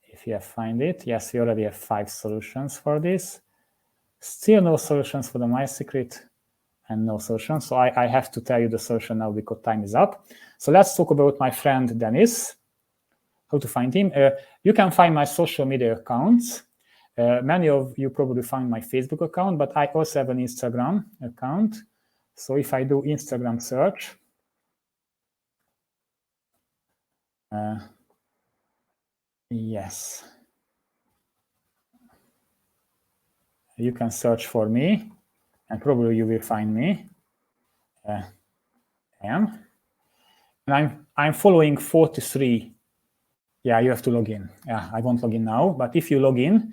If you have find it, yes, we already have 5 solutions for this. Still no solutions for the my secret and no solution. So I have to tell you the solution now because time is up. So let's talk about my friend Dennis. How to find him? You can find my social media accounts. Many of you probably find my Facebook account, but I also have an Instagram account. So if I do Instagram search, yes, you can search for me, and probably you will find me. I am, and I'm following 43. Yeah, you have to log in. Yeah, I won't log in now, but if you log in,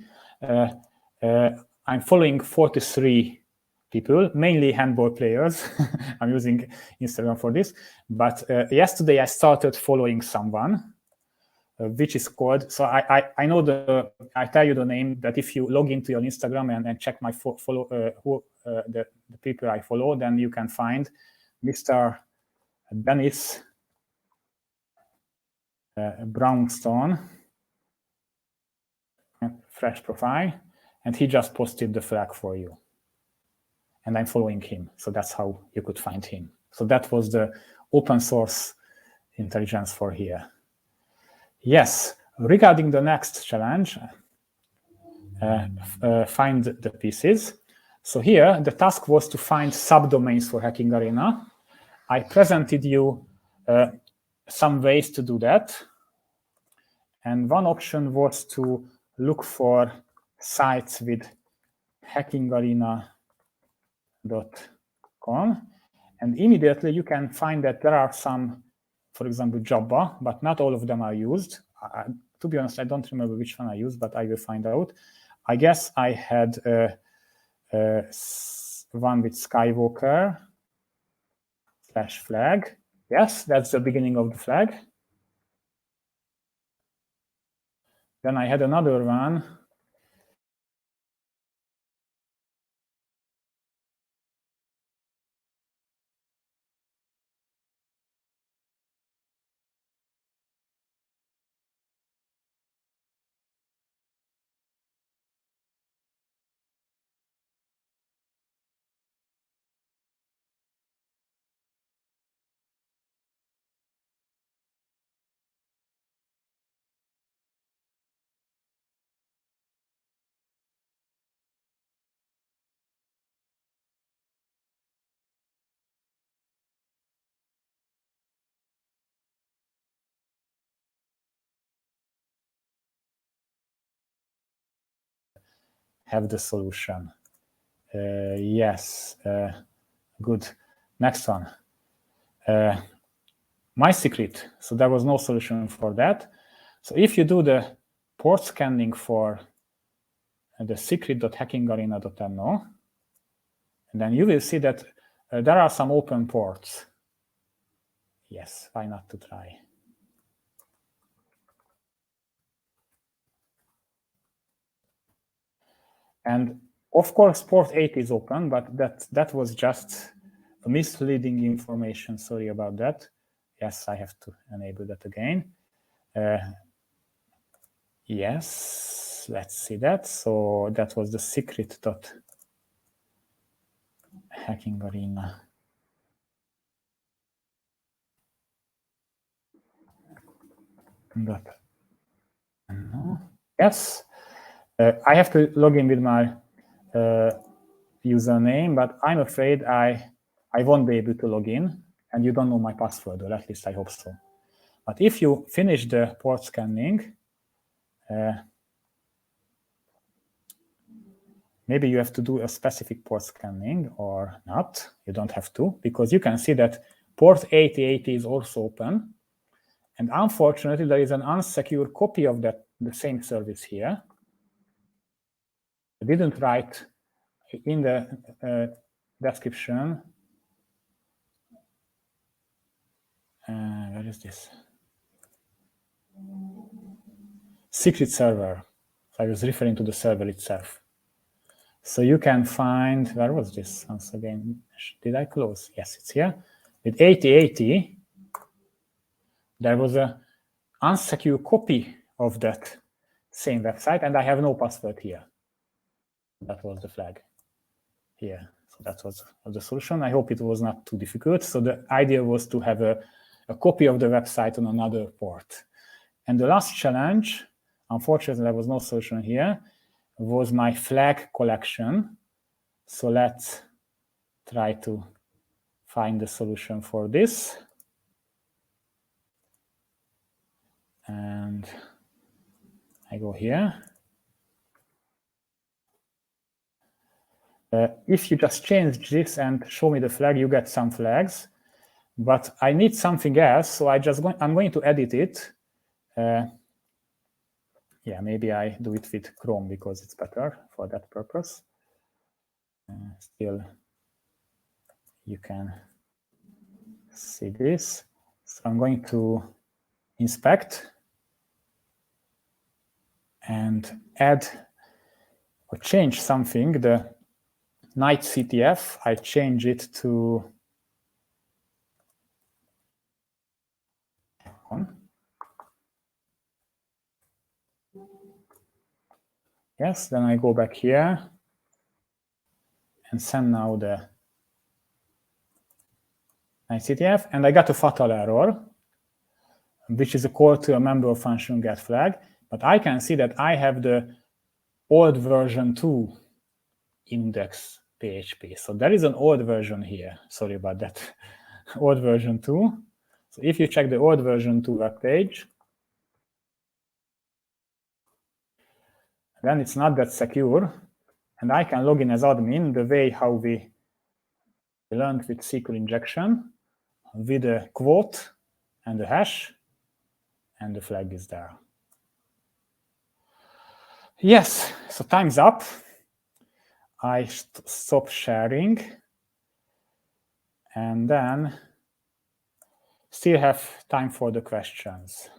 I'm following 43 people, mainly handball players. I'm using Instagram for this. But yesterday I started following someone, which is called, so I know I tell you the name, that if you log into your Instagram and check my the people I follow, then you can find Mr. Dennis Brownstone, fresh profile, and he just posted the flag for you. And I'm following him. So that's how you could find him. So that was the open source intelligence for here. Yes, regarding the next challenge, find the pieces. So here, the task was to find subdomains for Hacking Arena. I presented you some ways to do that. And one option was to look for sites with hackingarena.com. And immediately you can find that there are some, for example, Jabba, but not all of them are used. To be honest, I don't remember which one I used, but I will find out. I guess I had one with Skywalker /flag. Yes, that's the beginning of the flag. Then I had another one have the solution. Yes, good. Next one. My secret. So there was no solution for that. So if you do the port scanning for the secret.hackingarena.no, then you will see that there are some open ports. Yes, why not to try? And of course, port 8 is open, but that was just a misleading information. Sorry about that. Yes, I have to enable that again. Yes, let's see that. So that was the secret.hackingarena. Yes, I have to log in with my username, but I'm afraid I won't be able to log in, and you don't know my password, or at least I hope so. But if you finish the port scanning, maybe you have to do a specific port scanning or not. You don't have to, because you can see that port 8080 is also open. And unfortunately, there is an unsecure copy of the same service here. I didn't write in the description. Where is this? Secret server. So I was referring to the server itself. So you can find, where was this once again? Did I close? Yes, it's here. With 8080, there was an unsecure copy of that same website, and I have no password here. That was the flag here. So that was the solution. I hope it was not too difficult. So the idea was to have a copy of the website on another port. And the last challenge, unfortunately, there was no solution here, was my flag collection. So let's try to find the solution for this. And I go here. If you just change this and show me the flag, you get some flags. But I need something else, so I'm going to edit it. Yeah, maybe I do it with Chrome because it's better for that purpose. Still, you can see this. So I'm going to inspect and add or change something. The night CTF, I change it to on. Yes, then I go back here and send now the night CTF, and I got a fatal error, which is a call to a member function get flag. But I can see that I have the old version 2 index PHP. So there is an old version here. Sorry about that. Old version 2. So if you check the old version 2 web page, then it's not that secure. And I can log in as admin the way how we learned with SQL injection, with a quote and a hash, and the flag is there. Yes, so time's up. I stop sharing, and then still have time for the questions.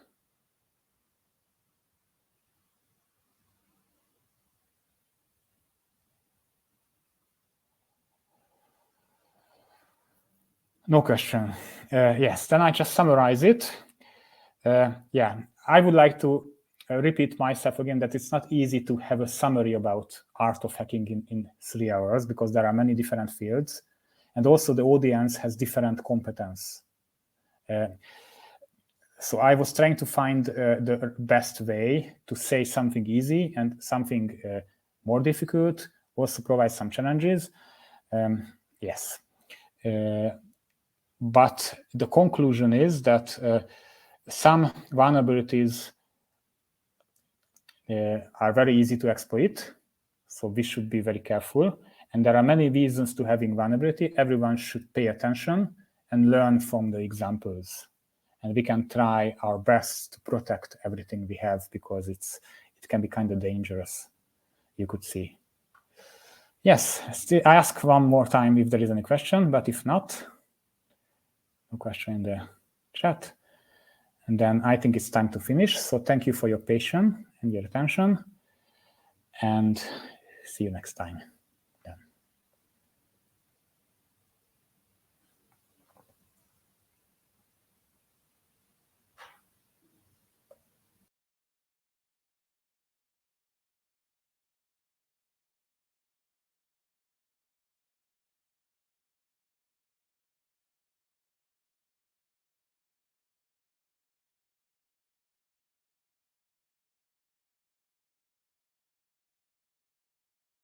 No question. Yes, then I just summarize it. Yeah, I would like to repeat myself again that it's not easy to have a summary about art of hacking in 3 hours, because there are many different fields, and also the audience has different competence. So I was trying to find the best way to say something easy and something more difficult, also provide some challenges. Yes. But the conclusion is that some vulnerabilities are very easy to exploit. So we should be very careful. And there are many reasons to having vulnerability. Everyone should pay attention and learn from the examples. And we can try our best to protect everything we have, because it can be kind of dangerous, you could see. Yes, I ask one more time if there is any question, but if not, no question in the chat. And then I think it's time to finish. So thank you for your patience and your attention, and see you next time.